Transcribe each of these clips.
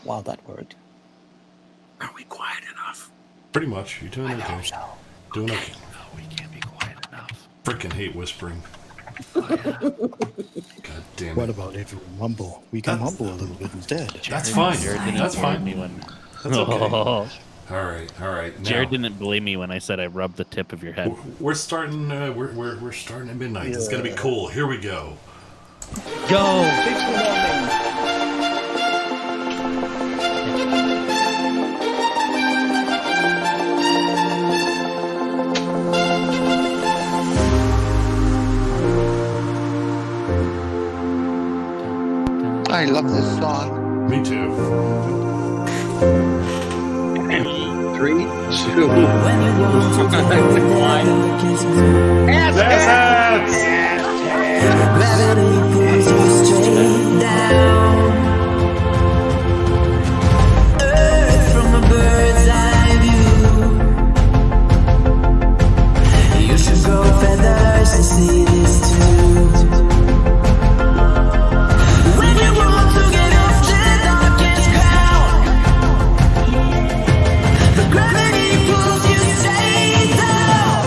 Wow, that worked. Are we quiet enough? Pretty much. You're doing okay. So. Doing okay. No, we can't be quiet enough. Freaking hate whispering. Oh, yeah. God damn What it. about if we mumble? We can mumble a little bit instead. That's fine. Jared didn't That's believe fine. me when. That's okay. Oh. All right. Now, Jared didn't believe me when I said I rubbed the tip of your head. We're starting. We're starting at midnight. It's gonna be cool. Here we go. Go! I love this song. Me too. 3, 2, Gravity pulls you straight down. Earth from a bird's eye view. You should grow feathers to see this too. When you want to get off the darkest ground, the gravity pulls you straight down.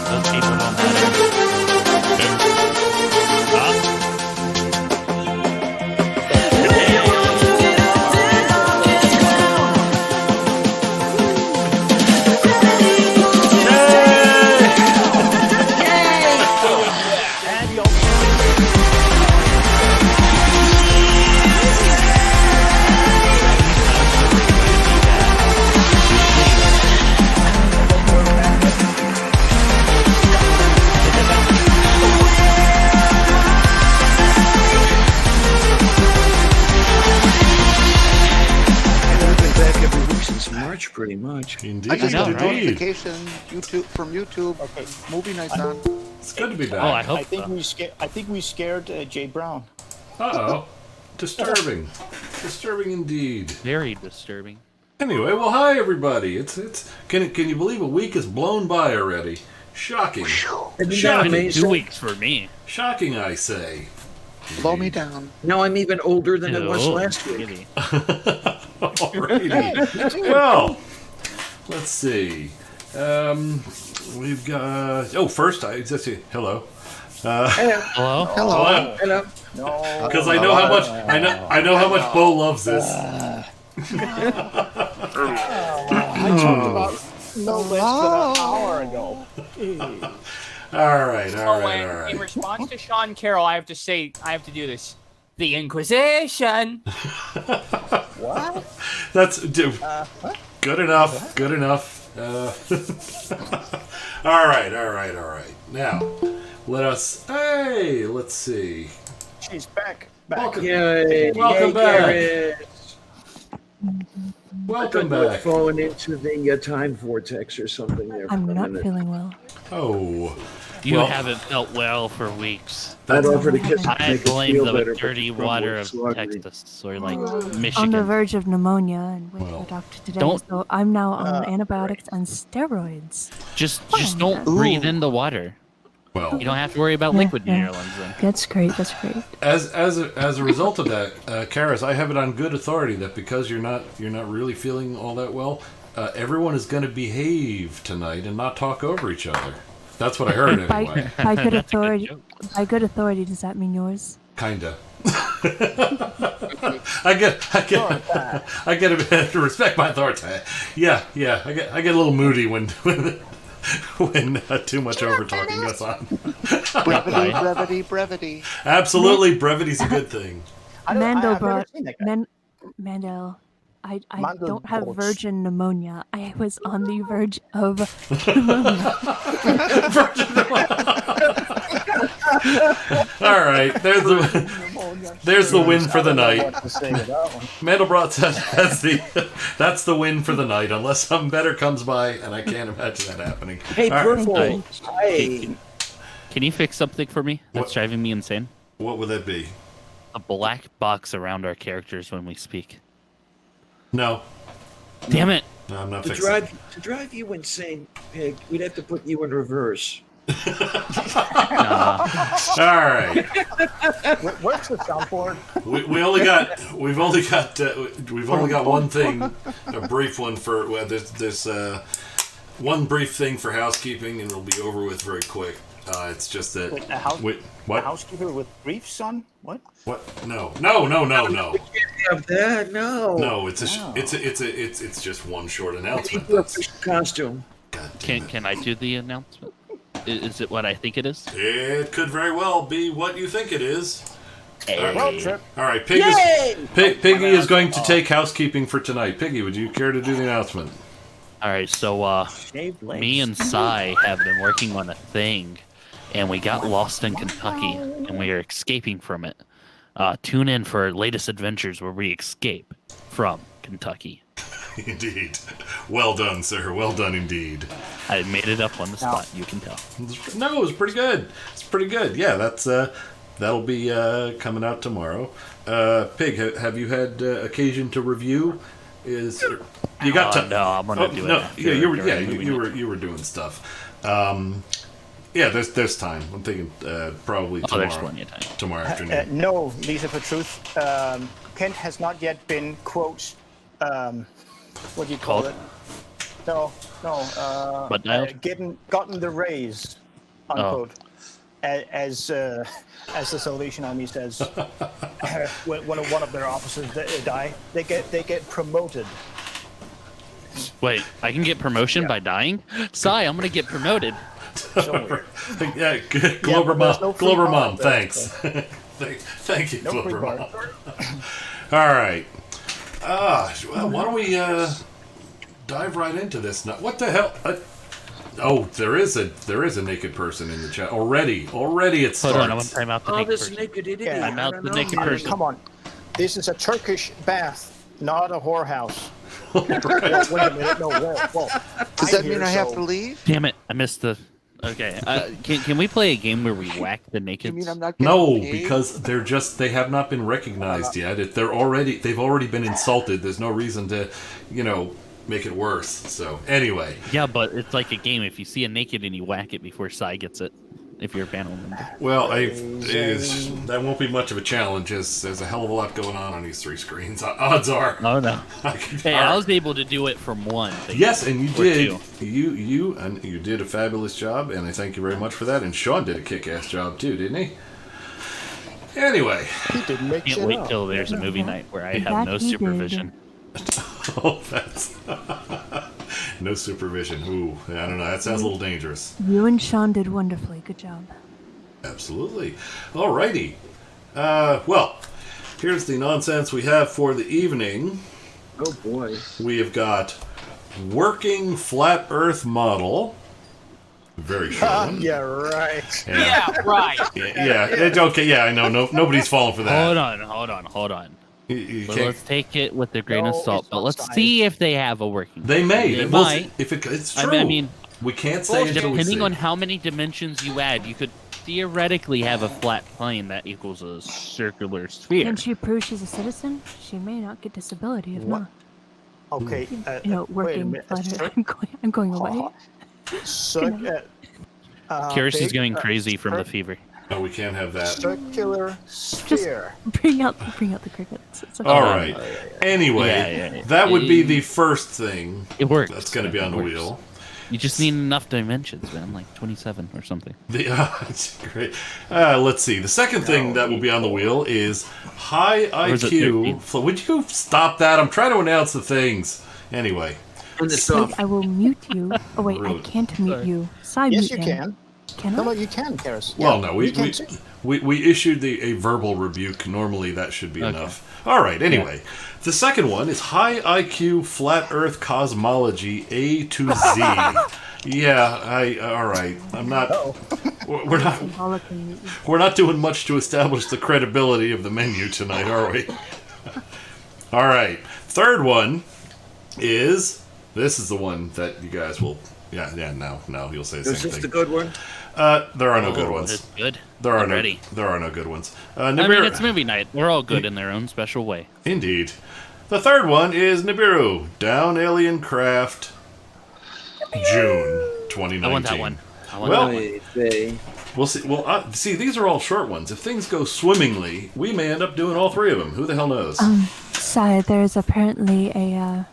Those people don't matter. Huh? When you want to get off the darkest ground, gravity pulls you I've been back every week since March, pretty much. Indeed. I just got a know, right? notification from YouTube. Okay. Movie night's on. It's good to be Oh, I back. hope I think so. we scared Jay Brown. Uh-oh. Disturbing. Disturbing indeed. Very disturbing. Anyway, well, hi everybody. It's can you believe a week has blown by already? Shocking. Shocking. 2 weeks for me. Shocking, I say. Blow me down. Now I'm even older than I was Oh, last week. really? Alrighty. Well, let's see. We've got. Oh, first I just say hello. Hello? Hello. Hello. No. Because I know how much I know how much Bo loves this. I talked about no less than an hour ago. All right. In response to Sean Carroll, I have to do this. The Inquisition. What? That's good enough. Good enough. All right. Now, let's see. She's back. Welcome, Yay. Welcome Yay, back. Garrett. welcome We're back. falling into the time vortex or something there. I'm for a not minute. feeling well. Oh, You Well- haven't felt well for weeks. I'd offer to kiss I make us blame feel the better, but dirty the problem water is of sluggery. Texas or like On the Michigan. verge of pneumonia and went Well, to the doctor today, don't- so I'm now on antibiotics and steroids. Just don't breathe in the water. well. You don't have to worry about liquid in your lungs then. That's great. That's great. As a result of that, Karis, I have it on good authority that because you're not really feeling all that well, everyone is going to behave tonight and not talk over each other. That's what I heard anyway. By good authority. By good authority, does that mean yours? Kinda. I get to respect my authority. Yeah. I get a little moody when too much over talking goes on. Brevity. Absolutely, brevity's a good thing. Mandel I've never brought seen that guy. Mandel. I Mandel don't have brought- virgin pneumonia. I was on the verge of pneumonia. All right, there's the win for the night. What to say to that one. Mandelbrot says that's the win for the night, unless something better comes by, and I can't imagine that happening. Hey, All right, Purple. Hey. Hey. Can you fix something for me? That's What? driving me insane. what would that be? A black box around our characters when we speak. No, Damn it! I'm not To fixing it. drive you insane, Pig, we'd have to put you in reverse. All right. Where's the soundboard? We've only got one thing, a brief one for there's one brief thing for housekeeping, and it'll be over with very quick. It's just that. Wait, what? A housekeeper with briefs on? What? What? No. We can't have that. No. No, it's just one short announcement. Costume. Can I do the announcement? Is it what I think it is? It could very well be what you think it is. Road trip. All right, Piggy is going to take housekeeping for tonight. Piggy, would you care to do the announcement? All right, so me and Sai have been working on a thing, and we got lost in Kentucky, and we are escaping from it. Tune in for our latest adventures where we escape from Kentucky. Indeed. Well done, sir. Well done indeed. I made it up on the spot, you can tell. No, it was pretty good. It's pretty good. Yeah, that'll be coming out tomorrow. Pig, have you had occasion to review? You got to? No, I'm gonna do it. After you were doing stuff. Yeah, there's time. I'm thinking probably tomorrow. There's plenty of time. Tomorrow afternoon. No, Lisa, for truth, Kent has not yet been quote. What do you call it? No. Gotten the raise, unquote. As the Salvation Army says, when one of their officers die, they get promoted. Wait, I can get promotion by dying? Sai, I'm gonna get promoted. Yeah, Glober Mom, thanks. Thank you, Glober Mom. All right. Well, why don't we dive right into this now? What the hell? There is a naked person in the chat already. It starts. Hold on, I want to time out the naked person. Naked idiot. Yeah, I'm out the naked person. Come on, this is a Turkish bath, not a whorehouse. Right. Wait a minute, no, whoa. Does that mean I have to leave? Damn it, I missed the... Okay, can we play a game where we whack the naked? You mean I'm not getting No, paid? because they have not been recognized yet. They've already been insulted. There's no reason to, make it worse. So anyway. Yeah, but it's like a game. If you see a naked and you whack it before Sai gets it, if you're a panel member. Well, that won't be much of a challenge. There's a hell of a lot going on these three screens. Odds are. Oh no. Hey, I was able to do it from one. Yes, and you did. Two. You did a fabulous job, and I thank you very much for that. And Sean did a kick-ass job too, didn't he? Anyway. He didn't make Can't wait till there's a movie night where I have no supervision. Oh, that's no supervision. Ooh, I don't know. That sounds a little dangerous. You and Sean did wonderfully. Good job. Absolutely. Alrighty. Well, here's the nonsense we have for the evening. Oh boy. We have got working flat Earth model. Very short. Yeah, right. Yeah, right. Yeah. Okay. Yeah, I know. Nobody's falling for that. Hold on. You But can't- let's take it with a grain of No, salt. it's But not let's science. see if they have a working. They may. They We'll might. see if it's true. I mean, we can't say until we depending see. on how many dimensions you add, you could theoretically have a flat plane that equals a circular sphere. Can she prove she's a citizen? She may not get disability if What? not. Okay. You know, wait a working. minute. I'm going away. Karis is Pig, going crazy from the fever. No, we can't have that. Circular sphere. Bring out the crickets. It's okay. All right. Anyway, Yeah. that would be the first thing It works. that's going to be on the It works. wheel. You just need enough dimensions, man, like 27 or something. It's great. Let's see. The second thing that will be on the wheel is high is it, IQ. Would you stop that? I'm trying to announce the things. Anyway. Turn this Pig, off. I will mute you. Oh wait, I Rude. can't mute you. Side Yes, mute you him. can. Can No, I? you can, Karis. Well, Yeah, no, you can too. we issued a verbal rebuke. Normally, that should be enough. All right. Anyway, the second one is high IQ flat Earth cosmology A to Z. Yeah, all right. I'm not. We're not doing much to establish the credibility of the menu tonight, are we? All right. Third one is this is the one that you guys will. Yeah. No. You'll say the Is same this thing. the good one? There are no good ones. It's good. There are Already. There are no good ones. I mean, it's movie night. They're all good in their own special way. Indeed. The third one is Nibiru, Down Alien Craft, June 2019. I want that one. Well, They. we'll see. Well, see, these are all short ones. If things go swimmingly, we may end up doing all three of them. Who the hell knows? Sai, there's apparently a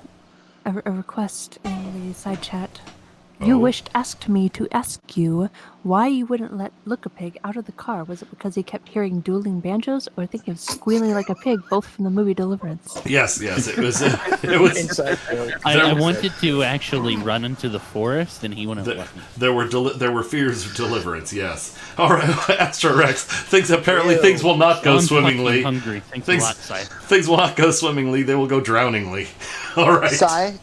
request in the side chat. You asked me to ask you why you wouldn't let Look-a-Pig out of the car. Was it because he kept hearing dueling banjos or thinking of squealing like a pig, both from the movie Deliverance? Yes, it was. It was. Inside joke. I wanted to actually run into the forest, and he wouldn't let me. There were fears of deliverance. Yes. All right, Astro Rex. Things will not go I'm swimmingly. fucking hungry. Thanks a lot, Sai. Things will not go swimmingly. They will go drowningly. All right. Sai?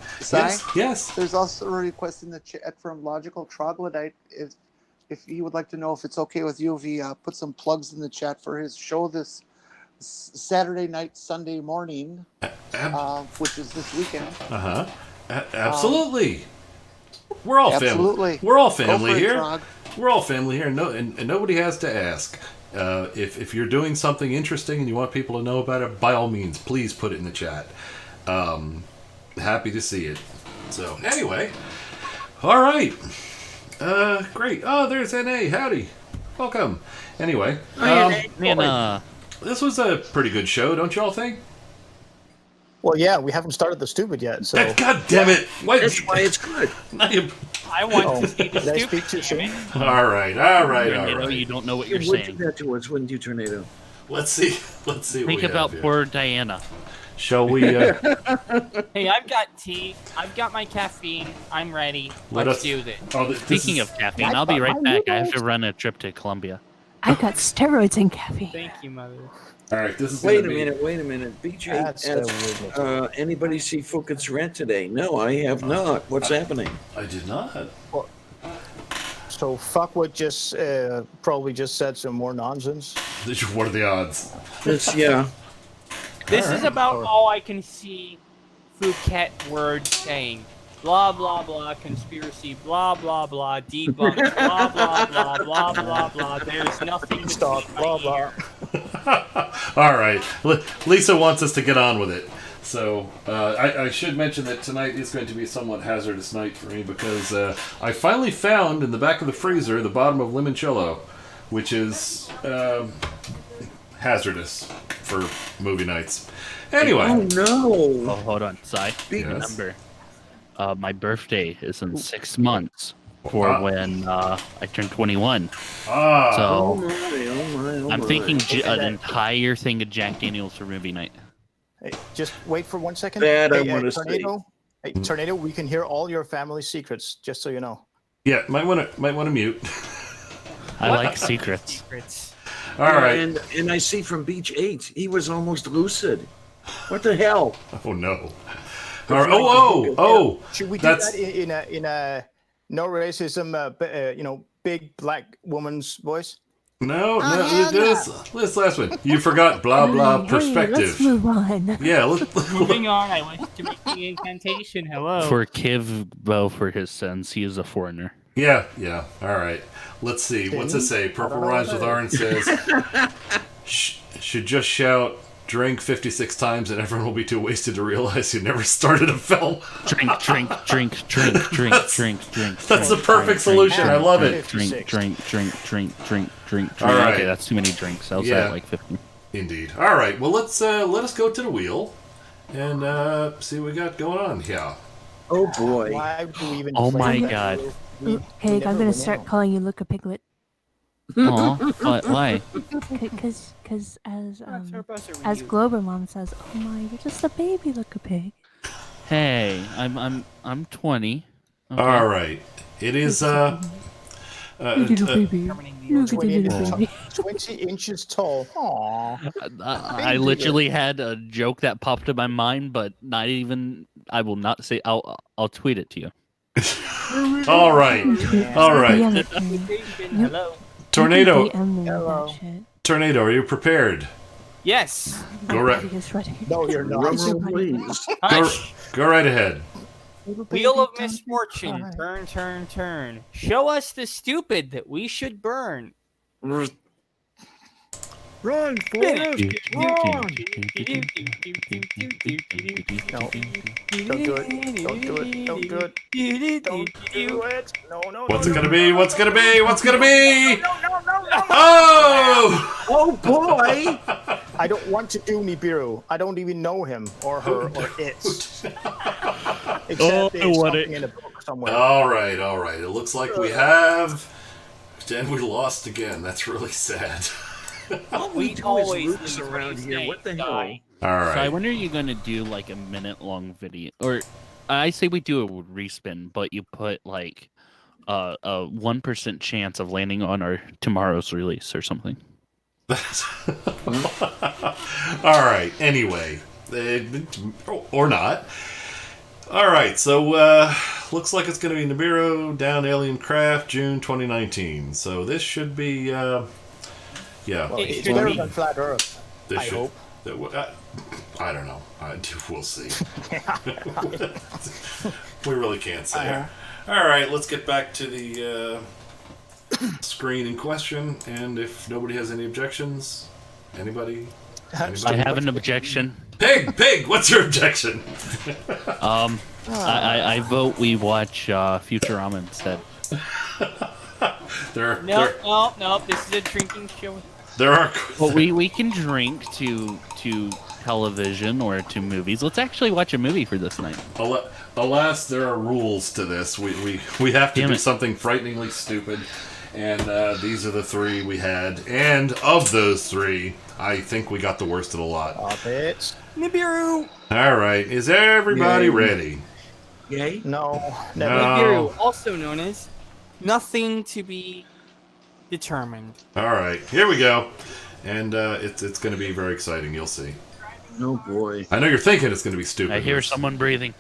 Yes. There's also a request in the chat from Logical Troglodyte if he would like to know if it's okay with you if he put some plugs in the chat for his show this Saturday night, Sunday morning, which is this weekend. Absolutely. We're all family. We're all family here. Trog. We're all family here, and nobody has to ask. If you're doing something interesting and you want people to know about it, by all means, please put it in the chat. Happy to see it. So anyway, all right, great. Oh, there's NA. Howdy, welcome. Anyway, this was a pretty good show, don't you all think? Well, yeah, we haven't started the stupid yet, so. God damn it! That's why it's good. I want to see the Did I stupid. speak too soon? All right. You don't know what you're Would saying. do that to us, wouldn't you, Tornado? Let's see. What Think we about have here. poor Diana. Shall we? Hey, I've got tea. I've got my caffeine. I'm ready. Let's do this. Speaking of caffeine, I'll be right back. I have to run a trip to Colombia. I've got steroids and caffeine. Thank you, mother. All right, this is. Wait a minute. BJ, That's asked, anybody see Fuckett's Rant today? No, I have not. What's happening? I did not. So Fuckwood just probably just said some more nonsense. What are the odds? This is about all I can see Phuket words saying. Blah, blah, blah, conspiracy, blah, blah, blah, debunk, blah, blah, blah, blah, blah, blah. There's nothing Stop, blah, blah. All right. Lisa wants us to get on with it. So I should mention that tonight is going to be a somewhat hazardous night for me because I finally found in the back of the freezer the bottom of limoncello, which is hazardous for movie nights. Anyway. Oh, no. Oh, hold on, Sai. Yes. Remember, my birthday is in 6 months for when I turn 21. So Oh my. I'm thinking an entire thing of Jack Daniels for movie night. Hey, just wait for 1 second. That I Hey, wanna see. Tornado. Hey, Tornado, we can hear all your family secrets, just so you know. Yeah, might want to mute. I like secrets. All right. And I see from Beach 8, he was almost lucid. What the hell? Oh no. All right. Oh. Should we do that in a no racism, big black woman's voice? No. This last one. You forgot blah blah perspective. Let's move on. Yeah. Moving on, I wish to make the incantation. Hello. Forgive Bo for his sins. He is a foreigner. Yeah. All right. Let's see. What's it say? Purple rhymes with orange says. Should just shout. Drink 56 times and everyone will be too wasted to realize you never started a film. Drink. That's the perfect solution. I love it. Drink. All right. Okay, that's too many drinks. I was at like 50. Indeed. All right. Well, let us go to the wheel and see what we got going on here. Oh boy. Why do we even Oh play my that? God. Pig, I'm gonna start calling you Look-a-Piglet. Aw, why? Because as Glober Mom says, oh my, you're just a baby Look-a-Pig. Hey, I'm 20. Okay. All right. It is Little baby. Look at the little baby. 20 inches tall. Aww. I literally had a joke that popped in my mind, but not even. I will not say. I'll tweet it to you. all right. Hello. Tornado. Hello. Tornado, are you prepared? Yes. Go right. No, you're not. Drum roll, please. Go right ahead. Wheel of misfortune. Turn. Show us the stupid that we should burn. Run, Forrest! Run! No. Don't do it. Don't do it. Don't do it. Don't do it. No, no, What's no, it gonna no, be? no, What's gonna be? What's gonna be? no. Oh! Oh boy! I don't want to do Nibiru. I don't even know him or her or it. Except there's something in a book somewhere. All right, all right. It looks like we have. And we lost again. That's really sad. All We we do is always roots lose around race here. What the day, hell? guy. All So I right. wonder, are you going to do like a minute-long video, or I say we do a respin, but you put like a 1% chance of landing on our tomorrow's release or something. All right. Anyway, or not. All right. So looks like it's going to be Nibiru Down Alien Craft June 2019. So this should be Well, It it's should better be. than Flat Earth. this I should. hope. I don't know. We'll see. We really can't say. All right, let's get back to the screen in question. And if nobody has any objections, anybody? I have an objection. Pig, what's your objection? I vote we watch Futurama instead. No. This is a drinking show. There are. Well, we can drink to television or to movies. Let's actually watch a movie for this night. Alas, there are rules to this. We have to Damn do it. something frighteningly stupid, and these are the three we had. And of those three, I think we got the worst of the lot. Stop it. Nibiru. All right, is everybody Yay. ready? Yay? No. No. Never. Nibiru, also known as nothing to be determined. All right, here we go, and it's going to be very exciting. You'll see. Oh boy. I know you're thinking it's going to be stupid. I hear someone breathing.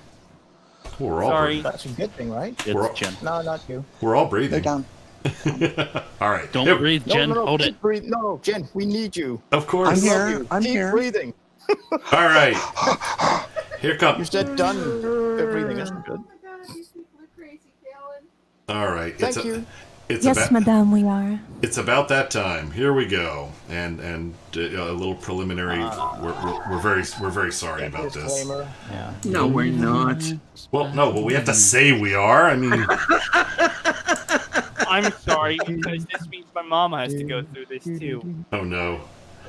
We're all Sorry. That's a good thing, right? It's We're all- Jen. No, not you. We're all They're breathing. down. All right. Don't Here- breathe, Jen. No, Hold keep it. breathing. No, Jen, we need you. Of course. I'm here. Love you. I'm keep here. breathing. All right. Here You comes. said done. The breathing isn't good. All right. Thank you. It's Yes, about. madame, we are. It's about that time. Here we go, and a little preliminary. We're very sorry about this. Disclaimer. Yeah. No, we're not. Well, no, but we have to say we are. I mean, I'm sorry because this means my mom has to go through this too. oh no.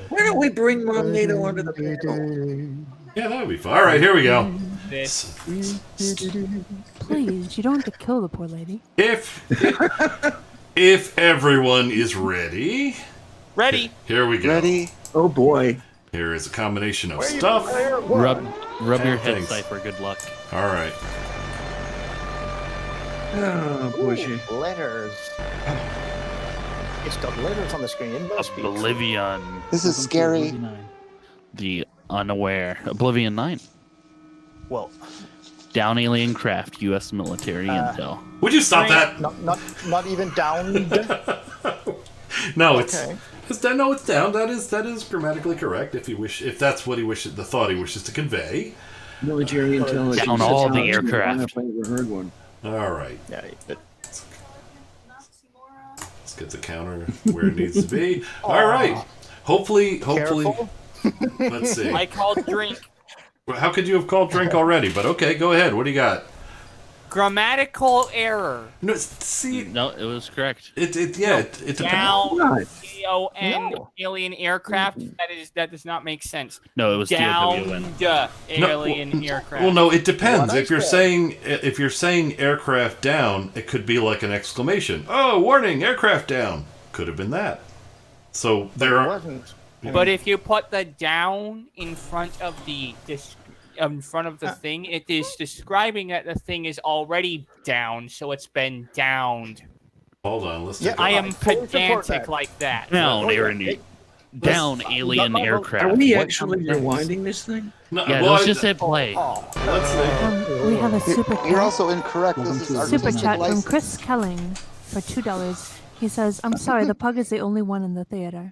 Why don't we bring Mom NATO onto the panel? Yeah, that would be fun. All right, here we go. This. Please, you don't have to kill the poor lady. If everyone is ready, Ready? here we go. Ready? Oh boy. Here is a combination of Where you- stuff. where- what? Rub your And head, things. Cypher. Good luck. All right. Oh, bushy. Ooh, letters. It's got letters on the screen. It must be. Oblivion. This is scary. The Unaware. Oblivion 9. Well, Down Alien Craft. U.S. military intel. Would you stop that? not even down. No, it's Okay. it's down. No, it's down. That is grammatically correct. If that's what he wishes, the thought he wishes to convey. Military intelligence. Down all the I don't know aircraft. if I ever heard one. All right. Yeah. Let's get the counter where it needs to be. All right. Hopefully. Careful. Let's see. I called drink. Well, how could you have called drink already? But okay, go ahead. What do you got? Grammatical error. No, see, No, it was correct. it depends. Down. God. C-O-N. No. Alien aircraft. That does not make sense. No, it was Down. DOWN. Alien aircraft. Well, no, it depends. What I If you're saying aircraft down, it could be like an exclamation. Oh, warning, aircraft down. Could have been that. So there It are. wasn't. But if you put the down in front of the thing, it is describing that the thing is already down, so it's been downed. Hold on, let's Yeah, take I a, am fully support pedantic that. like that. Down, down alien no, no, aircraft. Are we What actually comes next? rewinding this thing? no, Yeah, well, let's I- just hit play. let's see. We have a super You're chat. also incorrect. This is Super artistic chat from license. Chris Kelling for $2. He says, "I'm sorry, the pug is the only one in the theater."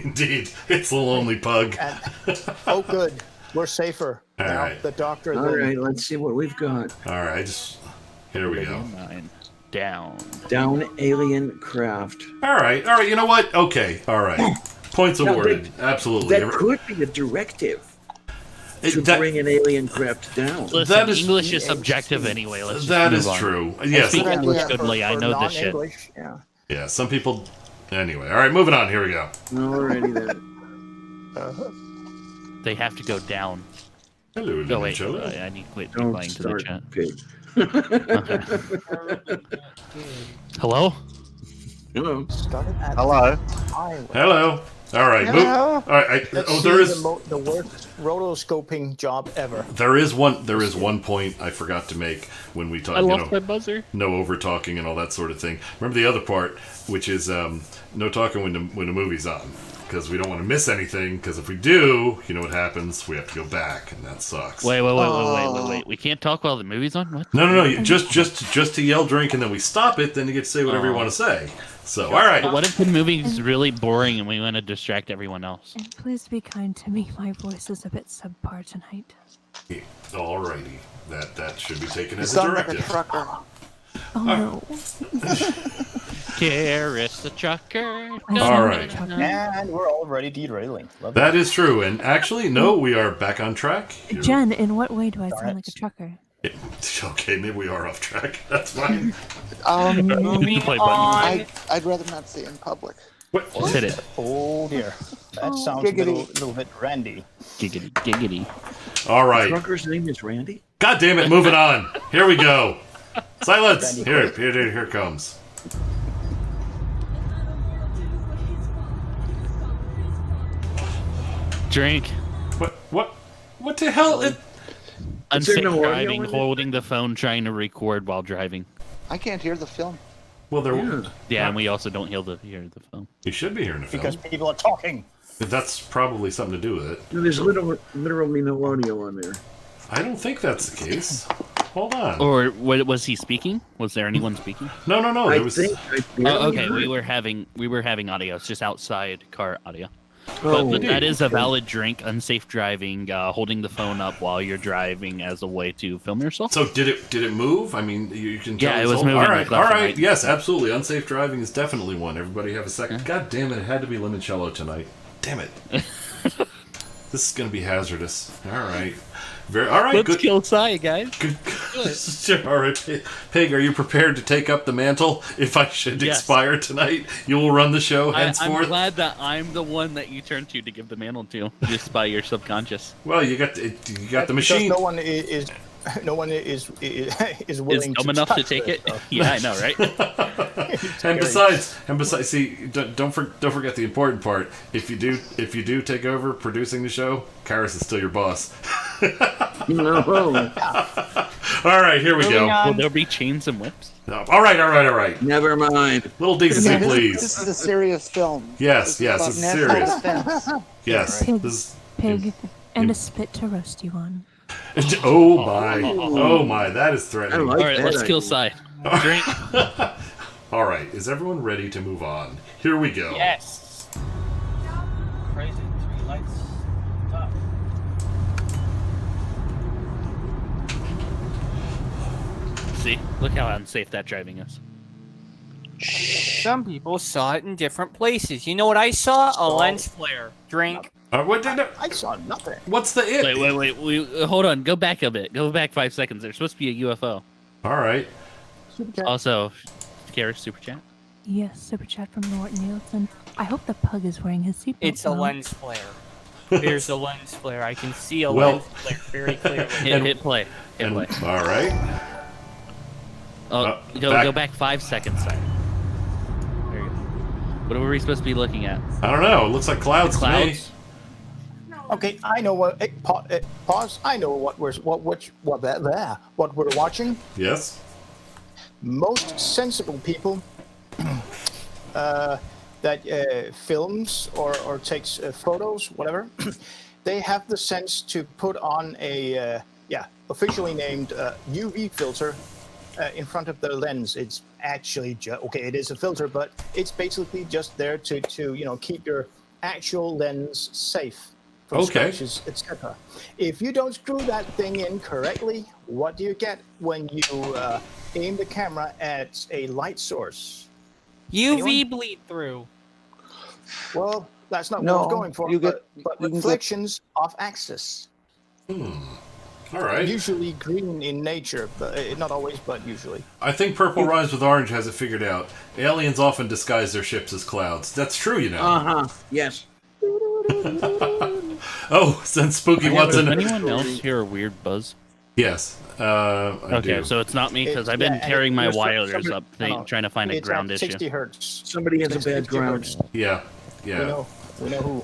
Indeed, it's the lonely pug. Oh, good. We're safer. All now right. the doctor. All right, let's see what we've got. All right, here we go. Oblivion 9. Down. Down alien craft. All right. You know what? Okay. All right. Points Now, awarded. Absolutely. That could be a directive to That- bring an alien craft down. Listen, That is- English is subjective anyway. Let's just That move is on. true. I Yes. speak Good English idea. goodly. I know this shit. non-English, yeah. Yeah. Some people. Anyway. All right. Moving on. Here we go. Alrighty then. They have to go down. Hello, Oh wait, Limoncello. I need to quit Don't replying to the start, chat. Pig. Hello? Hello. Started at Hello. highway. Hello. All right. Move. All right. Let's There see is. the worst rotoscoping job ever. There is one point I forgot to make when we talk. I lost my buzzer. No over talking and all that sort of thing. Remember the other part, which is no talking when the movie's on, because we don't want to miss anything. Because if we do, you know what happens? We have to go back, and that sucks. Wait. We can't talk while the movie's on? What? No. Just to yell drink, and then we stop it. Then you get to say whatever you want to say. So all right. What if the movie's really boring and we want to distract everyone else? And please be kind to me. My voice is a bit subpar tonight. Alrighty. That should be taken You as a sound like a directive. trucker. Oh no. Karis the trucker. All right. And we're already derailing. Love That is true. And actually, no, we are back on track. Jen, in what way do I sound Darn like a it. trucker? Okay, maybe we are off track. That's fine. Moving Play button. on. I'd rather not say in public. Just hit it. Oh dear. That Oh. sounds a Giggity. little bit randy. Giggity. All right. Trucker's name is Randy? God damn it, moving on. Here we go. Silence. Randy Here comes. Drink. What the hell? Is there Unsafe no audio driving, in it? holding the phone, trying to record while driving. I can't hear the film. Well, there. Yeah. Yeah, and we also don't hear the phone. You should be hearing the film. Because people are talking. That's probably something to do with it. No, there's literally no audio on there. I don't think that's the case. Hold on. Or was he speaking? Was there anyone speaking? No. I There was. think I Oh, okay. barely We heard. were having audio. It's just outside car audio. Oh, But that is a okay. valid drink. Unsafe driving, holding the phone up while you're driving as a way to film yourself. So did it move? I mean, you can tell. Yeah, it it's was all- moving All like right. left and right. Yes, absolutely. Unsafe driving is definitely one. Everybody have a second. God damn it! It had to be limoncello tonight. Damn it. This is gonna be hazardous. All right. All right. Let's Good. kill Sai, guys. Good. All right, Pig. Are you prepared to take up the mantle if I should Yes. expire tonight? You will run the show I'm henceforth. glad that I'm the one that you turn to give the mantle to, just by your subconscious. Well, you got the Because machine. no one is Is willing dumb to enough to touch take this it? stuff. Yeah, I know, right? And besides, see, don't forget the important part. If you do take over producing the show, Karis is still your boss. No. All right, here we Moving go. on. Will there be chains and whips? All right. Never mind. Little decency, please. This is a serious film. Yes, This yes, is this about is national serious. defense. Yes. Pig, This is, pig, and a spit to roast you on. oh my, that is I threatening. like All right, that let's kill idea. Sai. Drink. All right, is everyone ready to move on? Here we go. Yes. Crazy. 3 lights. Top. See, look how unsafe that driving is. Some people saw it in different places. You know what I saw? A lens flare. Drink. I saw nothing. What's the it? Wait. Hold on. Go back a bit. Go back 5 seconds. There's supposed to be a UFO. All right. Also, Karis super chat. Yes, super chat from Norton Nielsen. I hope the pug is wearing his seatbelt. It's a now. lens flare. There's a lens flare. I can see a Well- lens flare very clearly. Hit play. Hit And, play. all right. Oh, go back 5 seconds. Sorry. There you go. What were we supposed to be looking at? I don't know. It looks like clouds. To me. Clouds. Okay, I know what. Pause. I know what we're watching. Yes. Most sensible people that films or takes photos, whatever, they have the sense to put on a officially named UV filter in front of their lens. It's actually it is a filter, but it's basically just there to keep your actual lens safe from Okay. scratches, etc. If you don't screw that thing in correctly, what do you get when you aim the camera at a light source? UV bleed through. Well, That's not No, what I was going for. you get- but you can get- reflections of axis. All right. Usually green in nature, but not always, but usually. I think purple rhymes with orange has it figured out. Aliens often disguise their ships as clouds. That's true, you know. Yes. Oh, since Spooky wants Does to. anyone else hear a weird buzz? Yes, I Okay, do. so it's not me because It- I've been yeah, and tearing my there's wires somebody- up, no, trying to find a it's ground at issue. 60 hertz. Somebody has a bad 60 ground. hertz. Yeah, We yeah. know who.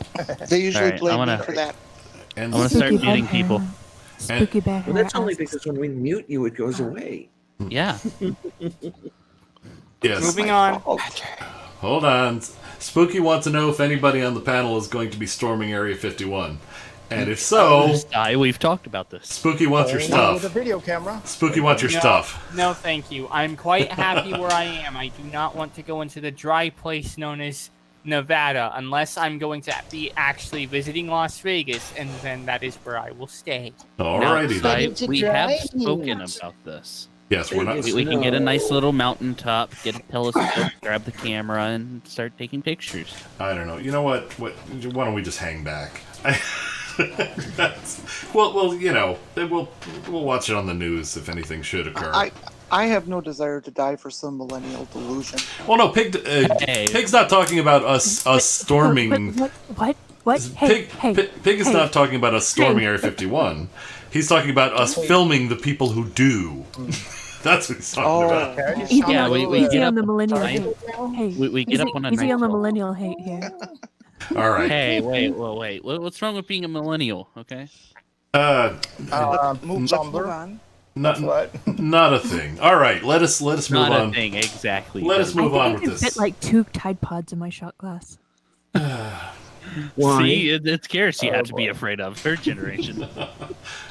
They usually Alright, blame I wanna- me for that. And I want to start Spooky muting bad hair. people. Spooky bad Well, hair that's only asks- because when we mute you, it goes away. Yeah. yes. Moving on. Hold on. Spooky wants to know if anybody on the panel is going to be storming Area 51. And if so, We've talked about this. Spooky wants your With a stuff. video camera. Spooky wants your No, stuff. No, thank you. I'm quite happy where I am. I do not want to go into the dry place known as Nevada unless I'm going to be actually visiting Las Vegas, and then that is where I will stay. Alrighty then. It's a We have drive. spoken about this. Yes, we're not. Vegas. We can get a nice little mountaintop, get a telescope, grab the camera, and start taking pictures. I don't know. You know what? Why don't we just hang back? Well, you know, we'll watch it on the news if anything should occur. I have no desire to die for some millennial delusion. Well, no, Pig's not talking about us storming. What? Hey, Pig is hey. not talking about us storming Hey. Area 51. He's talking about us filming the people who do. That's what he's talking about. Carriage Yeah, sound we like Easy get on up the millennial time. hate. Hey, We get up on a easy night on the call. millennial hate here. All right. Hey, wait. What's wrong with being a millennial? Okay. Move somber. on. Not What? not a thing. All right. Let us move Not on. a thing, exactly. Let us move I on think with I could this. fit like 2 Tide Pods in my shot glass. Why? See, it's scarce you have to be afraid of. Third generation.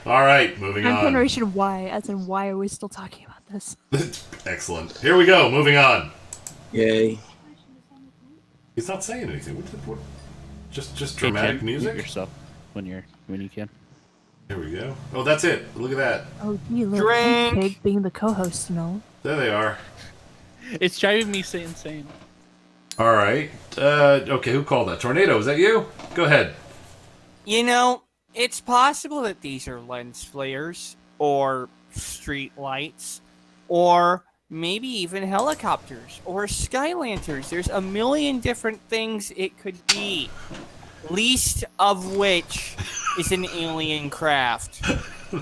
All right. Moving I'm on. Generation Y, as in why are we still talking about this? Excellent. Here we go. Moving on. Yay. He's not saying anything. What? Just Hey, dramatic Tim, music. mute yourself when you can. Here we go. Oh, that's it. Look at that. Oh, gee, look, Drink. Pig being the co-host and all. There they are. It's driving me insane. All right. Okay, who called that? Tornado, is that you? Go ahead. You know, it's possible that these are lens flares, or street lights, or maybe even helicopters, or sky lanterns. There's a million different things it could be. Least of which is an alien craft.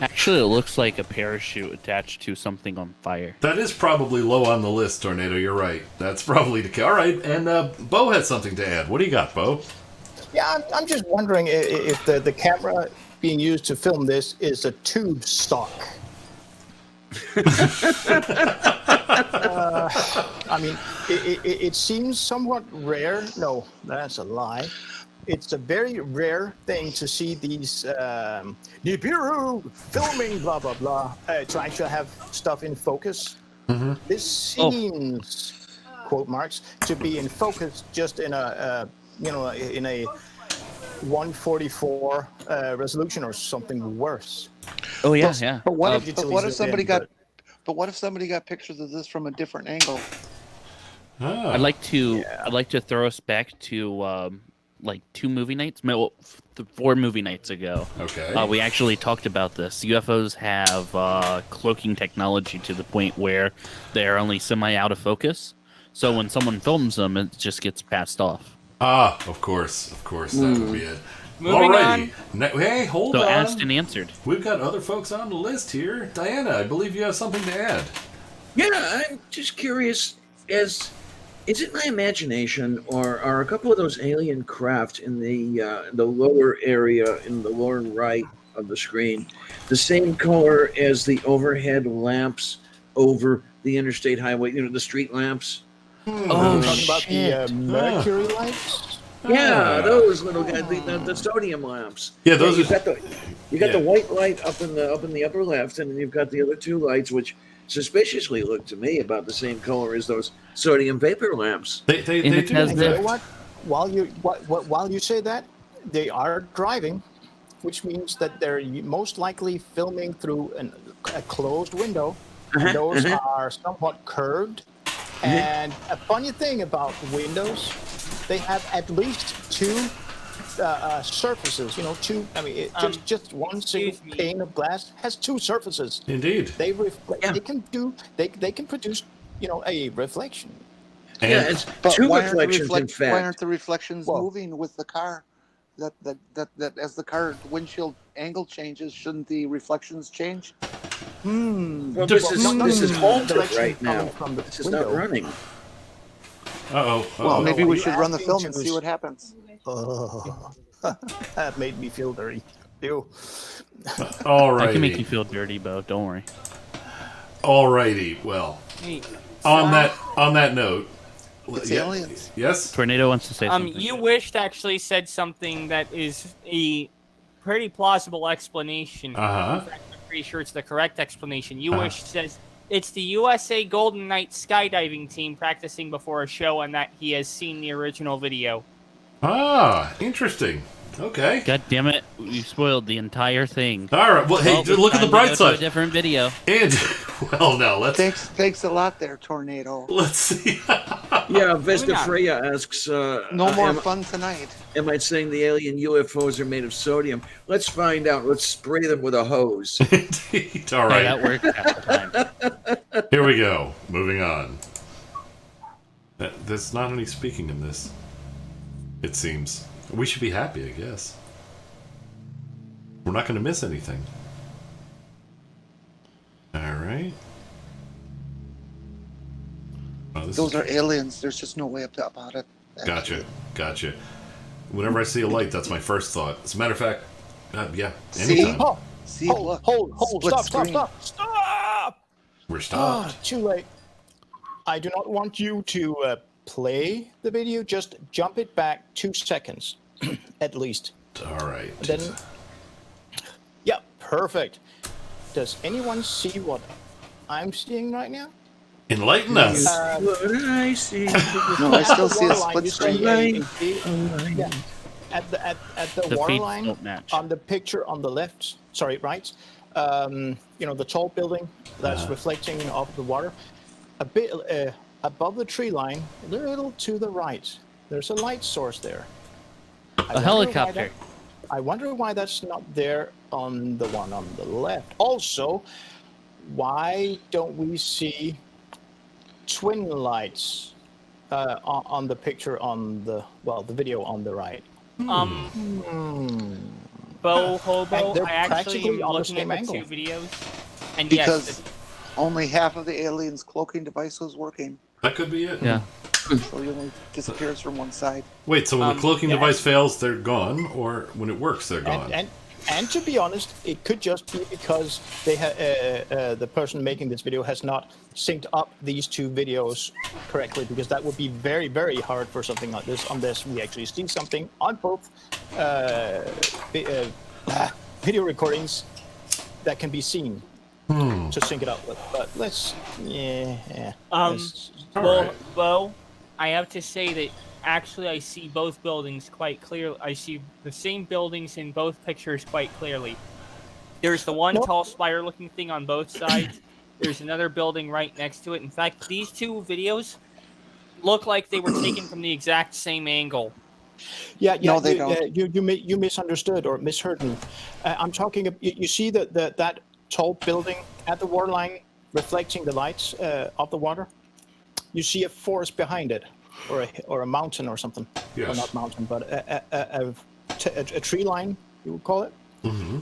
Actually, it looks like a parachute attached to something on fire. That is probably low on the list, Tornado. You're right. That's probably the case. All right, and Bo has something to add. What do you got, Bo? Yeah, I'm just wondering if the camera being used to film this is a tube stock. I mean, it seems somewhat rare. No, that's a lie. It's a very rare thing to see these Nibiru filming, blah blah blah, to actually have stuff in focus. This seems, quote marks, to be in focus just in a in a 144 resolution or something worse. Oh yeah, yeah. But what if Digitally somebody zoomed in, got? But what if somebody got pictures of this from a different angle? Ah. I'd like to throw us back to like 2 movie nights, 4 movie nights ago. Okay. We actually talked about this. UFOs have cloaking technology to the point where they're only semi out of focus. So when someone films them, it just gets passed off. Ah, of course, that would be it. Moving Alrighty. Hey, hold So on. asked and answered. We've got other folks on the list here. Diana, I believe you have something to add. Yeah, I'm just curious. Is it my imagination, or are a couple of those alien craft in the lower area, in the lower right of the screen, the same color as the overhead lamps over the interstate highway? You know, the street lamps. Oh, talking about the mercury lights. Yeah, those little guys, the sodium lamps. Yeah, those You've are. got the white light up in the upper left, and then you've got the other 2 lights, which suspiciously look to me about the same color as those sodium vapor lamps. They And it do. has And the- you know what? While you say that, they are driving, which means that they're most likely filming through a closed window. And those are somewhat curved. And a funny thing about windows, they have at least 2 surfaces. You know, two. I mean, just one single excuse me. pane of glass has two surfaces. Indeed. They reflect. Yeah. They can do. They can produce. You know, a reflection. And Yeah, it's But two why aren't the reflections, in why fact. aren't the reflections Well- moving with the car? That as the car windshield angle changes, shouldn't the reflections change? Well, this is halted direction right coming now. from the This is not window. running. uh-oh. Well, maybe we you should run the asked me film to and see s- what happens. Oh, that made me feel dirty. Ew. All I can make you righty. feel dirty, Bo. Don't worry. All righty. Well, Hey, on that note, It's yeah, aliens. yes. Tornado wants to say something. You wished actually said something that is a pretty plausible explanation. Uh-huh. In fact, I'm pretty sure it's the correct explanation. You Uh-huh. wish says it's the USA Golden Knights skydiving team practicing before a show, and that he has seen the original video. Ah, interesting. Okay. God damn it! You spoiled the entire thing. All right. Well, hey, Well, look at the time to bright go to side. A different video. And well, now Thanks a lot there, Tornado. let's see. Yeah, Vesta Freya asks, No more fun tonight. am I saying the alien UFOs are made of sodium? Let's find out. Let's spray them with a hose. Indeed. All Hey, right. that worked half the time. Here we go. Moving on. There's not any speaking in this. It seems. We should be happy, I guess. We're not going to miss anything. All right. Oh, this Those is- are aliens. There's just no way about it. Gotcha. Whenever I see a light, that's my first thought. As a matter of fact, yeah, See? anytime. Oh, See, hold, look. Split stop, screen. stop. We're Ah, stopped. too late. I do not want you to play the video. Just jump it back 2 seconds, at least. All right. Then, yeah, perfect. Does anyone see what I'm seeing right now? Enlighten us. What I see. No, I still see a Waterline, split you see screen. yeah, at the The water feeds line don't match. on the picture on the left. Sorry, right. You know, the tall building that's reflecting off the water. A bit above the tree line, a little to the right. There's a light source there. A helicopter. I wonder why that's not there on the one on the left. Also, why don't we see twin lights on the picture on the video on the right? Bo Hobo, They're I actually practically am on the looking at same the angle. two videos, and Because yes, only half of the alien's cloaking device was working. That could be it. Yeah. So he only disappears from one side. Wait, so when the cloaking yeah. device fails, they're gone, or when it works, they're gone? And to be honest, it could just be because they the person making this video has not synced up these two videos correctly, because that would be very, very hard for something like this unless we actually see something on both video recordings that can be seen to sync it up with. But let's, let's- well, Bo, I have to say that actually I see both buildings quite clearly. I see the same buildings in both pictures quite clearly. There's the one Nope. tall spire-looking thing on both sides. There's another building right next to it. In fact, these two videos look like they were taken from the exact same angle. Yeah, No, they don't. You misunderstood or misheard me. I'm talking. You see that tall building at the waterline reflecting the lights of the water. You see a forest behind it, or a mountain or something. Yes. Or not mountain, but a tree line, you would call it. Mm-hmm.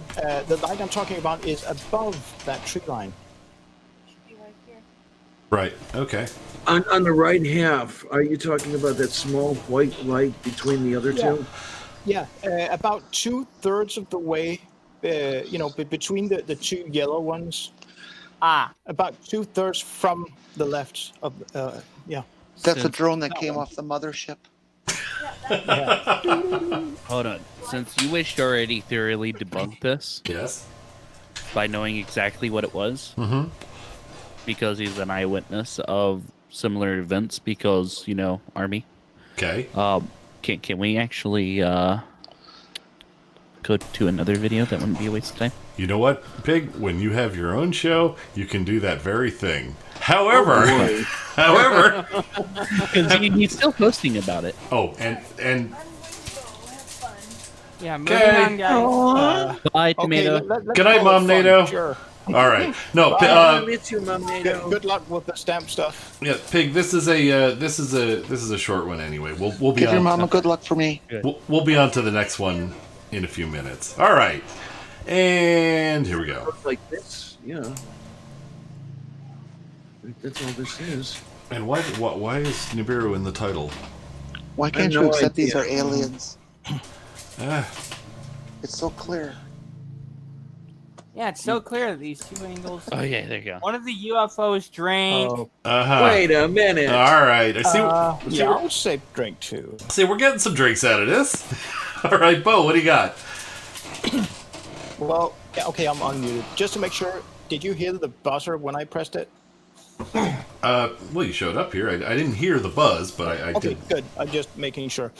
The light I'm talking about is above that tree line. Right. Okay. On the right half, are you talking about that small white light between the other two? Yeah, about 2/3 of the way. Between the two yellow ones. About 2/3 from the left of yeah. That's a drone that came off the mothership. Hold on. Since you wished already thoroughly debunked this Yes. by knowing exactly what it was, Mm-hmm. because he's an eyewitness of similar events, because Army. Okay. Can we actually go to another video? That wouldn't be a waste of time. You know what, Pig? When you have your own show, you can do that very thing. However, Because he's still posting about it. oh, and Yeah, moving Okay. on, guys. Bye, Okay, tomato. let's Good night, call it Mom fun, NATO. Sure. All right. No, I miss you, Mom NATO. Good luck with the stamp stuff. yeah, Pig. This is a short one anyway. We'll be Give your on. mama good luck for me. We'll be on to the next one in a few minutes. All right. And here we go. Like this, yeah. That's all this is. And why is Nibiru in the title? Why I have can't you no accept these idea. are aliens? Ah, It's so clear. Yeah, it's so clear that these two angles. Oh yeah, there you go. One of the UFOs drank. Oh, Wait a minute. All right. I see. yeah, I would say drink too. See, we're getting some drinks out of this. All right, Bo, what do you got? Well, yeah, okay, I'm unmuted. Just to make sure, did you hear the buzzer when I pressed it? Well, you showed up here. I didn't hear the buzz, but I Okay, did. good. I'm just making sure.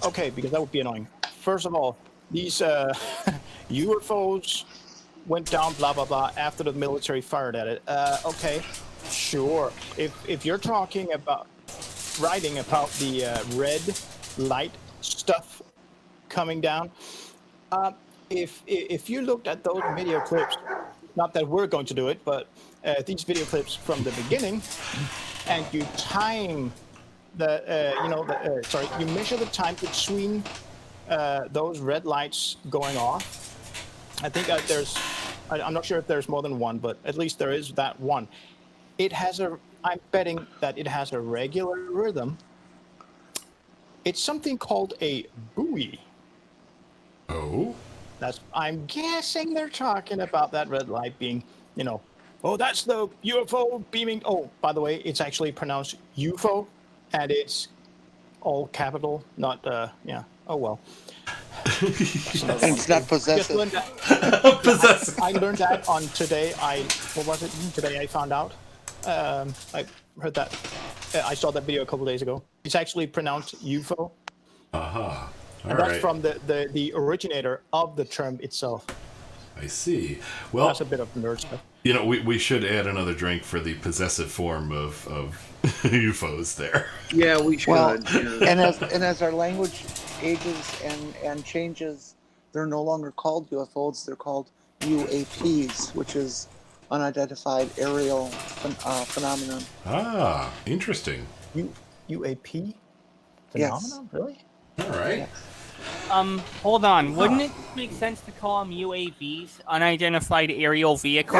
Okay, because that would be annoying. First of all, these UFOs went down, blah blah blah, after the military fired at it. Okay, sure. If you're talking about writing about the red light stuff coming down, if you looked at those video clips, not that we're going to do it, but these video clips from the beginning, and you time the you measure the time between those red lights going off. I think I'm not sure if there's more than one, but at least there is that one. I'm betting that it has a regular rhythm. It's something called a buoy. Oh. I'm guessing they're talking about that red light being, oh, that's the UFO beaming. Oh, by the way, it's actually pronounced UFO, and it's all capital, not, oh well. And it's not possessive. Possessive. I learned that on today. What was it? Today I found out. I heard that. I saw that video a couple days ago. It's actually pronounced UFO. And that's from the originator of the term itself. I see. Well, that's a bit of nerd stuff. We should add another drink for the possessive form of UFOs there. Yeah, we should. Well, yeah. and as our language ages and changes, they're no longer called UFOs. They're called UAPs, which is unidentified aerial phenomenon. Ah, interesting. UAP phenomenon, Yes. really? All right. Yes. Hold on. Wouldn't it make sense to call them UAVs, unidentified aerial vehicle?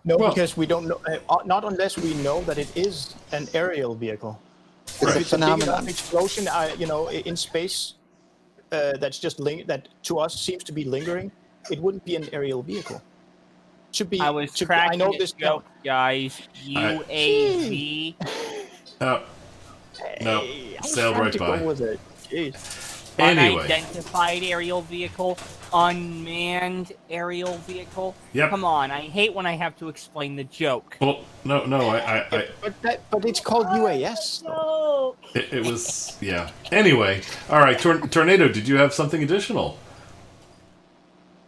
No, because we don't know. Not unless we know that it is an aerial vehicle. It's a If it's a big phenomenon. enough explosion, in space, that's just that to us seems to be lingering. It wouldn't be an aerial vehicle. Should be. I was should be- cracking I know a this joke, guys. UAV. No, I was sailed trying right to by. go with it. Jeez. Anyway. Unidentified aerial vehicle, unmanned aerial vehicle. Yep. Come on, I hate when I have to explain the joke. Well, no, But it's called UAS. Though. No. it was, yeah. Anyway, all right, Tornado, did you have something additional?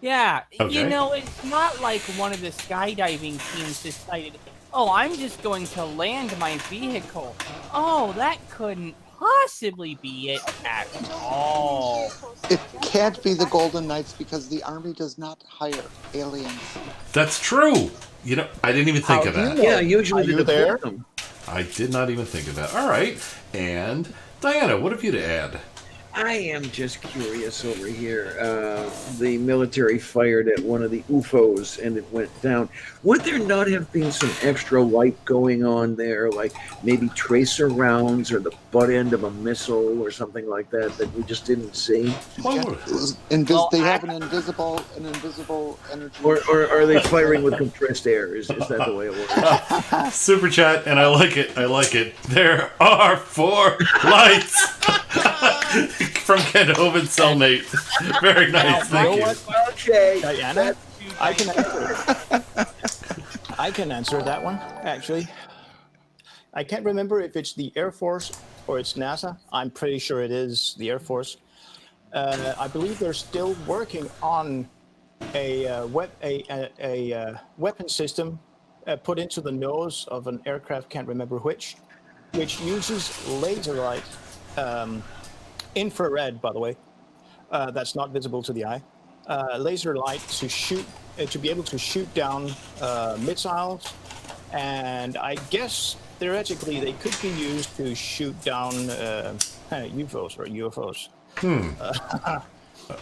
Yeah, Okay. it's not like one of the skydiving teams decided, oh, I'm just going to land my vehicle. Oh, that couldn't possibly be it at all. It can't be the Golden Knights because the Army does not hire aliens. That's true. I didn't even think of that. Yeah, usually Are they you there? deport them. I did not even think of that. All right. And Diana, what have you to add? I am just curious over here. The military fired at one of the UFOs and it went down. Would there not have been some extra light going on there, like maybe tracer rounds or the butt end of a missile or something like that we just didn't see? They have an invisible energy. Or are they firing with compressed air? Is that the way it works? Super chat, and I like it. There are 4 lights from Ken Hovind Cellmate. Very nice, thank you. Okay. Diana, I can answer that one, actually. I can't remember if it's the Air Force or it's NASA. I'm pretty sure it is the Air Force. I believe they're still working on a weapon system put into the nose of an aircraft, can't remember which uses laser light, infrared, by the way, that's not visible to the eye. Laser light to shoot to be able to shoot down missiles, and I guess theoretically they could be used to shoot down UFOs or UFOs.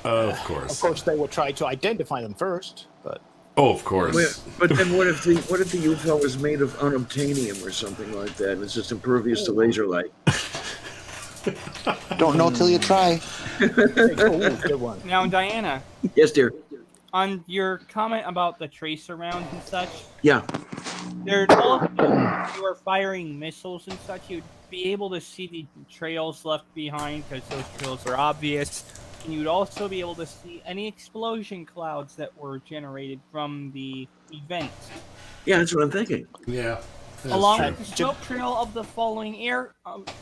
Of course. Of course, they would try to identify them first, but. Oh, of course. But then what if the UFO is made of unobtainium or something like that, and it's just impervious to laser light? Don't know till you try. Good one. Now, Diana, Yes, dear. on your comment about the tracer rounds and such, Yeah. there's also, if you are firing missiles and such, you'd be able to see the trails left behind because those trails are obvious. And you'd also be able to see any explosion clouds that were generated from the event, Yeah, that's what I'm thinking. Yeah. that's along true. with the smoke trail of the falling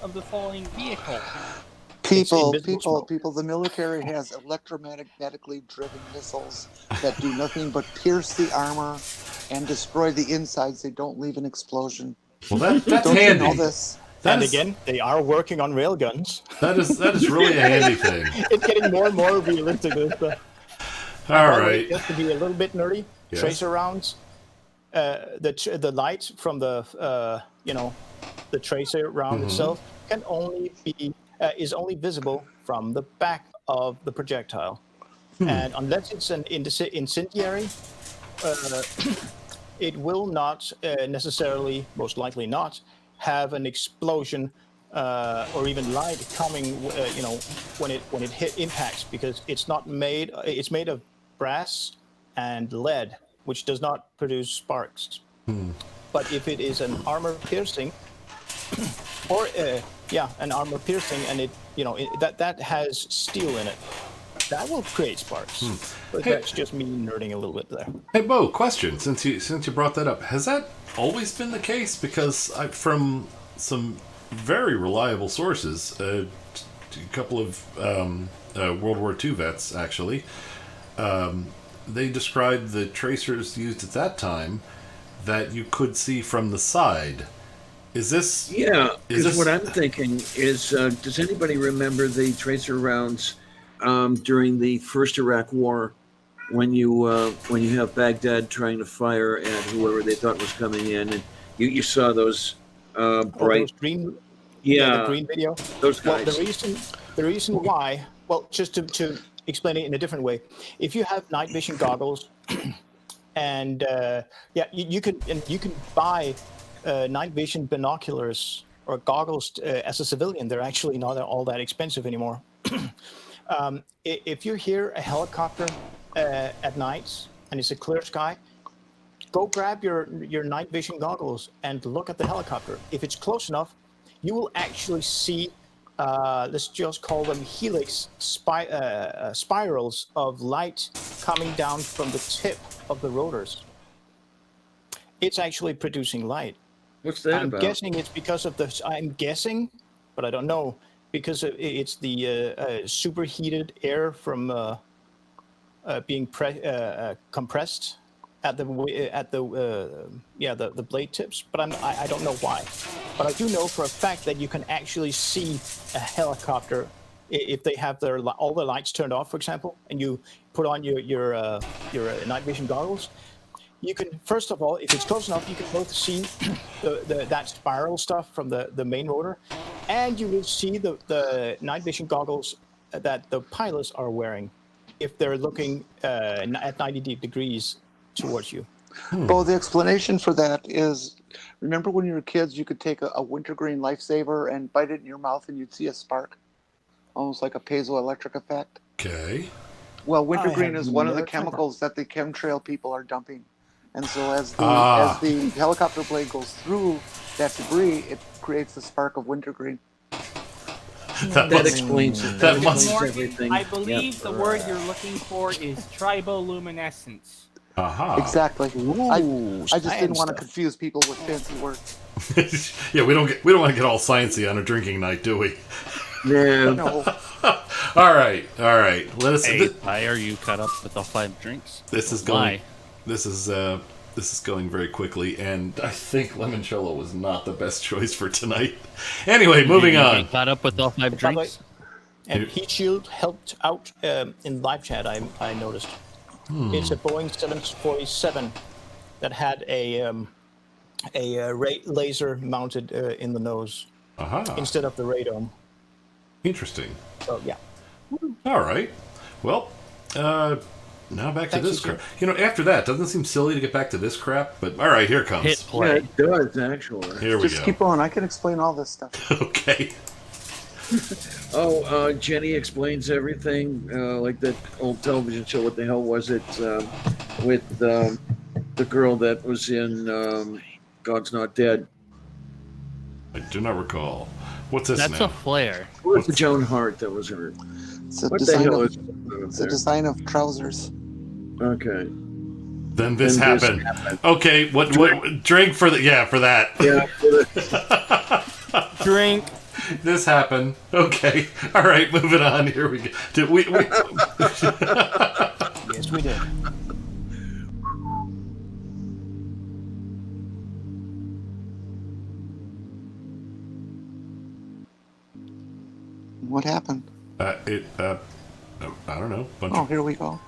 of the falling vehicle. People, invisible smoke. people. The military has electromagnetically driven missiles that do nothing but pierce the armor and destroy the insides. They don't leave an explosion. Well, that's Don't handy. you know this? And again, they are working on railguns. That is really a handy thing. It's getting more and more realistic. All right. Just to be a little bit nerdy, Yes. tracer rounds. The light from the the tracer round itself can only be is only visible from the back of the projectile, and unless it's an incendiary, it will not necessarily, most likely not, have an explosion or even light coming, when it impacts, because it's not made. It's made of brass and lead, which does not produce sparks. But if it is an armor piercing, or an armor piercing, and that has steel in it, that will create sparks. But that's just me nerding a little bit there. Hey, Bo, question. Since you brought that up, has that always been the case? Because from some very reliable sources, a couple of World War II vets, actually, they described the tracers used at that time that you could see from the side. Is this... Yeah, because what I'm thinking is, does anybody remember the tracer rounds during the first Iraq War, when you have Baghdad trying to fire at whoever they thought was coming in, and you saw those bright Those green, yeah, the green video. those Well, guys. the reason why, well, just to explain it in a different way, if you have night vision goggles, and you can buy night vision binoculars or goggles as a civilian. They're actually not all that expensive anymore. If you hear a helicopter at night and it's a clear sky, go grab your night vision goggles and look at the helicopter. If it's close enough, you will actually see, let's just call them helix spirals of light coming down from the tip of the rotors. It's actually producing light. What's that I'm about? guessing it's because of the. I'm guessing, but I don't know, because it's the superheated air from being compressed at the blade tips. But I don't know why. But I do know for a fact that you can actually see a helicopter if they have all the lights turned off, for example, and you put on your night vision goggles. You can, first of all, if it's close enough, you can both see that spiral stuff from the main rotor, and you will see the night vision goggles that the pilots are wearing if they're looking at 90 degrees towards you. Well, the explanation for that is, remember when you were kids, you could take a wintergreen lifesaver and bite it in your mouth and you'd see a spark? Almost like a piezoelectric effect. Okay. Well, wintergreen have is one of the never tried that. chemicals that the chemtrail people are dumping. And so as the helicopter blade goes through that debris, it creates the spark of wintergreen. That explains it. That That must- explains Morgan, everything. I believe Yep. the word you're looking for is triboluminescence. Aha. Exactly. I just didn't science want to stuff. confuse people with fancy words. Yeah, we don't want to get all sciencey on a drinking night, do we? Yeah. No. All right. Let us. Hey, why are you cut up with all 5 drinks? This is going. Why? This is going very quickly, and I think limoncello was not the best choice for tonight. Anyway, moving You on. got caught up with all 5 drinks? And heat shield helped out in live chat. I noticed. It's a Boeing 747 that had a laser mounted in the nose instead of the radome. Interesting. So yeah. All right. Well, now back to this crap. After that, doesn't it seem silly to get back to this crap? But all right, here it comes. Hit Yeah, play. it does actually. Here we Just go. keep on. I can explain all this stuff. Okay. Jenny explains everything, like that old television show. What the hell was it? With the girl that was in God's Not Dead. I do not recall. What's this That's now? a flare. What's the Joan Hart that was in her? It's a What the design hell of, is it's a design of trousers. Okay. Then this happened. Okay, what drink for that. Yeah. Drink. This happened. Okay. All right, moving on. Here we go. Did we Yes, we did. What happened? I don't know. Oh, here we go.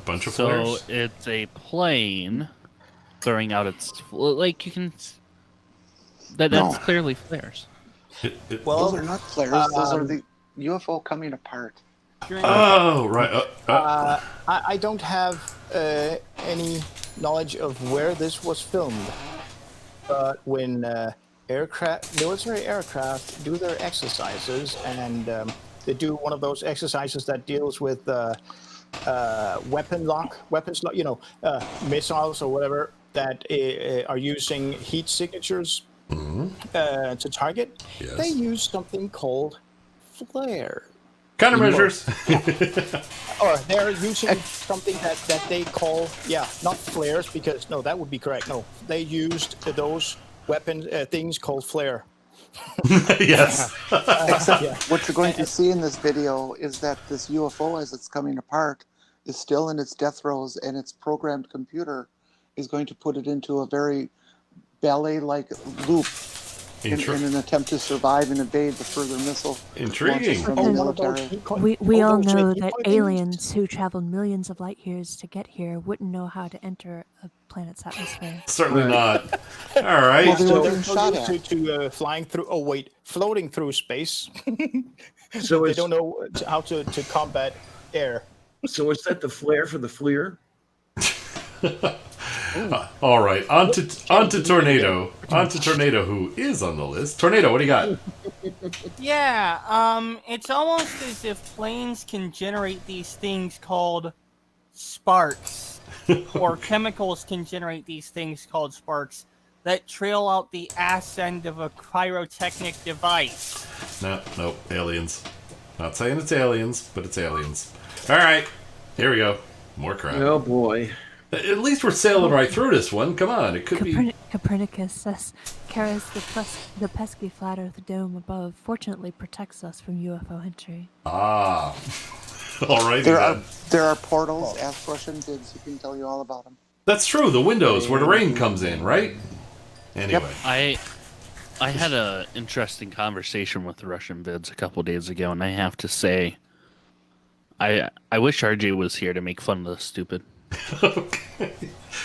Bunch of So flares. it's a plane throwing out its like you can. That's No. clearly flares. Those are not flares. Those are the UFO coming apart. Drink. Oh, right. I don't have any knowledge of where this was filmed, but when military aircraft do their exercises, and they do one of those exercises that deals with weapons lock, missiles or whatever that are using heat signatures to target. Yes. They use something called flare. Countermeasures. Or they're using something that they call, not flares, because no, that would be correct. No, they used those weapon things called flare. Yes. Except what you're going to see in this video is that this UFO, as it's coming apart, is still in its death throes, and its programmed computer is going to put it into a very ballet-like loop in an attempt to survive and evade the further missile Intriguing. launches from the military. We all know that aliens who traveled millions of light years to get here wouldn't know how to enter a planet's atmosphere. Certainly not. All right. Well, they were So being shot at. to flying through. Oh wait, floating through space. So They don't know how to combat air. So is that the flare for the FLIR? All right. On to Tornado. On to Tornado, who is on the list. Tornado, what do you got? Yeah, it's almost as if planes can generate these things called sparks, or chemicals can generate these things called sparks that trail out the ass end of a pyrotechnic device. No, aliens. Not saying it's aliens, but it's aliens. All right. Here we go. More crap. Oh boy. At least we're sailing right through this one. Come on. It could be. Copernicus says, Karis, the pesky flat Earth dome above fortunately protects us from UFO entry. Ah. All right. There are portals. Ask Russian Bids. He can tell you all about them. That's true. The windows where the rain comes in, right? Anyway. I had a interesting conversation with the Russian Vids a couple days ago, and I have to say, I wish RJ was here to make fun of the stupid. Okay.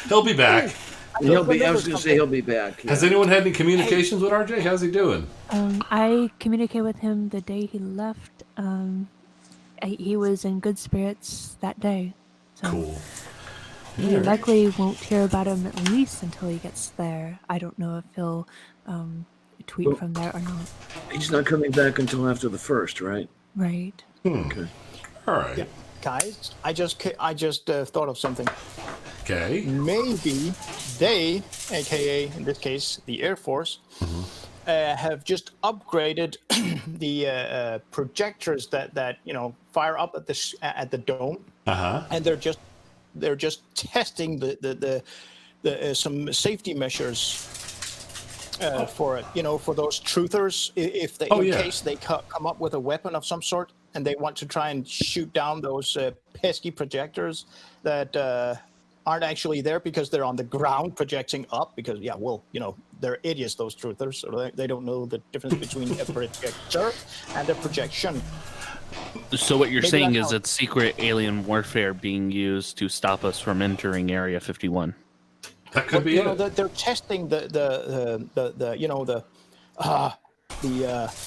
He'll be back. I was going to say he'll be back. Yeah. Has anyone had any communications with RJ? How's he doing? I communicated with him the day he left. He was in good spirits that day. So Cool. you likely won't hear about him at least until he gets there. I don't know if he'll tweet from there or not. He's not coming back until after the 1st, right? Right. Okay. All right. Yeah. Guys, I just thought of something. Okay. Maybe they, aka in this case the Air Force, have just upgraded the projectors that fire up at the dome, and they're just testing the some safety measures for it. For those truthers, if they case they come up with a weapon of some sort and they want to try and shoot down those pesky projectors that aren't actually there because they're on the ground projecting up. Because they're idiots, those truthers, so they don't know the difference between a projector and a projection. So what you're Maybe saying that's is how- it's secret alien warfare being used to stop us from entering Area 51. That could be it. They're testing the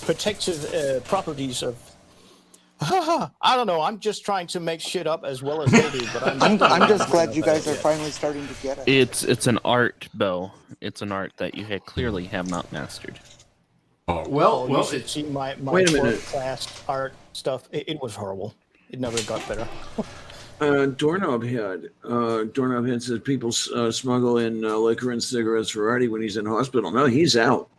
protective properties of. I don't know. I'm just trying to make shit up as well as they do. But I'm just glad you guys are finally starting to get it. It's an art, Bo. It's an art that you clearly have not mastered. Oh, well, you should see my Wait a minute. class art stuff. It was horrible. It never got better. Doorknob Head. Doorknob Head says people smuggle in liquor and cigarettes for Artie when he's in hospital. No, he's out.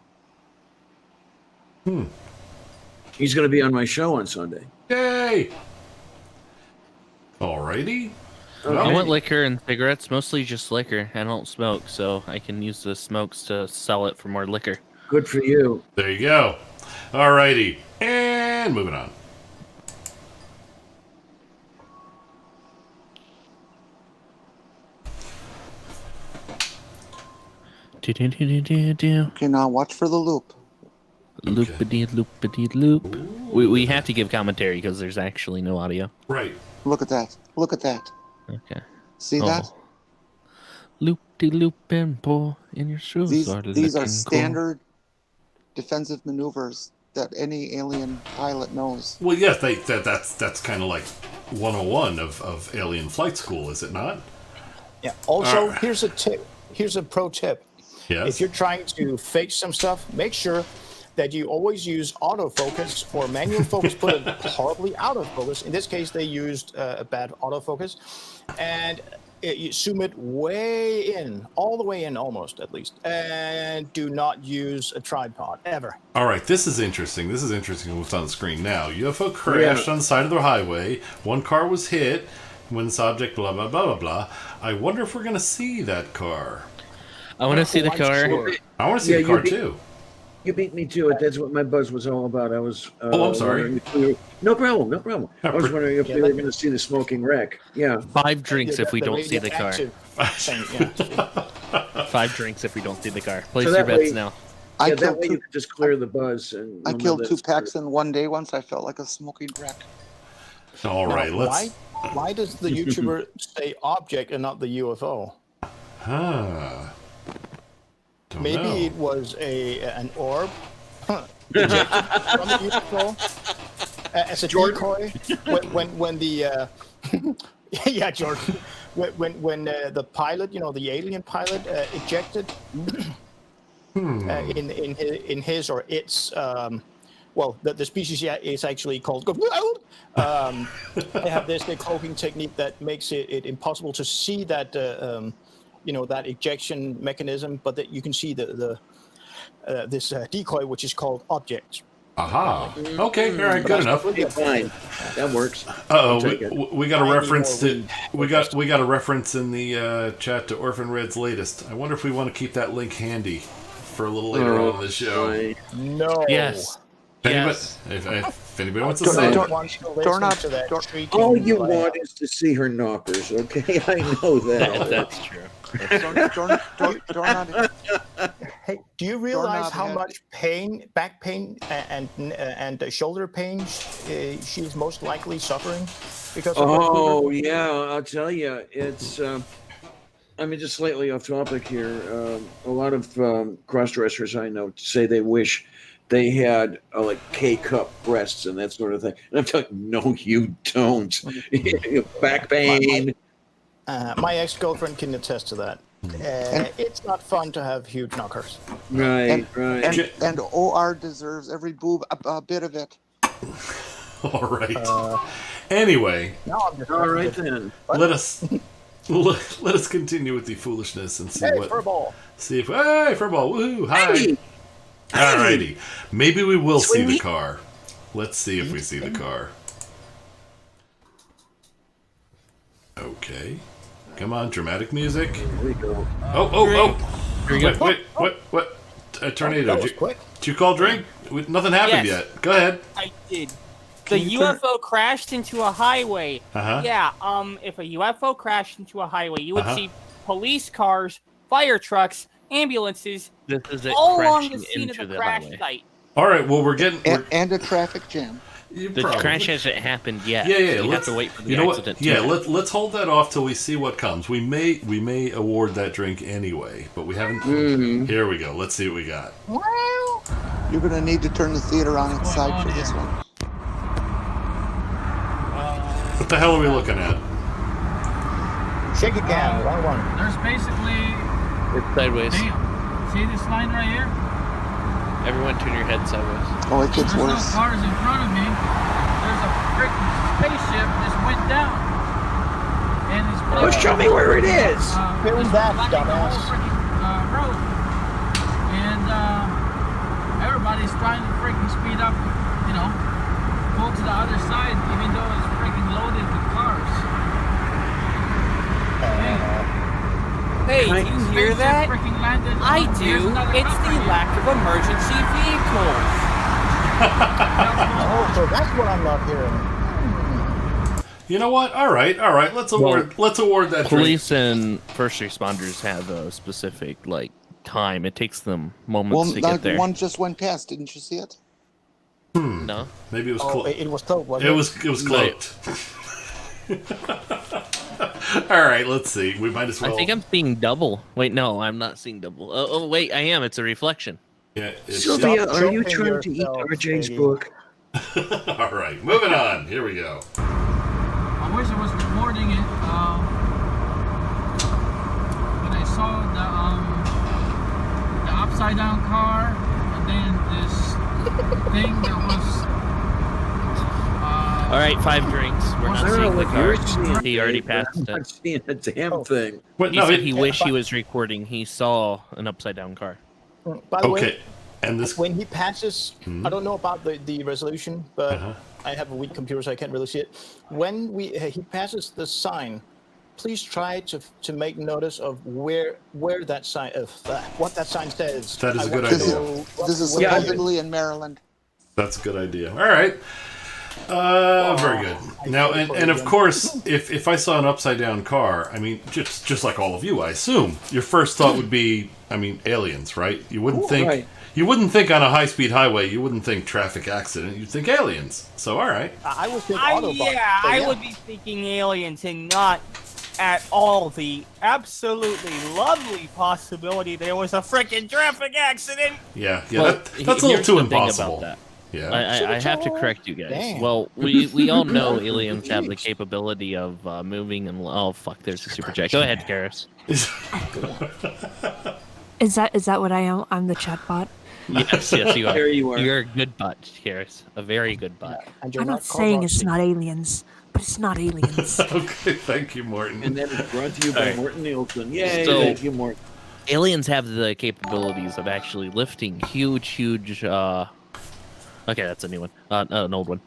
He's going to be on my show on Sunday. Yay! Alrighty. I want liquor and cigarettes, mostly just liquor. I don't smoke, so I can use the smokes to sell it for more liquor. Good for you. There you go. Alrighty. And moving on. Okay, now watch for the loop. Loop. We have to give commentary because there's actually no audio. Right. Look at that. Look at that. Okay. See that? Loop and pull in your shoes. These are looking standard defensive maneuvers that any alien pilot knows. Well, yes, that's kind of like 101 of alien flight school, is it not? Yeah. Also, here's a tip. Here's a pro tip. Yes. If you're trying to fake some stuff, make sure that you always use autofocus or manual focus. Put it horribly out of focus. In this case, they used a bad autofocus, and you zoom it way in, all the way in, almost at least, and do not use a tripod ever. All right, this is interesting. This is interesting. What's on the screen now? UFO crashed on the side of the highway. One car was hit. When this object, blah blah blah blah blah. I wonder if we're gonna see that car. I want to see the car. Sure. I want to see the car too. You beat me to it. That's what my buzz was all about. I was. I'm sorry. No problem. I was wondering if we were going to see the smoking wreck. Yeah. 5 drinks if we don't see the car. Car. 5 drinks if we don't see the car. Place So your that bets way- now. I that way killed you two. could just clear the buzz. And I killed 2 packs in one day once. I felt like a smoking wreck. All right, let's. Why does the YouTuber say object and not the UFO? Don't Maybe know. it was an orb ejected from the UFO as a decoy when the yeah, Jordan, when the pilot, the alien pilot ejected in his or its the species is actually called. They have this cloaking technique that makes it impossible to see that that ejection mechanism, but that you can see this decoy, which is called object. Aha. Okay. All right. Good enough. Yeah, fine. That works. We got a reference to we got a reference in the chat to Orphan Red's latest. I wonder if we want to keep that link handy for a little later on in the show. No. Yes. If anybody wants to say it. All you want is to see her knockers, okay? I know that. That's true. Hey, do you realize how much pain, back pain, and shoulder pain she's most likely suffering because of Vancouver? Yeah, I'll tell you, it's. Just slightly off topic here. A lot of cross-dressers I know say they wish they had like K-cup breasts and that sort of thing. And I'm telling you, no, you don't. Back pain. My ex-girlfriend can attest to that. It's not fun to have huge knockers. Right. And OR deserves every bit of it. All right. Anyway. All right then. Let us continue with the foolishness and see what. Furball. See if Furball. Woohoo! Hi. Alrighty. Maybe we will see the car. Let's see if we see the car. Okay. Come on, dramatic music. Here we go. Oh. Here you go. Wait. What? A tornado. That was quick. Did you call drink? Nothing happened Yes. yet. Go ahead. I did. The Can you turn- UFO crashed into a highway. Uh-huh. Yeah, if a UFO crashed into a highway, you would Uh-huh. see police cars, fire trucks, ambulances, This is it all along the crashing scene of into the the crash highway. site. All right. Well, we're getting. and a traffic jam. The crash hasn't happened yet. Yeah, yeah. So you let's, have to wait for the you know accident. what? Yeah, let's hold that off till we see what comes. We may award that drink anyway, but we haven't. Here we go. Let's see what we got. You're gonna need to turn the theater on its side for this one. What the hell are we looking at? Shake it down, one. There's basically, It's sideways. damn, see this line right here? Everyone turn your head sideways. Oh, it gets There's no worse. cars in front of me. There's a freaking spaceship just went down. And it's Oh, show me where it is. Film that, blocking the whole dumbass. freaking road. And everybody's trying to freaking speed up, go to the other side, even though it's freaking loaded with cars. Hey, do you hear that? Freaking landed. I Here's do. another It's cop the right here. lack of emergency vehicles. Oh, so that's what I'm not hearing. You know what? All right. Let's award that drink. Police and first responders have a specific time. It takes them moments to get there. One just went past. Didn't you see it? No. Maybe it was Oh, close. it was close, wasn't It it? was cloaked. All right, let's see. We might as well. I think I'm seeing double. Wait, no, I'm not seeing double. Oh, wait, I am. It's a reflection. Yeah. Sylvia, Stop are you choking trying to eat yourself, RJ's baby. book? All right, moving on. Here we go. I wish I was recording it. When I saw the upside down car, and then this thing that was. All right, 5 drinks. We're I not don't seeing know the what you're car. seeing, He already Dave, passed I'm it. not seeing a damn thing. What? He No, said it- he wished he was recording. He saw an upside down car. By the way, okay. And this. when he passes, I don't know about the resolution, but Uh-huh. I have a weak computer, so I can't really see it. When he passes the sign, please try to make notice of where that sign what that sign says. That is a I good want to idea. know This is Yeah, I- supposedly in Maryland. That's a good idea. All right. Very good. Now, and of course, if I saw an upside down car, I mean, just like all of you, I assume your first thought would be, aliens, right? You wouldn't think. Right. You wouldn't think on a high-speed highway. You wouldn't think traffic accident. You'd think aliens. So, all right. I would think Autobot. but I would be thinking aliens and not at all the absolutely lovely possibility there was a freaking traffic accident. Yeah. Well, That's a little here's too the thing impossible. about that. Yeah. I have to correct you guys. Damn. Well, we all know aliens have the capability of moving and oh fuck, there's a super jet. Go ahead, Karis. Is that what I am? I'm the chatbot. Yes, you are. There you are. You're a good butt, Karis. A very good butt. And you're I'm not called saying it's Roxy. not aliens, but it's not aliens. Okay. Thank you, Morton. And then it's brought to you by All right. Morton Nielsen. Yay, So- thank you, Morton. Aliens have the capabilities of actually lifting huge. Okay, that's a new one. An old one.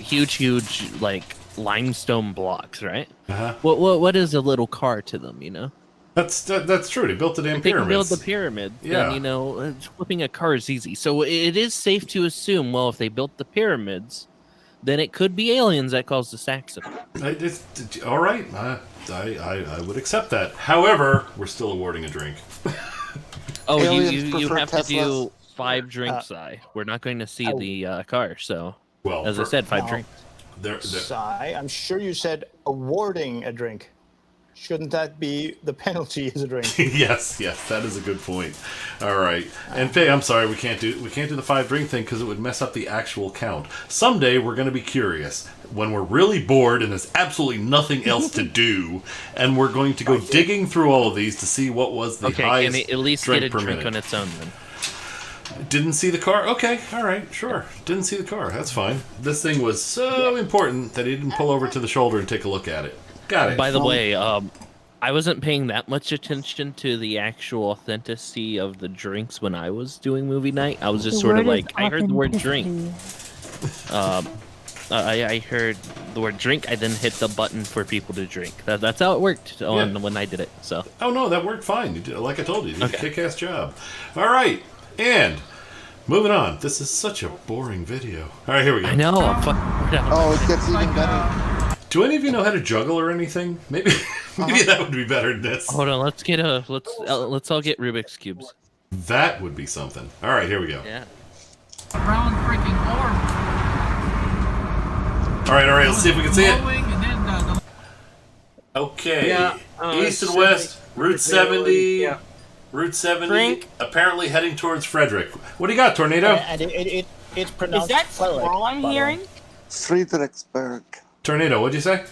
Huge like limestone blocks, right? Uh-huh. What is a little car to them? You know. That's true. They built the damn They can pyramids. build the pyramid. Yeah. Then, flipping a car is easy. So it is safe to assume, well, if they built the pyramids, then it could be aliens that caused this accident. All right. I would accept that. However, we're still awarding a drink. Oh, Aliens you prefer have to do Teslas. 5 drinks, We're not going to see the car, so Well, as I said, 5 No. drinks. They're, Sai, I'm sure you said awarding a drink. Shouldn't that be the penalty is a drink? yes, that is a good point. All right, and Faye, I'm sorry, we can't do the 5 drink thing because it would mess up the actual count. Someday we're going to be curious when we're really bored and there's absolutely nothing else to do, and we're going to go digging through all of these to see what was the Okay, highest can it at least drink get a per drink minute. on its own then? Didn't see the car? Okay, all right, sure. Didn't see the car. That's fine. This thing was so important that he didn't pull over to the shoulder and take a look at it. Got it. By the way, I wasn't paying that much attention to the actual authenticity of the drinks when I was doing movie night. I was just The sort of word is like, I heard the word drink. authenticity. I heard the word drink. I then hit the button for people to drink. That's how it worked when I did it. So. Oh no, that worked fine. You did, like I told you, you did Okay. a kick-ass job. All right, and Moving on. This is such a boring video. All right, here we go. I know. Oh, it gets even better. Do any of you know how to juggle or anything? Maybe that would be better than this. Hold on. Let's all get Rubik's cubes. That would be something. All right, here we go. Yeah. Brown freaking orb. All right. Let's see if we can see it. Glowing, and then Okay. Yeah, East and west, Route 70. Yeah. Route 70. Drink. Apparently heading towards Frederick. What do you got, Tornado? And it's Is pronounced. that Frederick, squirrel I'm by the way. hearing? Friedrichsburg. Tornado, what'd you say?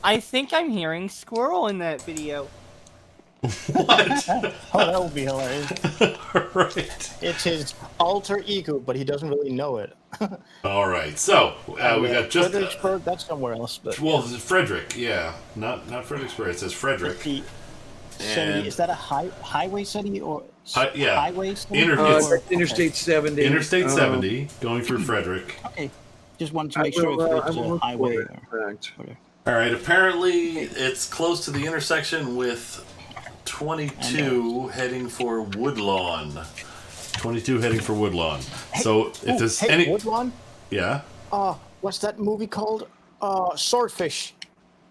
I think I'm hearing squirrel in that video. What? Oh, that would be hilarious. Right. It's his alter ego, but he doesn't really know it. All right. So we got just. Fredericksburg, that's somewhere else. But Well, Frederick, yeah, not Fredericksburg. It says Frederick. the And- city, is that a highway city or yeah. highway city? It's Interstate 70. Interstate 70 going through Frederick. Okay, just wanted to make sure if it's a highway. Or, All right. Apparently, it's close to the intersection with 22 heading for Woodlawn. 22 heading for Woodlawn. So if there's any, Woodlawn? yeah. What's that movie called? Swordfish.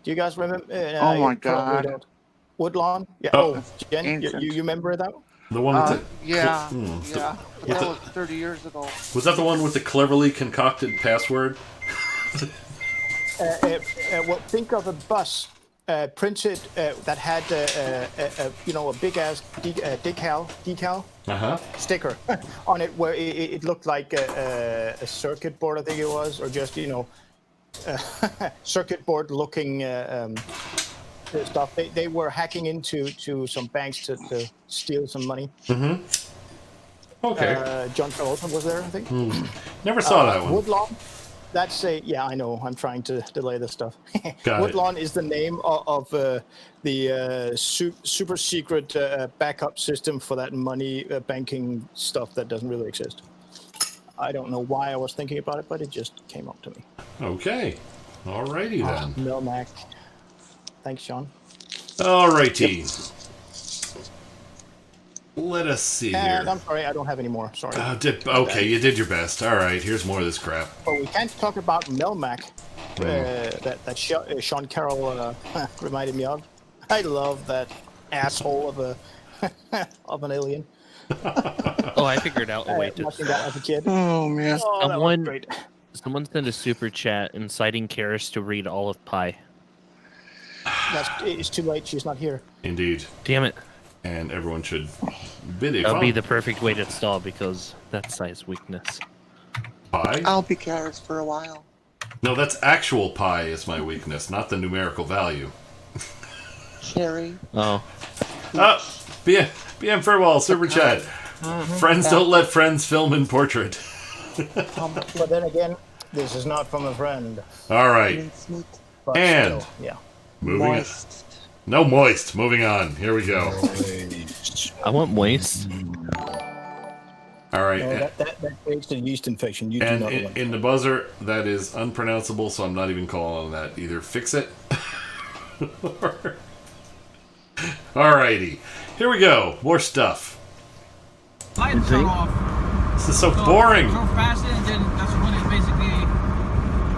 Do you guys remember? Oh my you probably don't. Woodlawn? Yeah. Oh. Oh, Jen, you remember that? The one with Yeah. the, Yeah. That was 30 years ago. Was that the one with the cleverly concocted password? Well, think of a bus printed that had a big ass decal sticker on it, where it looked like a circuit board, I think it was, or just circuit board looking stuff. They were hacking into some banks to steal some money. Mm-hmm. Okay. John Travolta was there, I think. Never saw that one. Woodlawn. That's yeah, I know. I'm trying to delay this stuff. Got Woodlawn is the name of the super secret backup system for that money banking stuff that doesn't really exist. I don't know why I was thinking about it, but it just came up to me. Okay. Alrighty then. Melmac. Thanks, Sean. Alrighty. Yep. Let us see And here. I'm sorry, I don't have any more. Sorry. Okay, you did your best. All right, here's more of this crap. But we can't talk about Melmac. That Sean Carroll reminded me of. I love that asshole of a of an alien. Oh, I figured out a way to. Watching that as a kid. Oh man. Oh, that was great. Someone sent a super chat inciting Karis to read all of Pi. It's too late. She's not here. Indeed. Damn it. And everyone should bid a That would be the perfect way to stall because that's Sai's weakness. Pi? I'll be carrots for a while. No, that's actual pi is my weakness, not the numerical value. Cherry. Oh. BM Furwall, super chat. Friends don't let friends film in portrait. But then again, this is not from a friend. All right. But And still, yeah. moving on. No moist. Moving on. Here we go. I want moist. All right. No, that creates the yeast infection. You do And not want. in the buzzer, that is unpronounceable, so I'm not even calling on that. Either fix it. Alrighty. Here we go. More stuff. Lights shut off. This is so boring. So fast, and then that's when it basically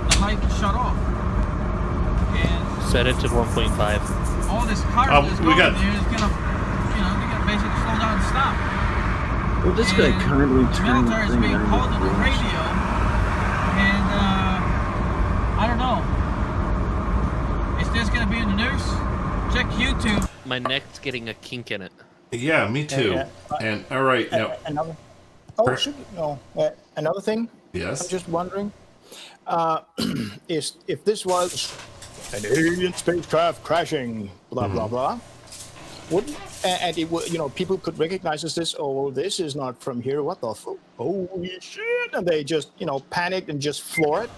the light shut off. And Set it to 1.5. all this car is we going got- there is gonna, they gotta basically slow down and stop. Well, this guy And kindly the turned the military is thing being on called on the the radio, and I don't know. Is this gonna be in the news? Check YouTube. My neck's getting a kink in it. Yeah, me too. And all right, now. Another. Oh, no. Another thing. Yes. I'm just wondering, is if this was an alien spacecraft crashing, blah blah blah, wouldn't and it would, people could recognize this. Oh, this is not from here. What the fuck? Holy shit! And they just panicked and just floor it.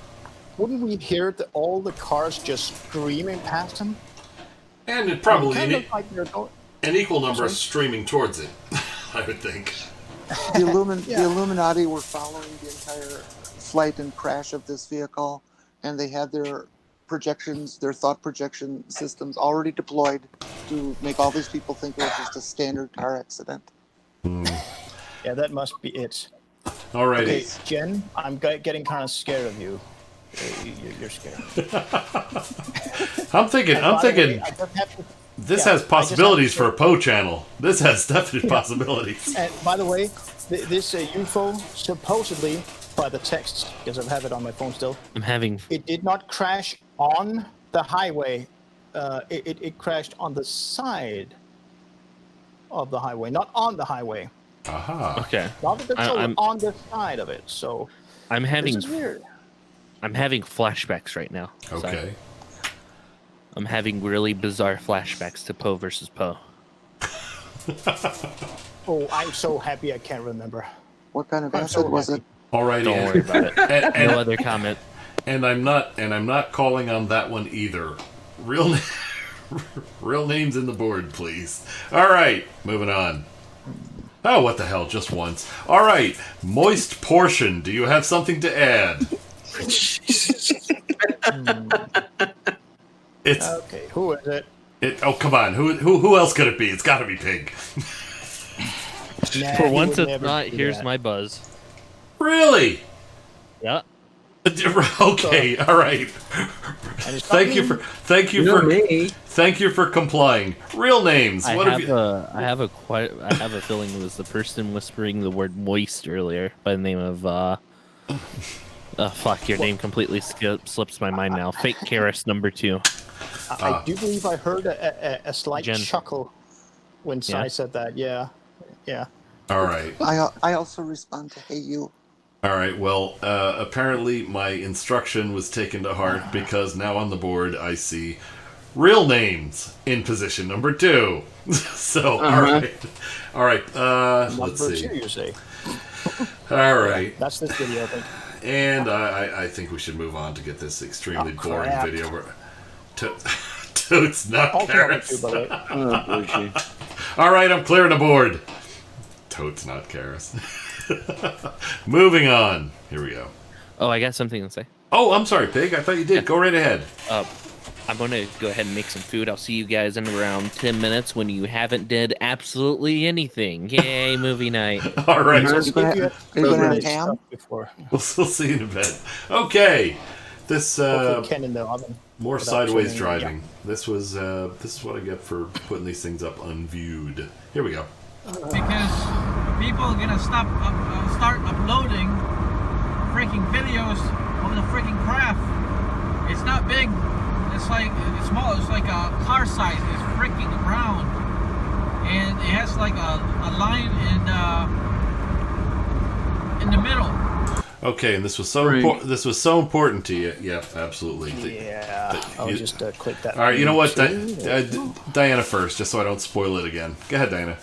Wouldn't we hear all the cars just screaming past them? And it probably an equal number Sorry? streaming towards it, I would think. The Illuminati were following the entire flight and crash of this vehicle, and they had their projections, their thought projection systems already deployed to make all these people think it was just a standard car accident. Yeah, that must be it. Alrighty. Okay, Jen, I'm getting kind of scared of you. You're scared. I'm thinking. This has possibilities for a Poe channel. This has definite possibilities. And by the way, this UFO supposedly, by the text, because I have it on my phone still. It did not crash on the highway. It crashed on the side of the highway, not on the highway. Aha. Okay. Not the controller, on the side of it. So this is weird. I'm having flashbacks right now. Okay. I'm having really bizarre flashbacks to Poe versus Poe. Oh, I'm so happy I can't remember. What kind of acid was it? Alrighty. Don't worry about it. No other comment. And I'm not calling on that one either. Real names in the board, please. All right, moving on. Oh, what the hell? Just once. All right, moist portion. Do you have something to add? It's okay. Who is it? Oh, come on. Who else could it be? It's got to be Pig. For once, it's not. Here's my buzz. Really? Yeah. Okay. All right. Thank you for complying. Real names. I have a feeling it was the person whispering the word moist earlier by the name of fuck, your name completely slips my mind now. Fake Karis number 2. I do believe I heard a slight Jen. chuckle when Sai said that. Yeah. All right. I also respond to hey you. All right. Well, apparently my instruction was taken to heart because now on the board I see real names in position number 2. So all right. Let's see. Number 2, you say? All right. That's this video, I think. And I think we should move on to get this extremely boring video. Totes not Karis. All right, I'm clearing the board. Totes not Karis. Moving on. Here we go. Oh, I got something to say. Oh, I'm sorry, Pig. I thought you did. Go right ahead. I'm going to go ahead and make some food. I'll see you guys in around 10 minutes when you haven't did absolutely anything. Yay, movie night. All right. Are you going to have ham? We'll see you in a bit. Okay. This Ken in the oven. more sideways driving. Yeah. This is what I get for putting these things up unviewed. Here we go. Because people are gonna start uploading freaking videos of the freaking craft. It's not big. It's small. It's like a car size. It's freaking round, and it has like a line in the middle. Okay, and this was so important. This was so important to you. Yeah, absolutely. Yeah, I'll just click that. All right, you know what, Diana first, just so I don't spoil it again. Go ahead, Diana.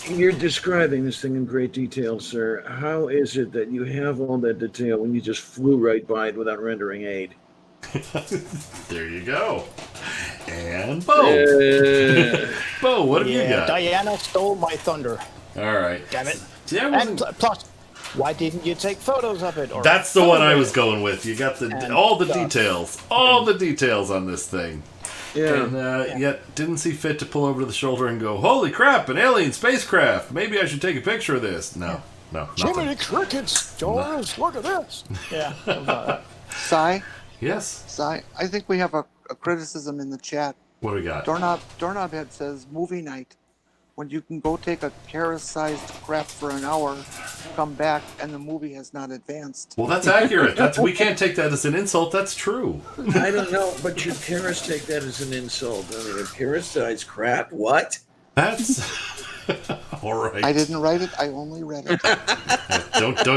You're describing this thing in great detail, sir. How is it that you have all that detail when you just flew right by it without rendering aid? There you go. And Bo. Bo, what have you got? Diana stole my thunder. All right. Damn it. See, and plus, why didn't you take photos of it? Or that's the one I was going with. You got all the details. All the details on this thing. Yeah. And yet didn't see fit to pull over to the shoulder and go, holy crap, an alien spacecraft. Maybe I should take a picture of this. No. Jiminy Crickets, George, look at this. Yeah. Sai? Yes? Sai, I think we have a criticism in the chat. What do we got? Doorknob Head says, movie night. When you can go take a Karis-sized craft for an hour, come back, and the movie has not advanced. Well, that's accurate. We can't take that as an insult. That's true. I don't know, but should Karis take that as an insult? I mean, a Karis-sized crap? What? That's all right. I didn't write it. I only read it.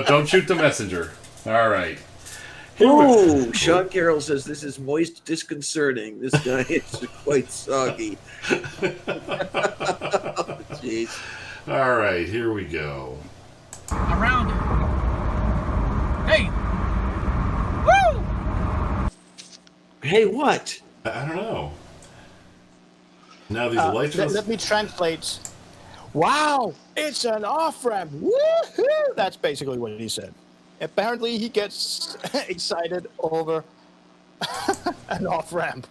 Don't shoot the messenger. All right. Oh, Sean Carroll says this is moist disconcerting. This guy is quite soggy. Jeez. All right, here we go. Around it. Hey. Woo! Hey, what? I don't know. Now these lights. Let me translate. Wow, it's an off-ramp. Woohoo! That's basically what he said. Apparently, he gets excited over an off-ramp.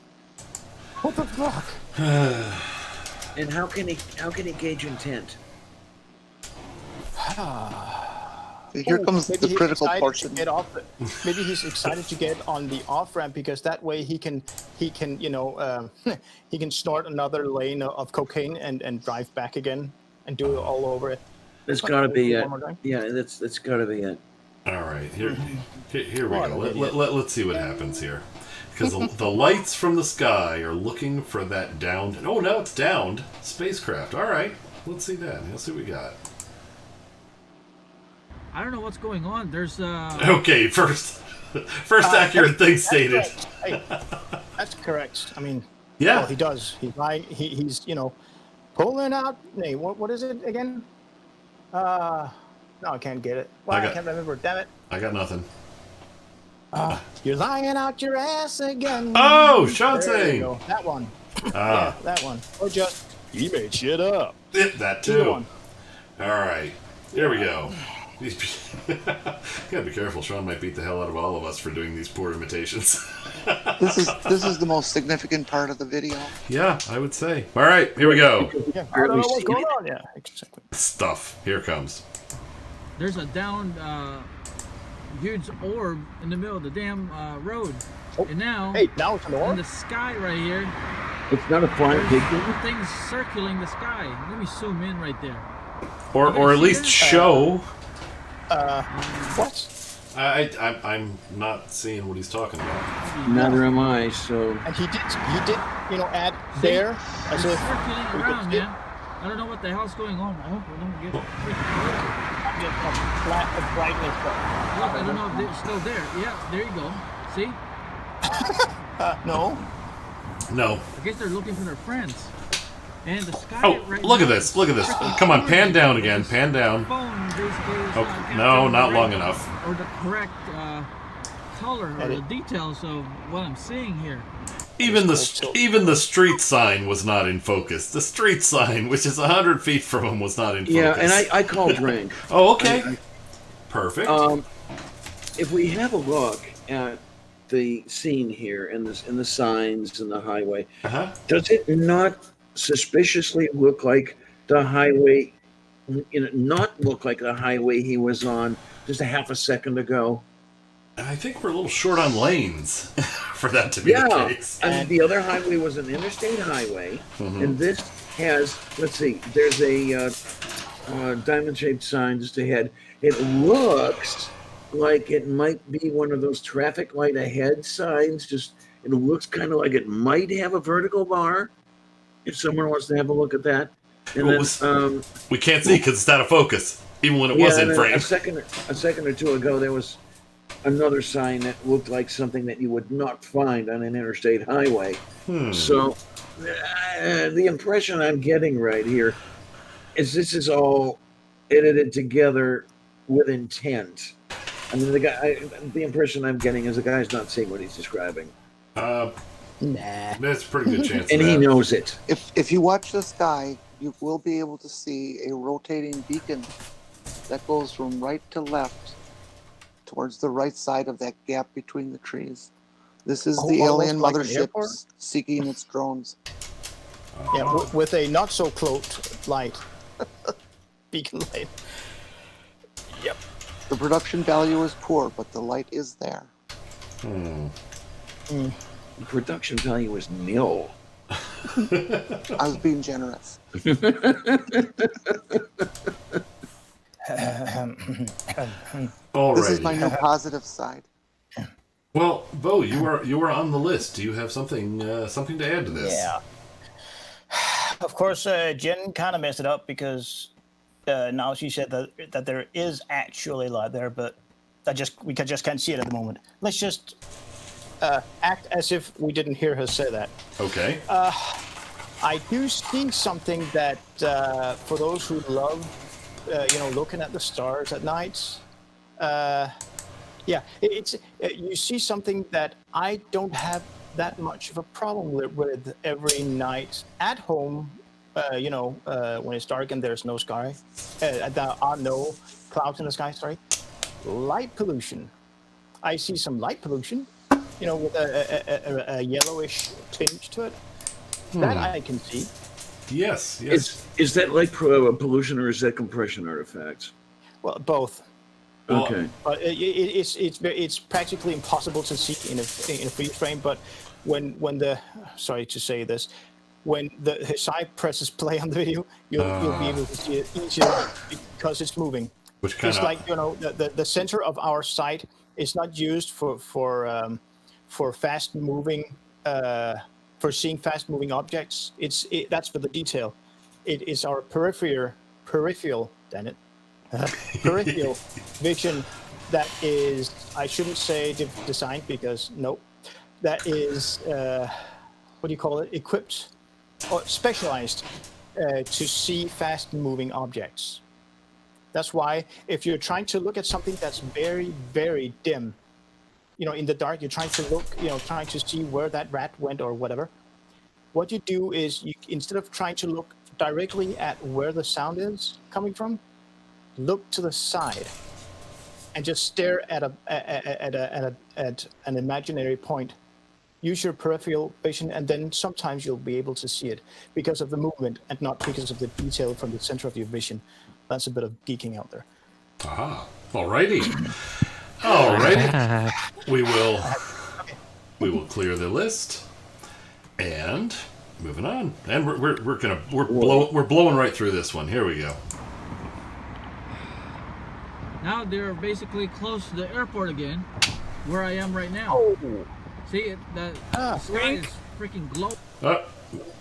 What the fuck? And how can he gauge intent? Here comes maybe the he's critical excited portion. to get off. Maybe he's excited to get on the off ramp because that way he can he can snort another lane of cocaine and drive back again and do it all over it. That's got to be it. One more time. Yeah, that's got to be it. All right, here we What go. an idiot. Let's see what happens here. Because the lights from the sky are looking for that downed... Oh, now it's downed spacecraft. All right, let's see that. Let's see what we got. I don't know what's going on. There's Okay, first accurate thing stated. Hey, that's correct. I mean, Yeah. well, he does. He's lying. He's pulling out. Hey, what is it again? No, I can't get it. Well, I can't remember. Damn it. I got nothing. You're lying out your ass again. Oh, There Shantae. you go. That one. Yeah, that one. Or just he made shit up. That Either too. one. All right, here we go. Gotta be careful. Sean might beat the hell out of all of us for doing these poor imitations. This is the most significant part of the video. Yeah, I would say. All right, here we go. Yeah, I don't know what's going on. Yeah, exactly. Stuff. Here comes. there's a downed huge orb in the middle of the damn road. And now now it's an in orb. the sky right here, It's not a flying there's pig. things circling the sky. Let me zoom in right there. Or at least show. What? I'm not seeing what he's talking about. Neither am I. So And he did add there as It's if circulating we around, could skip. man. I don't know what the hell's going on. I hope we don't get get a flat of brightness. Look, I don't know if they're still there. Yeah, there you go. See? No. No. I guess they're looking for their friends. And the sky Oh, right look now at this. is Look at this. freaking Come on, pan gorgeous. down again. Pan down. Phone basically is Oh, capturing no, the not right- long enough. Or the correct color or the Edit. details of what I'm seeing here. Even the street sign was not in focus. The street sign, which is 100 feet from him, was not in focus. yeah, and I call drink. Oh, okay. Perfect. If we have a look at the scene here and the signs and the highway, does it not suspiciously look like the highway? Not look like the highway he was on just a half a second ago. I think we're a little short on lanes for that to be the case. And the other highway was an interstate highway, and this has, let's see, there's a diamond-shaped sign just ahead. It looks like it might be one of those traffic light ahead signs. It looks kind of like it might have a vertical bar. If someone wants to have a look at that, and then we can't see because it's out of focus, even when it was in and frame. a second or two ago, there was another sign that looked like something that you would not find on an interstate highway. So the impression I'm getting right here is this is all edited together with intent. I mean, the impression I'm getting is the guy's not seeing what he's describing. Nah. That's a pretty good chance. And of he that. knows it. If you watch the sky, you will be able to see a rotating beacon that goes from right to left towards the right side of that gap between the trees. This is the alien almost like an mothership airport? seeking its drones. Yeah, with a not so cloaked light. Beacon light. Yep. The production value is poor, but the light is there. The production value is nil. I was being generous. All This is right. my new positive side. Well, Bo, you are on the list. Do you have something to add to this? Yeah. Of course, Jen kind of messed it up because now she said that there is actually light there, but we just can't see it at the moment. Let's just act as if we didn't hear her say that. Okay. I do see something that for those who love, looking at the stars at night. It's you see something that I don't have that much of a problem with every night at home. When it's dark and there's no sky, there are no clouds in the sky. Sorry, light pollution. I see some light pollution, with a yellowish tinge to it. That I can see. Yes. Is that light pollution or is that compression artifacts? Well, both. Okay. But it's practically impossible to see in a freeze frame. But when the sorry to say this, when the Hesai presses play on the video, you'll be able to see it easier because it's moving. Which kind It's of like the center of our site is not used for fast moving for seeing fast moving objects. That's for the detail. It is our peripheral damn it. Peripheral vision that is, I shouldn't say designed because nope, that is what do you call it, equipped or specialized to see fast moving objects. That's why if you're trying to look at something that's very, very dim, in the dark, you're trying to look, trying to see where that rat went or whatever, what you do is instead of trying to look directly at where the sound is coming from, look to the side and just stare at an imaginary point. Use your peripheral vision, and then sometimes you'll be able to see it because of the movement and not because of the detail from the center of your vision. That's a bit of geeking out there. Aha. Alrighty. We will clear the list and moving on. And we're blowing right through this one. Here we go. Now they're basically close to the airport again, where I am right now. Oh. See, the sky is freaking glow.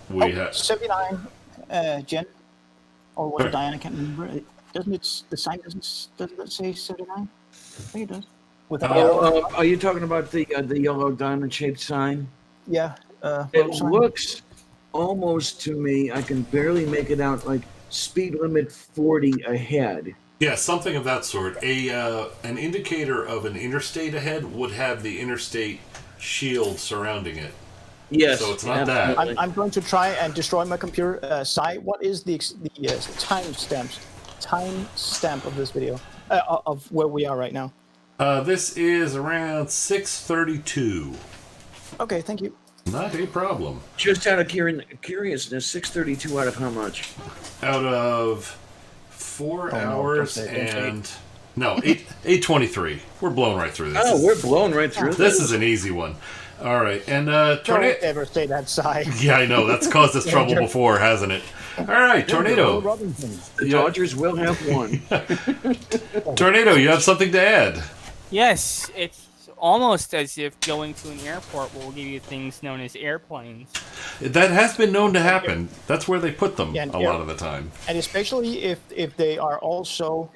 We have 79, Jen, or was it Diane? I can't remember. Doesn't it? The sign doesn't it say 79? I think it does. With Are you talking about the yellow diamond-shaped sign? Yeah. It looks almost to me, I can barely make it out, like speed limit 40 ahead. Yeah, something of that sort. An indicator of an interstate ahead would have the interstate shield surrounding it. Yes. So it's not that. I'm going to try and destroy my computer. Sai, what is the timestamp of this video of where we are right now? This is around 6:32. Okay, thank you. Not a problem. Just out of curiousness, 6:32 out of how much? Out of 4 hours and... No, 8:23. We're blowing right through this. Oh, we're blowing right through this. This is an easy one. All right, and Don't ever say that, Sai. Yeah, I know. That's caused us trouble before, hasn't it? All right, Tornado. The Dodgers will have one. Tornado, you have something to add? Yes, it's almost as if going to an airport will give you things known as airplanes. That has been known to happen. That's where they put them a lot of the time. And especially if they are also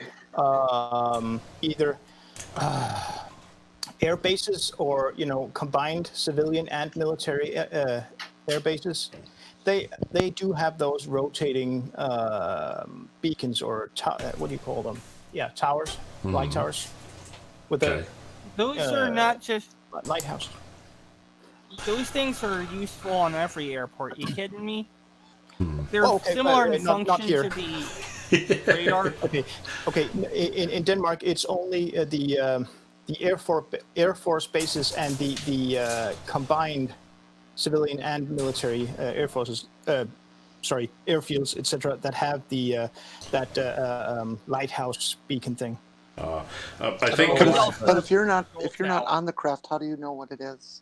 either air bases or combined civilian and military air bases, they do have those rotating beacons or what do you call them? Yeah, towers, light towers. With those are not just lighthouse. Those things are useful on every airport. You kidding me? They're okay, similar in not function here. to the radar. Okay. In Denmark, it's only the Air Force bases and the combined civilian and military air forces, airfields, etc., that have the lighthouse beacon thing. I think. But if you're not on the craft, how do you know what it is?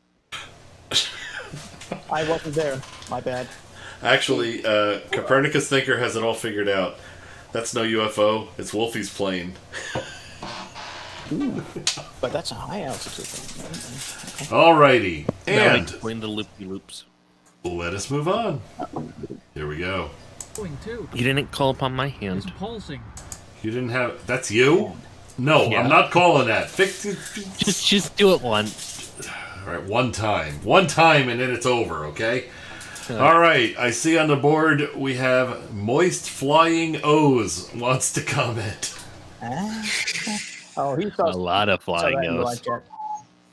I wasn't there. My bad. Actually, Copernicus Thinker has it all figured out. That's no UFO. It's Wolfie's plane. Ooh, but that's a high altitude thing. Okay. Alrighty, and explain the loopy-loops. Let us move on. Here we go. Too. You didn't call upon my hand. It's pulsing. You didn't have. That's you? No, yeah. I'm not calling that. Just do it once. All right, one time, and then it's over. Okay. All right. I see on the board we have Moist Flying O's wants to comment. Oh, he thought a lot of flying O's.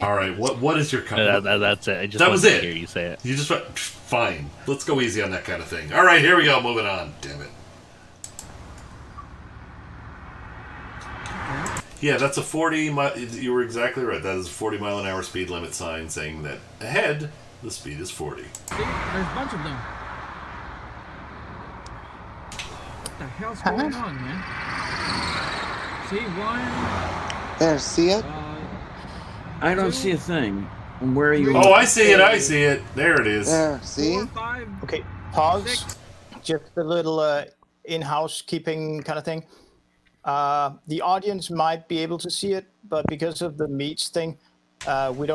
All right. What is your comment? That's it. I just that was it. To hear you say it. You just fine. Let's go easy on that kind of thing. All right. Here we go. Moving on. Damn it. Yeah, that's a 40 mile. You were exactly right. That is a 40 mile an hour speed limit sign saying that ahead the speed is 40. See, there's a bunch of them. What the hell's going on, man? See, 1, There, see it? I don't see a thing. Where are you? Oh, I see it. I see it. There it is. There, see? 4, 5. Okay, pause. 6. Just a little in-house keeping kind of thing. The audience might be able to see it, but because of the meets thing, we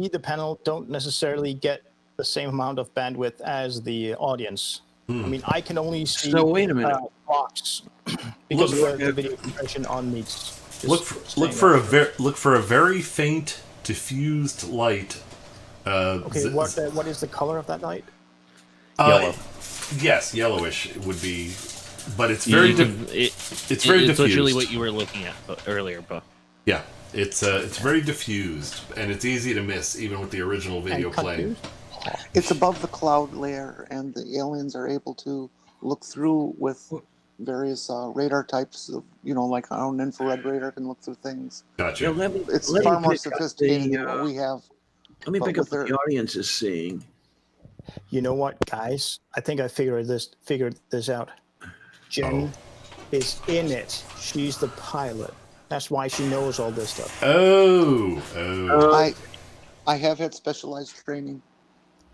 the panel don't necessarily get the same amount of bandwidth as the audience. I mean, I can only see So wait a minute. blocks because of the video compression on meets. Look for a very faint diffused light. Okay, what is the color of that light? Yellow. Yes, yellowish would be, but it's very it's very diffused. It's literally what you were looking at earlier, Bo. Yeah, it's very diffused, and it's easy to miss even with the original video playing. It's above the cloud layer, and the aliens are able to look through with various radar types of, like how an infrared radar can look through things. Gotcha. Yeah, let me far more pick up sophisticated the, than what we have. Let me pick up what the audience is seeing. You know what, guys? I think I figured this out. Jen is in it. She's the pilot. That's why she knows all this stuff. I have had specialized training.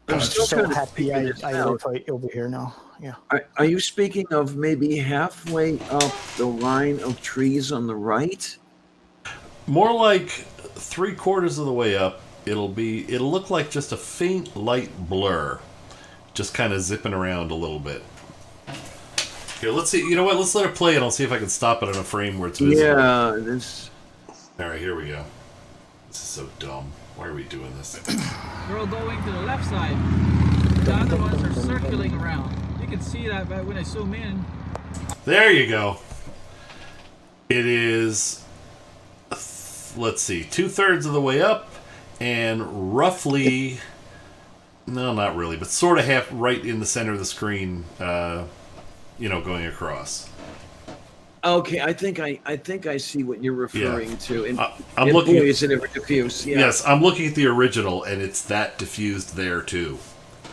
I'm still so kind of happy I figuring this live out. over here now. Yeah. Are you speaking of maybe halfway up the line of trees on the right? More like 3/4 of the way up. It'll look like just a faint light blur, just kind of zipping around a little bit. Here, let's see. You know what? Let's let it play, and I'll see if I can stop it on a frame where it's visible. Yeah, this. All right, here we go. This is so dumb. Why are we doing this? They're all going to the left side. The other ones are circling around. You can see that when I zoom in. There you go. It is, let's see, 2/3 of the way up, and roughly, no, not really, but sort of half right in the center of the screen, going across. Okay, I think I see what you're referring to. And I'm looking. Boy, is it ever diffused? Yeah. Yes, I'm looking at the original, and it's that diffused there too.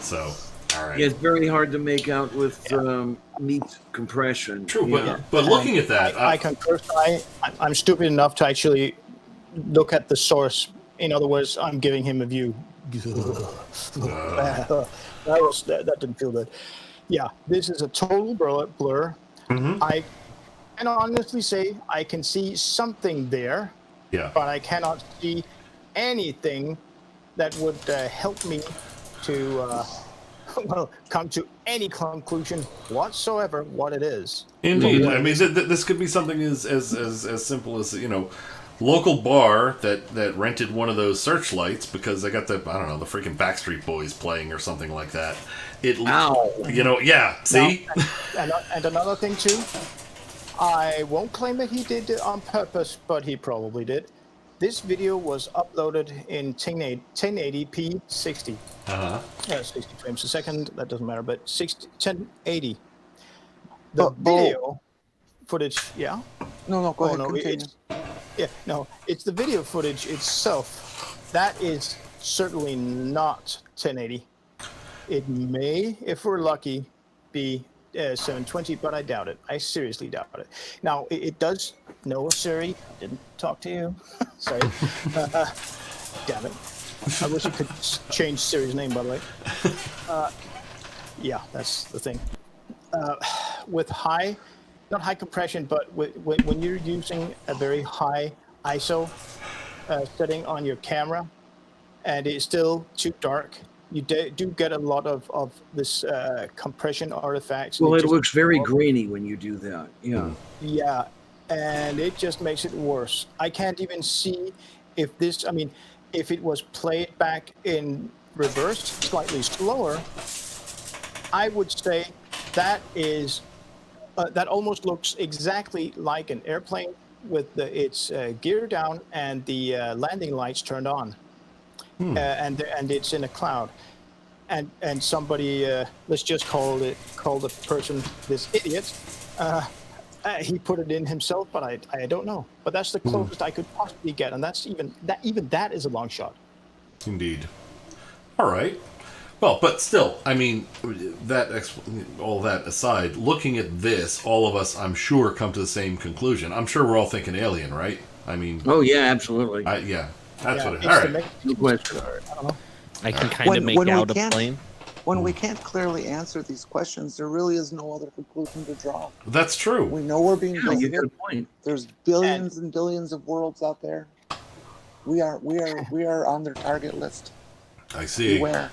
So, all right. Yeah, it's very hard to make out with meat compression. True, yeah. but looking at that, I concur. I'm stupid enough to actually look at the source. In other words, I'm giving him a view. That didn't feel good. Yeah, this is a total blur. Mm-hmm. I can honestly say I can see something there, but I cannot see anything that would help me to come to any conclusion whatsoever what it is. Indeed. I mean, this could be something as simple as, local bar that rented one of those searchlights because they got the freaking Backstreet Boys playing or something like that. See? And another thing too, I won't claim that he did it on purpose, but he probably did. This video was uploaded in 1080p 60. 60 frames a second, that doesn't matter, but 1080. The video footage, yeah? No, go ahead, continue. It's the video footage itself. That is certainly not 1080. It may, if we're lucky, be 720, but I doubt it. I seriously doubt it. Now, it does. No, Siri, didn't talk to you. Sorry. Damn it. I wish you could change Siri's name, by the way. Yeah, that's the thing. With not high compression, but when you're using a very high ISO setting on your camera, and it's still too dark, you do get a lot of this compression artifacts. Well, it looks very grainy when you do that. Yeah. Yeah, and it just makes it worse. I can't even see if it was played back in reverse, slightly slower, I would say that is that almost looks exactly like an airplane with its gear down and the landing lights turned on. And it's in a cloud, and somebody let's just call the person this idiot. He put it in himself, but I don't know. But that's the closest I could possibly get, and that's even that is a long shot. Indeed. All right. Well, but still, I mean, all that aside, looking at this, all of us, I'm sure, come to the same conclusion. I'm sure we're all thinking alien, right? I mean, Oh yeah, absolutely. yeah, that's what it. it's All the right. next No question. I don't know. I can kind of make When we out a can't- plane. When we can't clearly answer these questions, there really is no other conclusion to draw. That's true. We know we're being Yeah, you got a visited. point. There's billions and billions of worlds out there. We are on their target list. I see. Beware.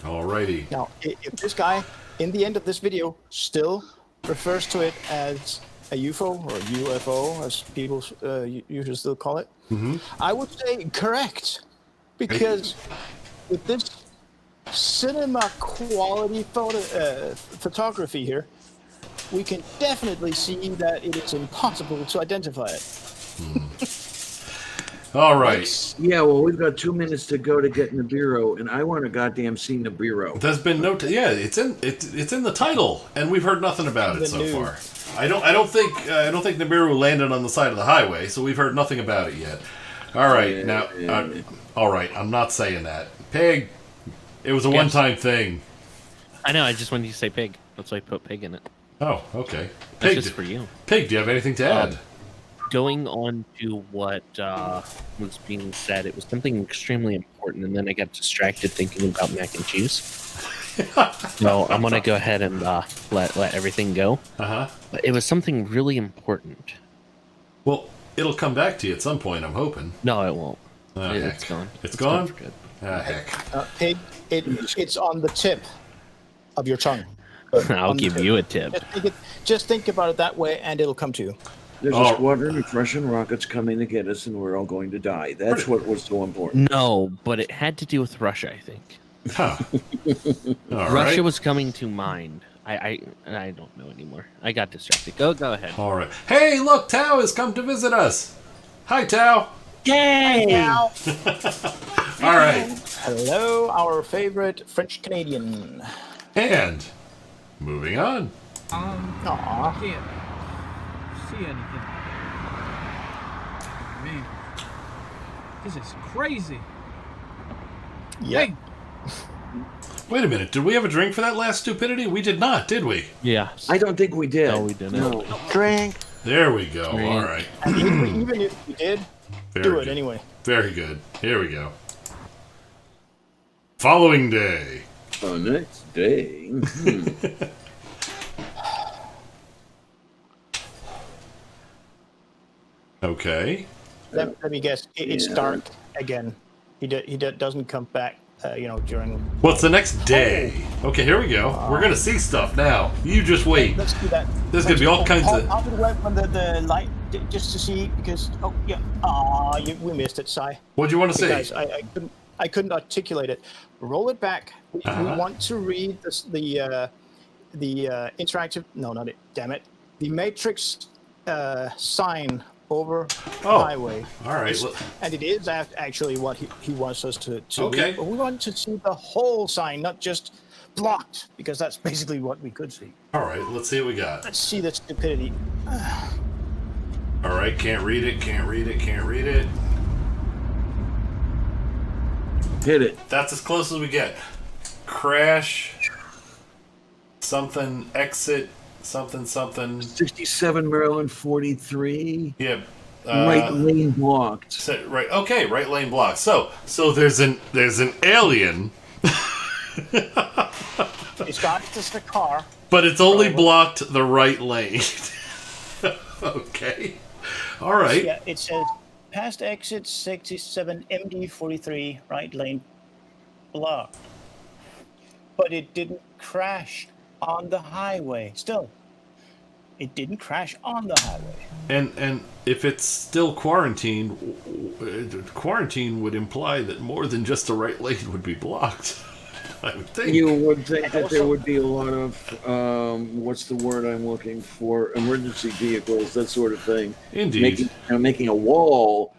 Alrighty. Now, if this guy, in the end of this video, still refers to it as a UFO or UFO, as people usually still call it, I would say correct. Because with this cinema quality photography here, we can definitely see that it is impossible to identify it. All right. Yeah, well, we've got 2 minutes to go to get Nibiru, and I want to goddamn see Nibiru. There's been no. It's in the title, and we've heard nothing about it so far. I don't think Nibiru landed on the side of the highway, so we've heard nothing about it yet. All right, all right. I'm not saying that. Pig. It was a one-time thing. I know. I just wanted you to say pig. That's why I put pig in it. Oh, okay. That's Pig, just for you. Pig, do you have anything to add? Going on to what was being said, it was something extremely important, and then I got distracted thinking about mac and cheese. So I'm gonna go ahead and let everything go. But it was something really important. Well, it'll come back to you at some point, I'm hoping. No, it won't. Heck. It's gone. It's gone? for good. Heck. Pig, it's on the tip of your tongue. I'll give you a tip. Just think about it that way, and it'll come to you. There's a squadron of Russian rockets coming to get us, and we're all going to die. That's what was so important. No, but it had to do with Russia, I think. Huh. Russia was coming to mind. I don't know anymore. I got distracted. Go ahead. All right. Hey, look, Tao has come to visit us. Hi, Tao. Yay! Now, All right. hello, our favorite French Canadian. And moving on. Aww. Can't see anything. Man, this is crazy. Yeah. Hey, Wait a minute. Did we have a drink for that last stupidity? We did not, did we? Yeah. I don't think we did. No, we didn't. No. Drink. There we go. Drink. All right. And even if you did, Very do it good. anyway. Very good. Here we go. Following day. Oh, next day. Okay. Let me guess. It's dark again. He doesn't come back. During. What's the next day? Okay, here we go. We're gonna see stuff now. You just wait. Let's do that. There's gonna be all kinds of. How did it went when the light just to see because we missed it, Si. What do you want to see? Guys, I couldn't articulate it. Roll it back. We want to read this, the interactive. No, not it. Damn it. The matrix sign over the highway. All right. And it is actually what he wants us to Okay. read. But we want to see the whole sign, not just blocked, because that's basically what we could see. All right. Let's see what we got. Let's see the stupidity. All right. Can't read it. Can't read it. Can't read it. Hit it. That's as close as we get. Crash. Something. Exit. Something. 67 Maryland 43. Yeah. Right lane blocked. Right. Okay. Right lane blocked. So there's an alien. It's got just a car. But it's only blocked the right lane. Okay. All right. Yeah, it says past exit 67 MD 43 right lane blocked. But it didn't crash on the highway. Still, it didn't crash on the highway. And if it's still quarantined, quarantine would imply that more than just the right lane would be blocked. I would think. You would think that there would be a lot of, what's the word I'm looking for? Emergency vehicles, that sort of thing. Indeed. Making a wall,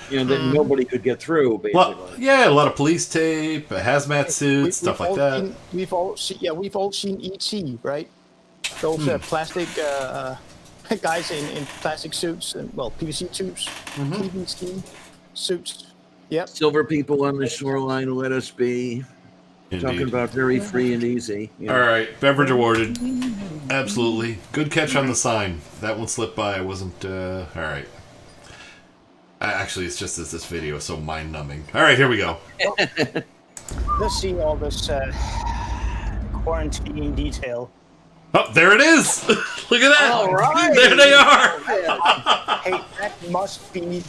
that nobody could get through, basically. Well, yeah, a lot of police tape, hazmat suits, stuff like that. We've all seen E.T., right? Those plastic guys in plastic suits and PVC tubes, PVC suits. Yep. Silver people on the shoreline, let us be. Indeed. Talking about very free and easy. All right, beverage awarded. Absolutely. Good catch on the sign. That one slipped by. I wasn't. All right. Actually, it's just this video is so mind-numbing. All right, here we go. Let's see all this quarantine detail. Oh, there it is! Look at that! All right. There they are! Hey, that must be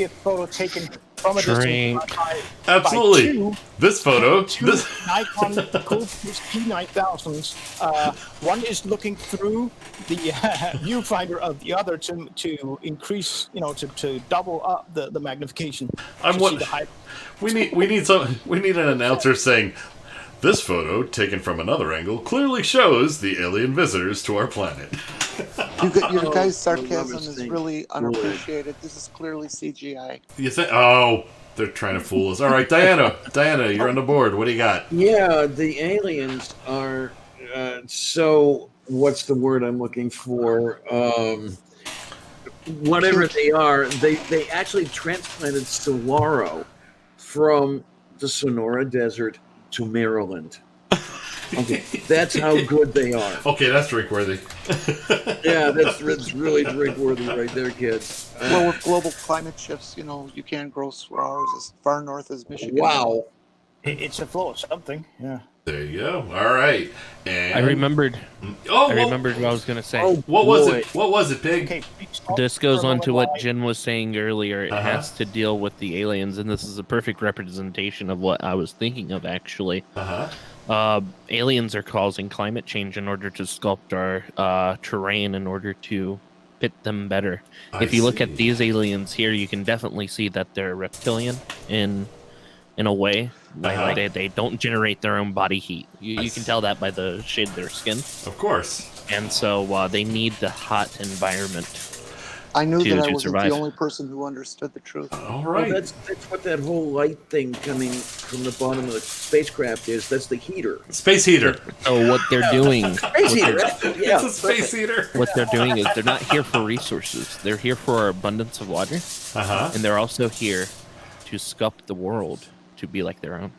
a photo taken from a Drink. distance by Absolutely. two This photo. Two Nikon Coolpix P9000s. One is looking through the viewfinder of the other to increase, to double up the magnification. We need an announcer saying, "This photo, taken from another angle, clearly shows the alien visitors to our planet." Your guys' sarcasm is really unappreciated. This is clearly CGI. You think? Oh, they're trying to fool us. All right, Diana, you're on the board. What do you got? Yeah, the aliens are. So, what's the word I'm looking for? Whatever they are, they actually transplanted saguaro from the Sonora Desert to Maryland. Okay, that's how good they are. Okay, that's drink-worthy. Yeah, that's really drink-worthy right there, kids. Well, with global climate shifts, you can't grow saguaros as far north as Michigan. Wow. It's a flow of something, yeah. There you go. All right. And I remembered. Oh, I remembered what I was going to say. Oh, what was it? What was it, Pig? Okay, This goes on to what Jin was saying earlier. It has to deal with the aliens, and this is a perfect representation of what I was thinking of, actually. Aliens are causing climate change in order to sculpt our terrain in order to fit them better. If you look at these aliens here, you can definitely see that they're reptilian in a way. Like they don't generate their own body heat. You can tell that by the shade of their skin. Of course. And so they need the hot environment. I knew that I wasn't survive. the only person who understood the truth. All right. Well, that's what that whole light thing coming from the bottom of the spacecraft is. That's the heater. Space heater. So what they're doing, Space heater. Yeah, It's a space heater. what they're doing is they're not here for resources. They're here for our abundance of water, and they're also here to sculpt the world to be like their own.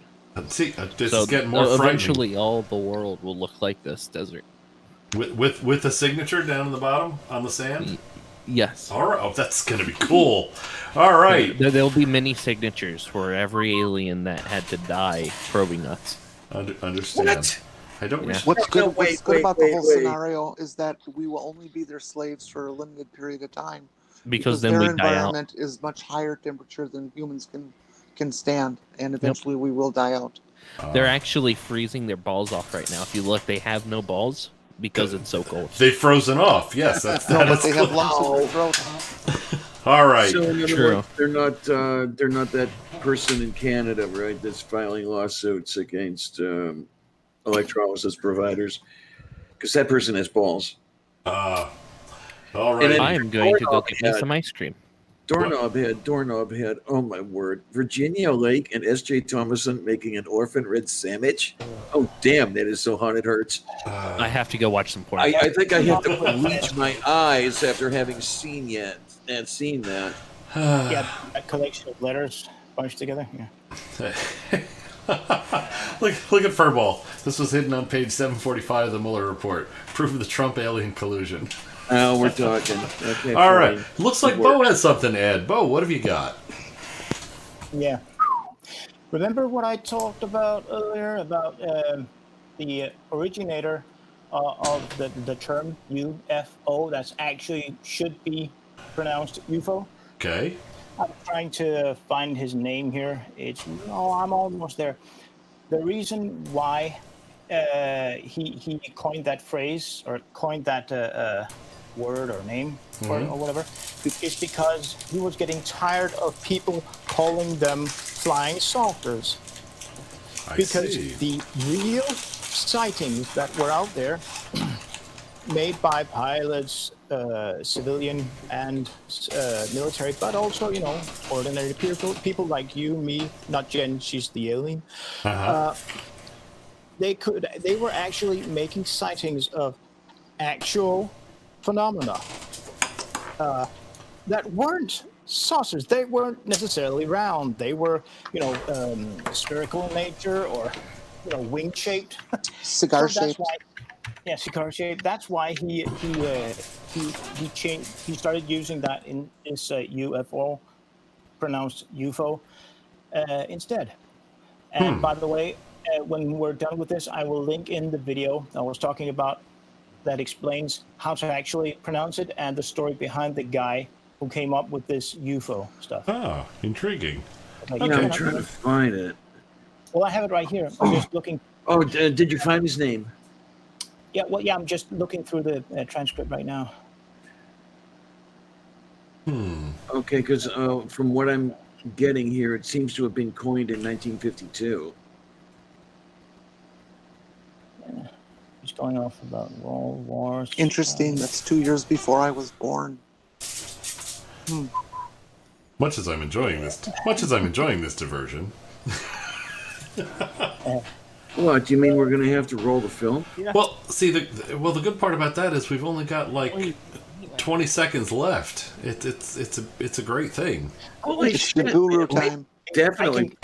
See, this So is getting more frightening. eventually, all the world will look like this desert. With the signature down in the bottom on the sand. Yes. All right. Oh, that's gonna be cool. All right. There'll be many signatures for every alien that had to die probing us. Understand. What? I don't. Yeah. What's good about the whole wait. scenario is that we will only be their slaves for a limited period of time. Because then their we die out. environment is much higher temperature than humans can stand, and eventually we will die out. They're actually freezing their balls off right now. If you look, they have no balls because it's so cold. They've frozen off. Yes, that's But they have lumps in their throat. All right. So in other True. words, they're not that person in Canada, right? That's filing lawsuits against electrolysis providers because that person has balls. All And right. then I am going to go Doorknob get me head. some ice cream. Doorknob head. Oh my word! Virginia Lake and S.J. Thomason making an orphan red sandwich. Oh damn, that is so hot it hurts. I have to go watch some porn. I think I have to bleach my eyes after having seen that. Yeah, a collection of letters bunched together. Yeah. Look at Furball. This was hidden on page 745 of the Mueller report. Proof of the Trump alien collusion. Oh, we're talking. Okay. All right. fine. Looks like Good Bo work. has something to add. Bo, what have you got? Yeah. Remember what I talked about earlier about the originator of the term UFO? That's actually should be pronounced UFO. Okay. I'm trying to find his name here. I'm almost there. The reason why he coined that phrase or coined that word or name or whatever is because he was getting tired of people calling them flying saucers. Because the real sightings that were out there made by pilots, civilian and military, but also, ordinary people like you, me, not Jen, she's the alien. They were actually making sightings of actual phenomena that weren't saucers. They weren't necessarily round. They were, spherical in nature or, wing shaped. Cigar So that's shaped. why Yeah, cigar shape. That's why he changed. He started using that in his UFO, pronounced UFO, instead. And by the way, when we're done with this, I will link in the video I was talking about that explains how to actually pronounce it and the story behind the guy who came up with this UFO stuff. Ah, intriguing. Okay, Yeah, I'm trying to find it. Well, I have it right here. I'm just looking. Oh, did you find his name? Yeah, well, yeah, I'm just looking through the transcript right now. Okay, because from what I'm getting here, it seems to have been coined in 1952. He's going off about World Wars. Interesting. That's 2 years before I was born. Much as I'm enjoying this diversion. What, do you mean we're going to have to roll the film? Yeah. Well, see, the good part about that is we've only got like 20 seconds left. It's a great thing. Holy It's shit. the guru time. Definitely.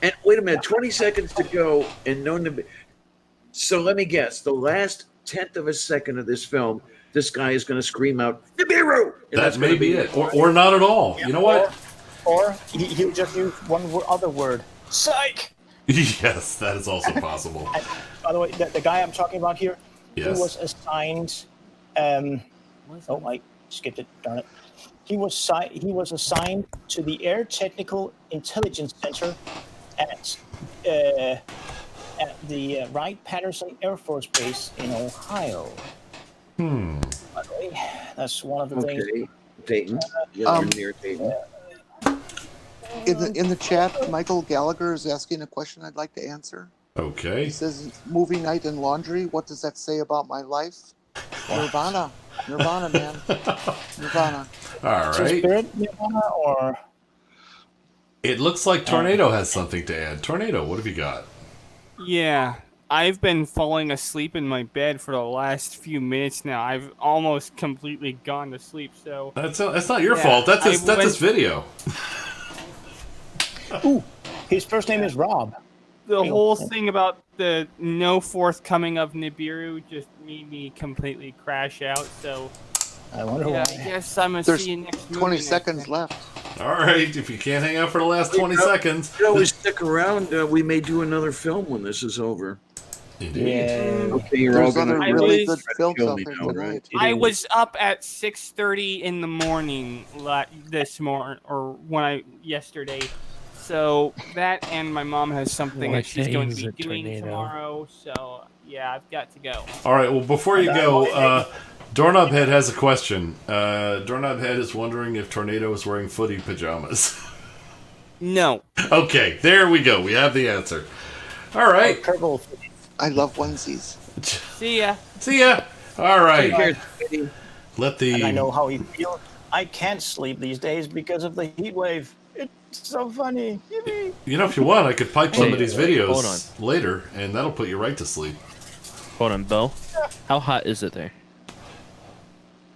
And wait a minute, 20 seconds to go and no... So let me guess, the last 10th of a second of this film, this guy is going to scream out, Nibiru! That may be it. Or not at all. Yeah, You know what? Or he'll just use one other word. Psych! Yes, that is also possible. And, by the way, the guy I'm talking about here, Yes. he was assigned... I skipped it, darn it. He was assigned to the Air Technical Intelligence Center at the Wright-Patterson Air Force Base in Ohio. By the way, that's one of the things. Dayton. You're near Dayton. In the chat, Michael Gallagher is asking a question I'd like to answer. Okay. He says, movie night and laundry, what does that say about my life? Nirvana, man. Nirvana. All Is right. Spirit Nirvana or... It looks like Tornado has something to add. Tornado, what have you got? Yeah, I've been falling asleep in my bed for the last few minutes now. I've almost completely gone to sleep. So That's not your fault. That's his video. Ooh, his first name is Rob. The whole thing about the no forthcoming of Nibiru just made me completely crash out. So I wonder yeah, why. I guess I'm gonna There's see you next 20 movie seconds next left. All right. If you can't hang out for the last 20 seconds. You always stick around. We may do another film when this is over. Indeed. Yeah. Okay, you're all There's going other to really good films kill out me there now, tonight. right? I was up at 6:30 in the morning this morning, or yesterday. So that and my mom has something What that she's day going is to be it, doing Tornado? tomorrow. So yeah, I've got to go. All right. Well, before you go, Doorknobhead has a question. Doorknobhead is wondering if Tornado is wearing footy pajamas. No. Okay. There we go. We have the answer. All right. I love onesies. See ya. See ya. All right. Take care. Let And I the know how he feels. I can't sleep these days because of the heat wave. It's so funny. Yippee. you know if you want, I could pipe some of these hold videos later, and that'll put you right to sleep. Hold on, Bo. How hot is it there?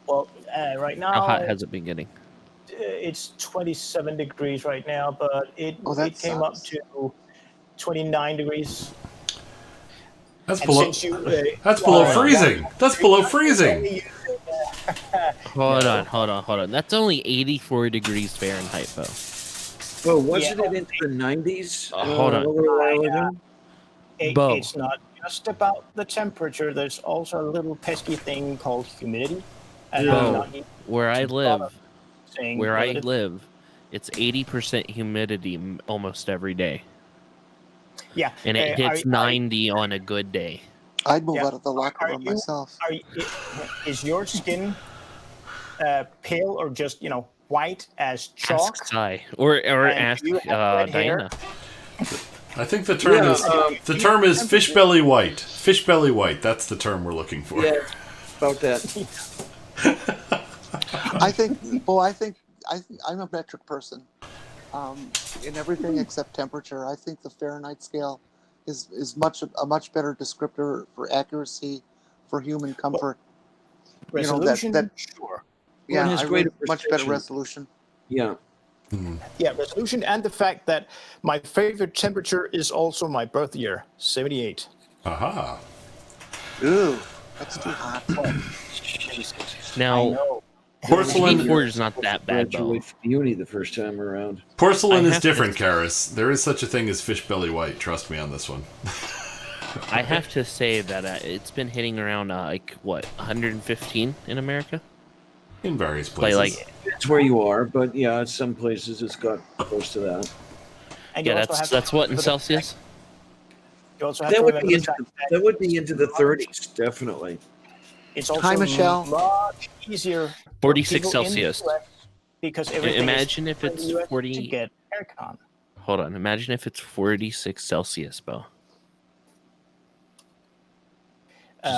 Well, right now How hot has it been getting? it's 27 degrees right now, but it came up to 29 degrees. That's And below. since you, That's below freezing. That's below freezing. Hold on. That's only 84 degrees Fahrenheit, Bo. Well, wasn't it into the 90s? Hold on. A little while ago? Bo. It's not just about the temperature. There's also a little pesky thing called humidity. And I'm Bo, not where I live, saying where I that live, it's 80% humidity almost every day, yeah, and it hits 90 on a good day. I'd move out of the locker room myself. Is your skin pale or just white as chalk? Ask Sai or And ask do you have red hair? Diana. I think the term is fish belly white. Fish belly white. That's the term we're looking for. Yeah, about that. I think I'm a metric person. In everything except temperature, I think the Fahrenheit scale is a much better descriptor for accuracy, for human comfort. Resolution, sure. Yeah, Well, it has I greater much better precision. resolution. Yeah. Yeah, resolution and the fact that my favorite temperature is also my birth year, 78. Aha. Ooh. That's too hot. Now, Porcelain- TV4 is not that bad, though. Graduate from uni the first time around. Porcelain I is have to- different, Karis. There is such a thing as fish belly white. Trust me on this one. I have to say that it's been hitting around, 115 in America? In various places. Like, It's where you are, but yeah, some places it's got close to that. And you yeah, also have that's to what in put it- Celsius? You also have That to would remember be the into, fact that that would be into the 30s, definitely. it's also Hi, Michelle. much easier. for 46 people in the Celsius. US because everything Imagine is if it's in the US 40 to get aircon. Hold on. Imagine if it's 46 Celsius, Bo.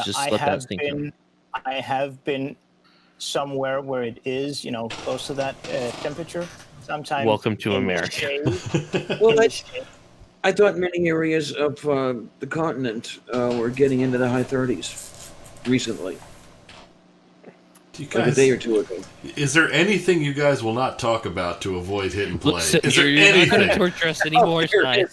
Just I let that have sink in. been, I have been somewhere where it is, close to that temperature. Sometimes. Welcome to in the America. shade. Well, I thought many areas of the continent were getting into the high 30s recently, Do you like a guys, day or two ago. is there anything you guys will not talk about to avoid hit and play? Listen, Is there you're not going to anything? torture us anymore, Sai.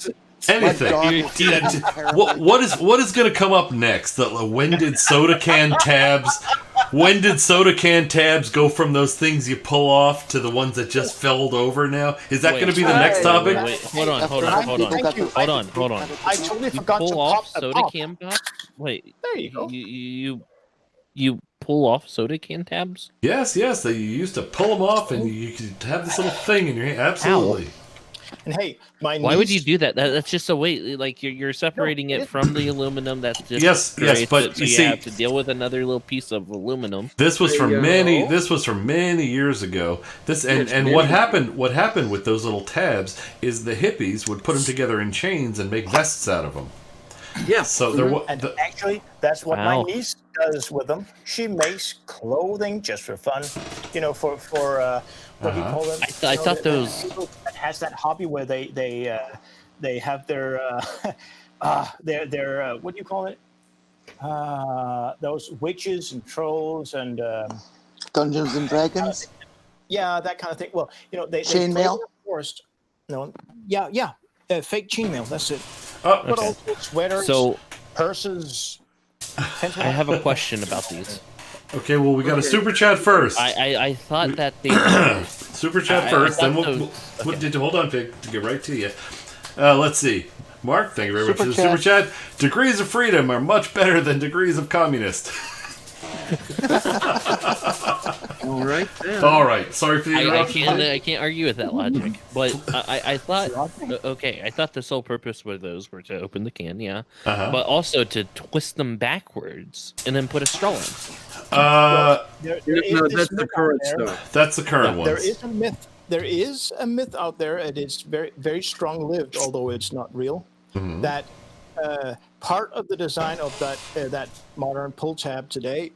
Anything? dog You're- will feel Yeah, terrible. what is going to come up next? When did soda can tabs? When did soda can tabs go from those things you pull off to the ones that just felled over? Now is that going to be the next topic? Wait, hold on. Thank you. Hold on. I totally You forgot to pull pop off the soda pop. can tabs? Wait, There you go. you pull off soda can tabs? Yes. They used to pull them off, and you could have this little thing in your hand. Absolutely. And hey, my Why would you niece- do that? That's just a way. Like you're separating it from the aluminum. That's just Yes, creates but it, so you you see- have to deal with another little piece of aluminum. This was from There you many. go. This was from many years ago. It's And many what years happened? What happened with those little tabs is the hippies would put them together in chains and make vests out of them. Yeah. So there was. And actually, that's what Wow. my niece does with them. She makes clothing just for fun, for what do you call them? I thought those- people that has that hobby where they have their their what do you call it? Those witches and trolls and Dungeons and Dragons. yeah, that kind of thing. Well, they Chainmail? play in the forest. No, yeah, fake chainmail. That's it. Oh, But Okay. also sweaters, So purses. I have a question about these. okay. Well, we got a super chat first. I thought that they. Super chat I first, then thought we'll those- did you hold on, Pig, to get right to you. Let's see. Mark, thank you very much for Super the super chat. Degrees of freedom are much better than degrees of communist. All right. Then. All right. Sorry for the I interruption. I can't argue with that logic, but I thought okay. I thought the sole purpose were to open the can, yeah, Uh-huh. but also to twist them backwards and then put a straw in. There No, is this that's the myth out current there. stuff. That's the current There ones. is a myth. There is a myth out there, and it's very, very strong-lived, although it's not real. Mhm. That part of the design of that modern pull tab today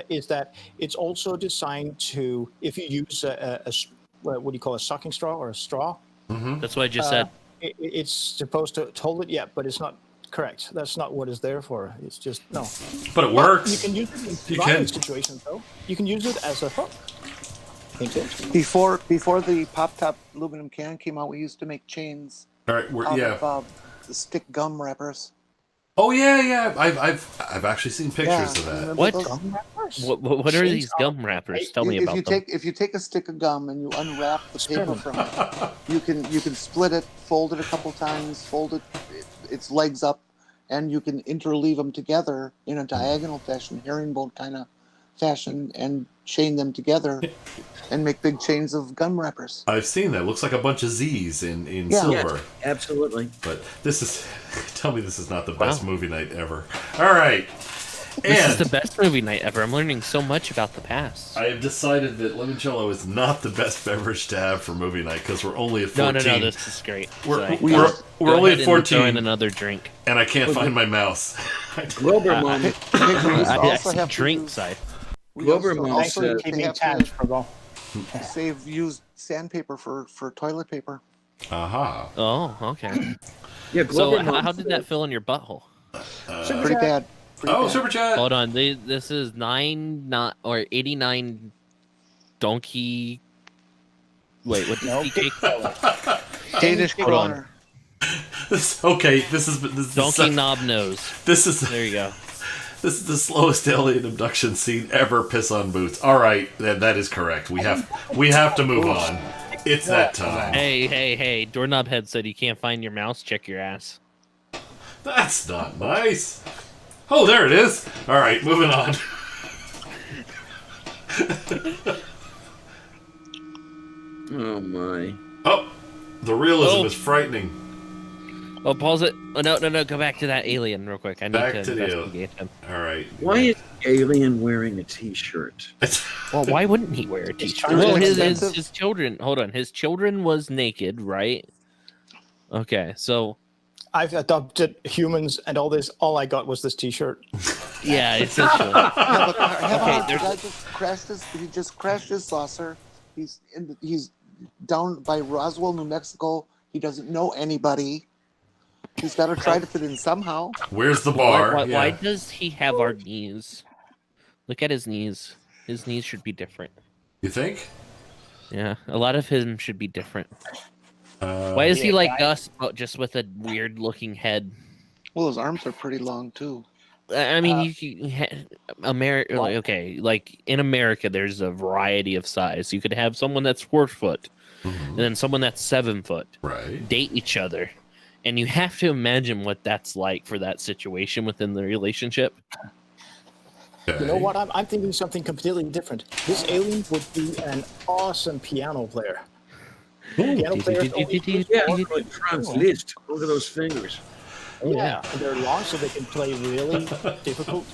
is that it's also designed to, if you use what do you call a sucking straw or a straw, That's what I just said. it's supposed to hold it. Yeah, but it's not correct. That's not what it's there for. It's just no. But it But works. you can use it in You surviving can. situations, though. You can use it as a hook. Think it. Before the pop top aluminum can came out, we used to make chains All right. out Yeah. of the stick gum wrappers. Oh yeah. I've actually seen pictures of that. remember What? those? What are these gum wrappers? Tell me if about you them. if you take a stick of gum and you unwrap the paper from it, you can split it, fold it a couple times, fold its legs up, and you can interleave them together in a diagonal fashion, herringbone kind of fashion, and chain them together and make big chains of gum wrappers. I've seen that. Looks like a bunch of Z's in Yeah. silver. Yes, absolutely. But this is. Tell me this is not the best movie night ever. All right. This is And the best movie night ever. I'm learning so much about the past. I have decided that limoncello is not the best beverage to have for movie night because we're only at No, 14. this is great. We're, Sorry. we're, we're Go only ahead at and throw 14, in another drink. and I can't find my mouse. Glober Mom, We used to I also see have to drink use- side. we Glober used to Mom Thanks also for said- keeping have tabs, to Purple. save used sandpaper for toilet paper. Aha. Oh, okay. yeah, So Glober Mom how did that fill in your butthole? Pretty bad. Pretty Oh, bad. super chat. Hold on. This is 89 donkey. Wait, what does he take? Danish Hold on. kroner. Okay, this is Donkey knob nose. this is There you go. This is the slowest alien abduction scene ever. Piss on boots. All right, that is correct. We have to move on. It's that time. Hey! Doorknob head said you can't find your mouse. Check your ass. That's not nice. Oh, there it is. All right, moving on. Oh my. Oh, the realism is frightening. Oh, pause it. Oh, no, go back to that alien real quick. I need Back to to the investigate him. All right. Why is Alien wearing a t-shirt? Well, why wouldn't he wear a t-shirt? trying to Well, get his expensive. children. Hold on, his children was naked, right? Okay, so I've adopted humans and all this. All I got was this T-shirt. yeah, essentially. Okay, there's- he just crashed his saucer. He's down by Roswell, New Mexico. He doesn't know anybody. He's got to try to fit in somehow. Where's the bar? Why does he have our knees? Look at his knees. His knees should be different. You think? Yeah, a lot of him should be different. Why is he like us, but just with a weird-looking head? Well, his arms are pretty long too. I mean, America. Okay, like in America, there's a variety of size. You could have someone that's 4 foot, and then someone that's 7 foot. Right. Date each other, and you have to imagine what that's like for that situation within the relationship. You know what? I'm thinking something completely different. This alien would be an awesome piano player. Piano players Yeah, like Franz Liszt. Look at those fingers. Yeah, they're long, so they can play really difficult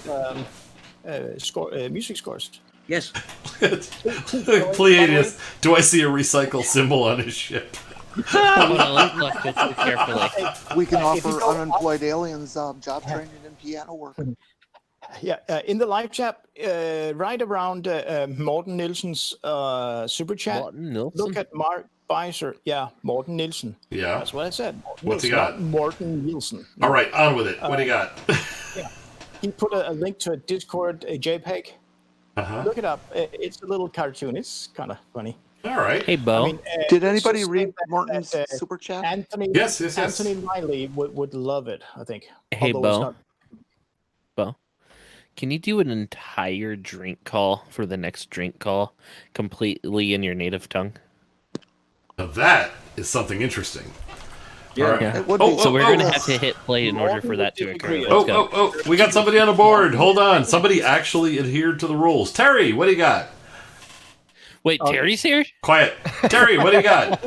music scores. Yes. Pleiadius, do I see a recycle symbol on his ship? Hold on, let's look carefully. We can offer unemployed aliens job training and piano work. Yeah, in the live chat, right around Morten Nielsen's super chat, Morten Nielsen? look at Mark Beiser. Yeah, Morten Nielsen. Yeah. That's what I said. Morten What's he Nielsen, got? not Morten Nielsen. All right, on with it. What do you got? Yeah. He put a link to a Discord, a JPEG. Look it up. It's a little cartoon. It's kind of funny. All right. Hey, Bo. I mean, Did anybody just read that- Morton's that, super chat? Anthony, Yes. Anthony Miley would love it, I think. Hey, Although it's Bo. not- Can you do an entire drink call for the next drink call completely in your native tongue? Now that is something interesting. Yeah. All right. Yeah. It would be. So we're going to have to hit play in order for that to occur. Let's go. Oh, we got somebody on the board. Hold on. Somebody actually adhered to the rules. Terry, what do you got? Wait, Terry's here? Quiet. Terry, what do you got?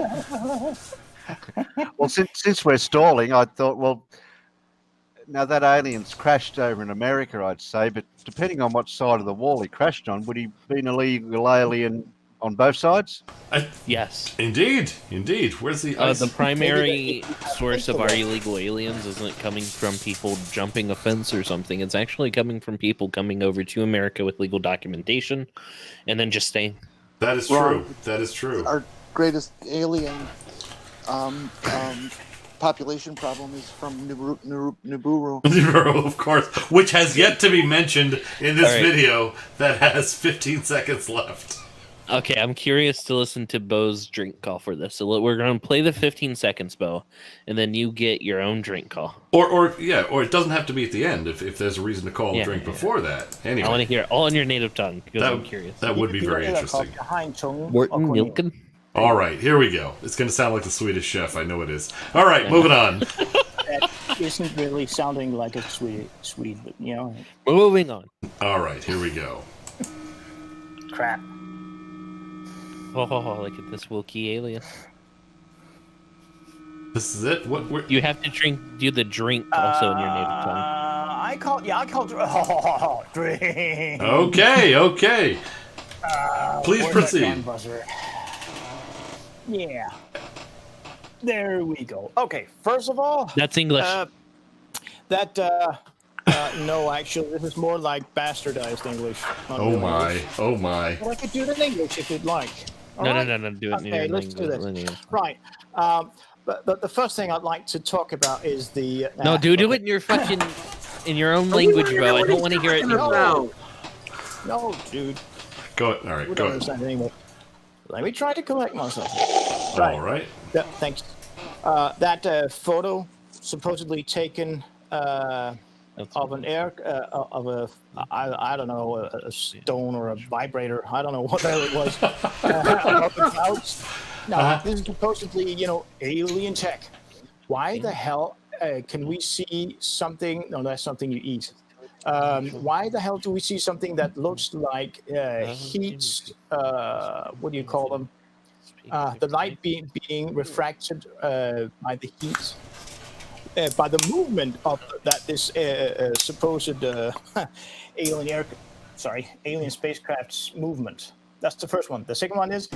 Well, since we're stalling, I thought, well, now that alien's crashed over in America, I'd say, but depending on what side of the wall he crashed on, would he be an illegal alien on both sides? Yes. Indeed. Where's the ice? The primary source of our illegal aliens isn't coming from people jumping a fence or something. It's actually coming from people coming over to America with legal documentation and then just staying. That is Wrong. true. That is true. Our greatest alien population problem is from Nibiru. Of course, which has yet to be mentioned in this All right. video that has 15 seconds left. Okay, I'm curious to listen to Bo's drink call for this. So we're going to play the 15 seconds, Bo, and then you get your own drink call. Or it doesn't have to be at the end if there's a reason to call a drink before that. Anyway, I want to hear it all in your native tongue because I'm curious. That would be very interesting. Morten Milken? All right, here we go. It's going to sound like the Swedish Chef. I know it is. All right, moving on. That isn't really sounding like a Swede, but you know. Moving on. All right, here we go. Crap. Oh, look at this Wilkie alien. This is it? You have to do the drink also in your native tongue. I call drink. Okay. Please Where's proceed. that gun buzzer? Yeah. There we go. Okay, first of all... That's English. No, actually, this is more like bastardized English. not Oh real my. English. Oh my. But I could do it in English if you'd like. All No, right? do it in Okay, your let's do language. this. Right. But the first thing I'd like to talk about is the... No, do it in your fucking... in your own language, bro. I don't want to hear it in English. No, dude. Go ahead. All right, We go don't ahead. understand it anymore. Let me try to collect myself. All right. Yeah, thanks. That photo supposedly taken of an air of a I don't know a stone or a vibrator. I don't know what the hell it was. Above the clouds. Now this is supposedly alien tech. Why the hell can we see something? No, that's something you eat. Why the hell do we see something that looks like heat? What do you call them? The light being refracted by the heat. By the movement of this supposed alien spacecraft's movement. That's the first one. The second one is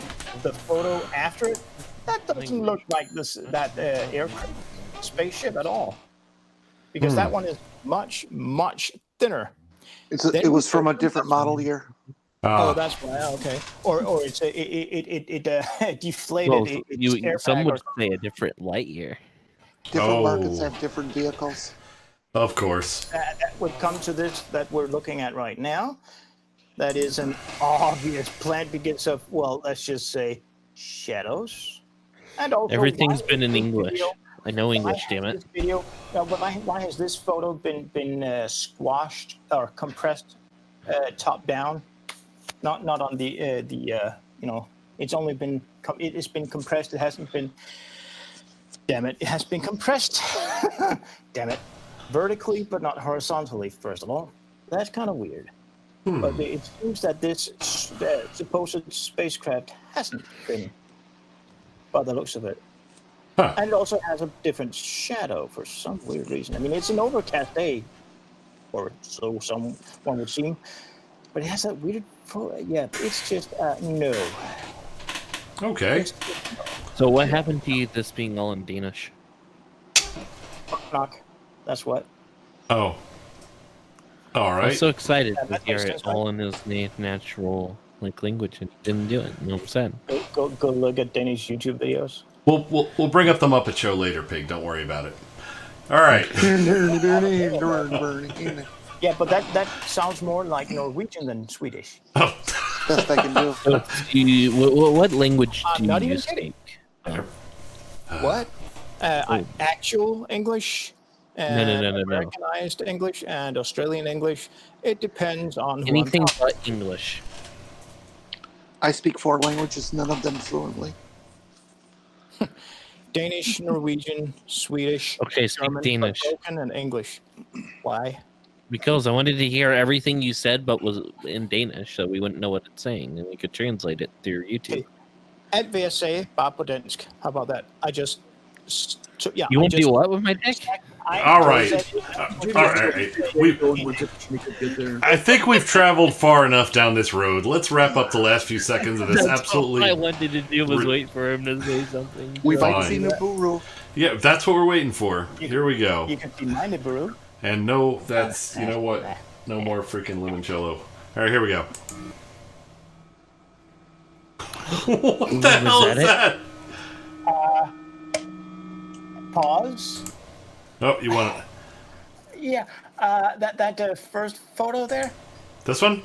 the photo after it. That doesn't look like that aircraft spaceship at all, because that one is much thinner. It was from a different model year. Oh, that's why. Okay. Or it deflated. Well, some would say a different light year. Different markets have different vehicles. Of course. That would come to this that we're looking at right now. That is an obvious plan because of, well, let's just say shadows. And also, everything's been in English. I know English, damn it. Why has this photo been squashed or compressed top down? Not on the it's only been it's been compressed. It hasn't been. Damn it! It has been compressed. Damn it! Vertically, but not horizontally. First of all, that's kind of weird. But it seems that this supposed spacecraft hasn't been, by the looks of it. Huh. And it also has a different shadow for some weird reason. I mean, it's an overcast day, or so someone would seem, but it has that weird. Yeah, it's just no. Okay. So what happened to you this being all in Danish? Knock. That's what. Oh. All right. I'm so excited to hear it all in his natural language, and didn't do it. You know what I'm saying? Go look at Danish YouTube videos. We'll bring up the Muppet Show later, Pig. Don't worry about it. All right. Yeah, but that sounds more like Norwegian than Swedish. Oh. Best I can do. What language do not you even speak? What? Actual English? No. Americanized English and Australian English. It depends on Anything but English. I speak 4 languages, none of them fluently. Danish, Norwegian, Swedish, Okay, speak German, Danish. Broken, and English. Why? Because I wanted to hear everything you said, but was in Danish, so we wouldn't know what it's saying, and we could translate it through YouTube. Alt vil jeg sige, bare på dansk. How about that? You want to do what with my dick? All right. All right. I think we've traveled far enough down this road. Let's wrap up the last few seconds of this. Absolutely. All I wanted to do was wait for him to say something. We've seen Nibiru. Yeah, that's what we're waiting for. Here we go. You can see my Nibiru. And no, that's, you know what? No more freaking limoncello. All right, here we go. What the hell is that? Pause. Oh, you want it? Yeah, that first photo there. This one?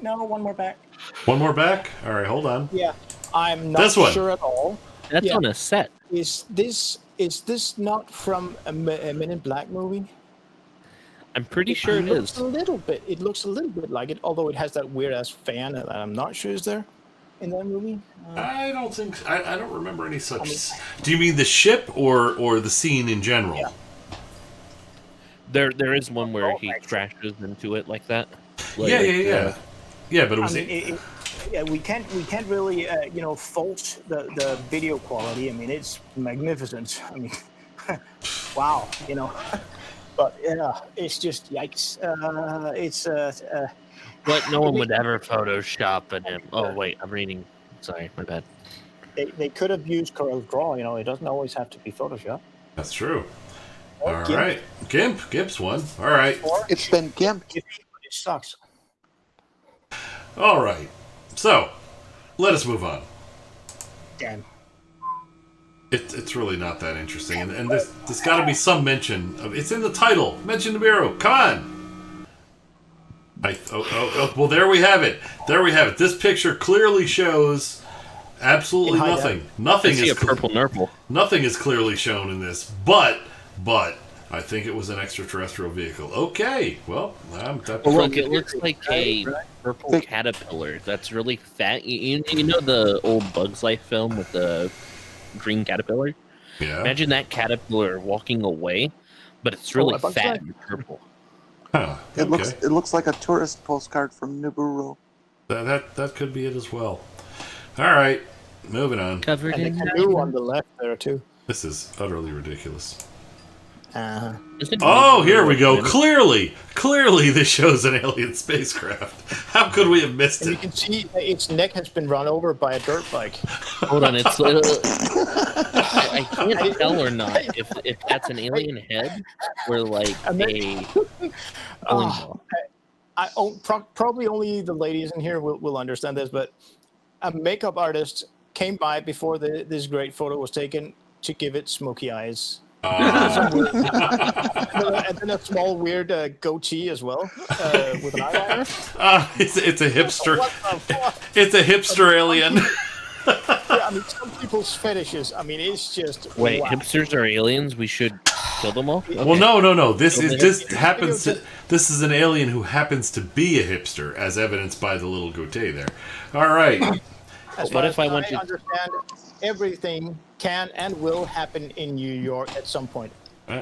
No, one more back. One more back? All right, hold on. Yeah, I'm not This one. sure at all. That's on a set. Is this not from a Men in Black movie? I'm pretty sure it is. A little bit. It looks a little bit like it, although it has that weird ass fan that I'm not sure is there in that movie. I don't think. I don't remember any such. Do you mean the ship or the scene in general? Yeah. There is one where he crashes into it like that. Yeah. Yeah, but it was. We can't really fault the video quality. I mean, it's magnificent. I mean, wow, But it's just yikes. But no one would ever Photoshop him. Oh wait, I'm reading. Sorry, my bad. They could have used Corel Draw. It doesn't always have to be Photoshop. That's true. Or All GIMP. right, Gimp's one. All right. It's been GIMP. It sucks. All right. So, let us move on. Damn. It's really not that interesting, and there's got to be some mention of. It's in the title. Mention Nibiru. Come on. Well, there we have it. There we have it. This picture clearly shows absolutely nothing. Nothing I see is a purple nurple. Nothing is clearly shown in this, but I think it was an extraterrestrial vehicle. Okay, well, Look, it looks like a purple caterpillar that's really fat. You know the old Bugs Life film with the green caterpillar? Yeah. Imagine that caterpillar walking away, but it's really fat and purple. Huh. It looks like a tourist postcard from Nibiru. That could be it as well. All right, moving on. And the canoe on the left there too. This is utterly ridiculous. Oh, here we go. Clearly, this shows an alien spacecraft. How could we have missed and it? you can see its neck has been run over by a dirt bike. Hold on, it's I can't tell or not if that's an alien head or like a probably only the ladies in here will understand this, but a makeup artist came by before this great photo was taken to give it smoky eyes. And then a small weird goatee as well with an eyeliner. It's a hipster. It's a hipster alien. Yeah, I mean, some people's fetishes. I mean, it's just. Wait, wow. hipsters are aliens? We should kill them all? Well, no. This is an alien who happens to be a hipster, as evidenced by the little goatee there. All right. What if I understand? Everything can and will happen in New York at some point.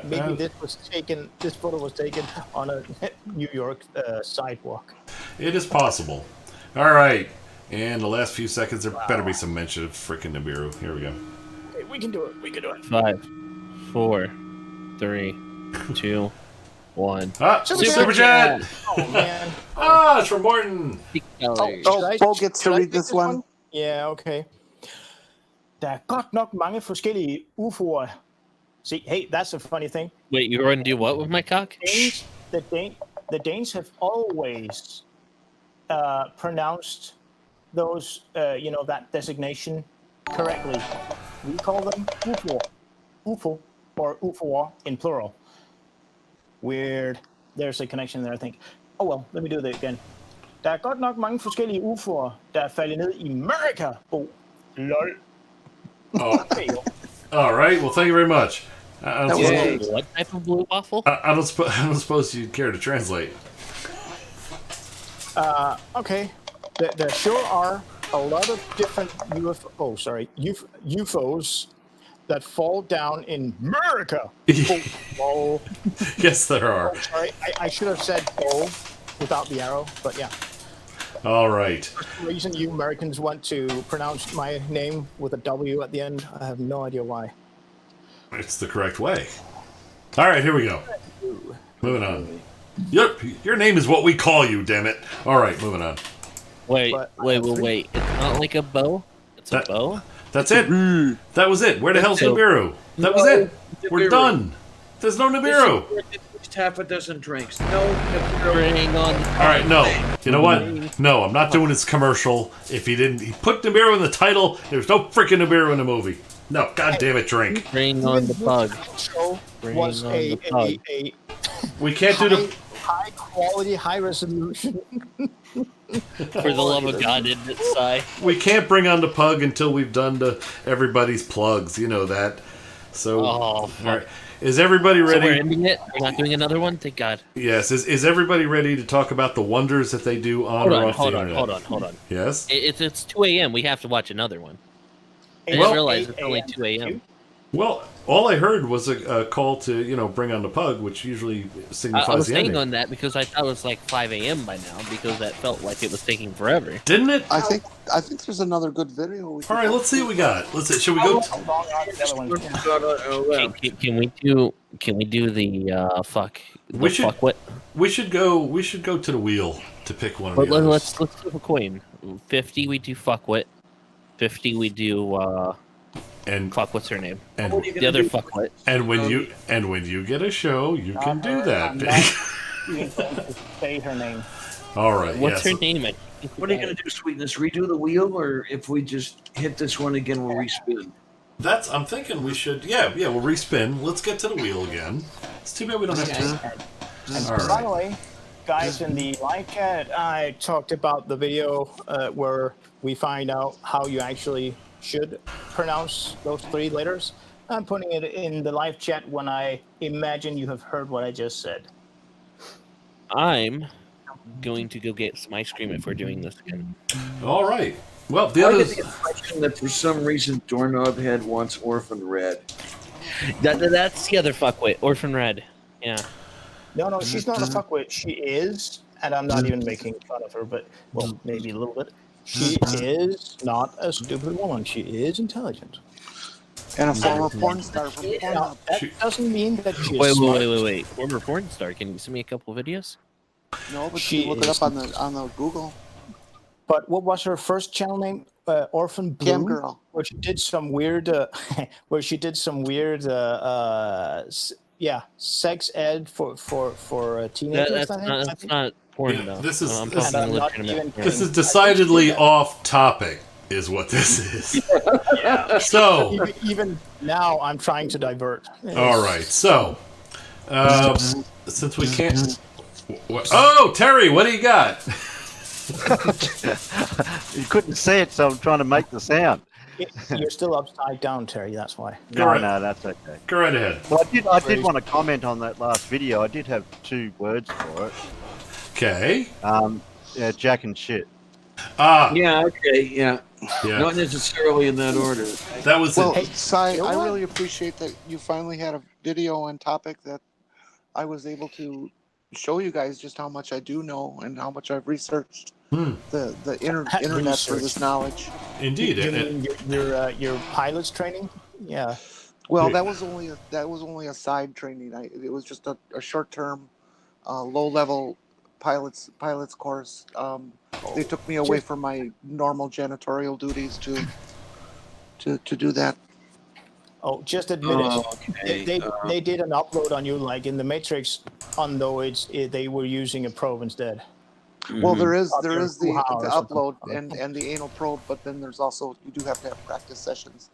Maybe this photo was taken on a New York sidewalk. It is possible. All right. And the last few seconds, there better be some mention of frickin' Nibiru. Here we go. Okay, we can do it. 5, 4, 3, 2, 1. Super Chat! Oh, man. It's from Morton. Bo gets to read this one. Yeah, okay. Der er godt nok mange forskellige UFO'er. See, hey, that's a funny thing. Wait, you're going to do what with my cock? The Danes have always pronounced those, that designation correctly. We call them UFO, or UFO in plural. Weird. There's a connection there, I think. Oh well, let me do that again. Der er godt nok mange forskellige UFO'er, der er faldet ned i Amerika. Oh, lol. All right. Well, thank you very much. What type of blue waffle? I don't suppose you'd care to translate. Okay. There sure are a lot of different UFOs that fall down in America. Oh. Yes, there are. Oh, sorry, I should have said "oh" without the arrow, but yeah. All right. For some reason, you Americans want to pronounce my name with a W at the end. I have no idea why. It's the correct way. All right, here we go. Moving on. Your name is what we call you, damn it. All right, moving on. Wait. It's not like a bow? It's a bow? That's it. That was it. Where the hell's Nibiru? That was it. We're done. There's no Nibiru. Half a dozen drinks. No Nibiru. Bring on. All right, no. You know what? No, I'm not doing his commercial. If he put Nibiru in the title, there's no freaking Nibiru in the movie. No, god damn it, drink. Bring on the pug. Was a we can't do the high quality, high resolution. For the love of God, isn't it, Si? We can't bring on the pug until we've done everybody's plugs. You know that. So, all right. Is everybody ready? So we're ending it? We're not doing another one? Thank God. Yes. Is everybody ready to talk about the wonders that they do on or off the internet? Hold on. Yes? It's 2 a.m. We have to watch another one. I didn't realize it's only 2 a.m. Well, all I heard was a call to, bring on the pug, which usually signifies I was the staying ending. on that because I thought it was like 5 a.m. by now because that felt like it was taking forever. Didn't it? I think there's another good video. All right, let's see what we got. Should we go? Can we do the fuck? We should go to the wheel to pick one of the others. Let's flip a coin. 50 we do fuckwit. 50 we do and fuck, what's her name? And the other fuckwit. And when you get a show, you can do that. Say her name. All right. What's her name? What are you going to do, Sweetness? Redo the wheel, or if we just hit this one again, we'll respin? I'm thinking we should. Yeah, we'll respin. Let's get to the wheel again. It's too bad we don't have to. And finally, guys in the live chat, I talked about the video where we find out how you actually should pronounce those 3 letters. I'm putting it in the live chat when I imagine you have heard what I just said. I'm going to go get some ice cream if we're doing this again. All right. Well, the I other. get the impression that for some reason Doorknob Head wants Orphan Red. That's the other fuckwit, Orphan Red. Yeah. No, she's not a fuckwit. She is, and I'm not even making fun of her, but, well, maybe a little bit. She is not a stupid woman. She is intelligent. And a former porn star from Pornhub. That doesn't mean that she's Wait. smart. Former porn star. Can you send me a couple videos? No, but She you look it is- up on the Google. But what was her first channel name? Orphan Blue. Cam Girl. Where she did some weird, sex ed for teenagers. That's not porn though. This is I'm this, talking not legitimate even porn. this is decidedly off topic, is what this is. So, even now, I'm trying to divert. all right. So, since we can't. Oh, Terry, what do you got? You couldn't see it, so I'm trying to make the sound. You're still upside down, Terry. That's why. No, that's okay. Go right ahead. Well, I did want to comment on that last video. I did have 2 words for it. Okay. Yeah, Jack and shit. Ah. Yeah, okay, yeah. Yeah. Not necessarily in that order. That was Well, it. Sai, you know I what? really appreciate that you finally had a video on topic that I was able to show you guys just how much I do know and how much I've researched the internet for this knowledge. Indeed. You mean your pilot's training? Yeah. Well, that was only a side training. It was just a short term, low level pilot's course. They took me away from my normal janitorial duties to do that. Oh, just admit it. Okay. They did an upload on you, like in the Matrix, although they were using a probe instead. Well, there is Up there, the 2 hours or upload something. and the anal probe, but then there's also you do have to have practice sessions.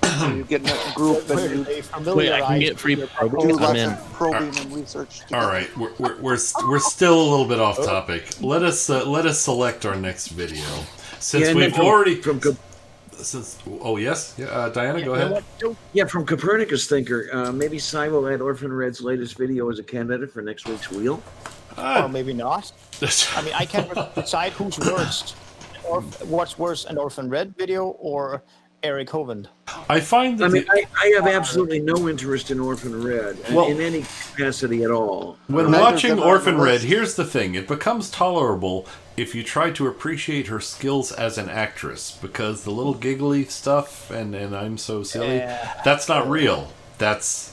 So you get in a group and you Wait, I can get free do probing. I'm lots in. of probing and research. All right, we're still a little bit off topic. Let us select our next video since and then we've already from Diana, go ahead. Yeah, from Copernicus Thinker, maybe Sai will add Orphan Red's latest video as a candidate for next week's wheel. Or maybe not. I mean, I can't decide who's worst, or what's worse, an Orphan Red video or Eric Hovind. I find that I have absolutely no interest in Orphan Red in any capacity at all. when Neither watching of them are Orphan on the Red, list. here's the thing: it becomes tolerable if you try to appreciate her skills as an actress, because the little giggly stuff and I'm so silly, that's not real. That's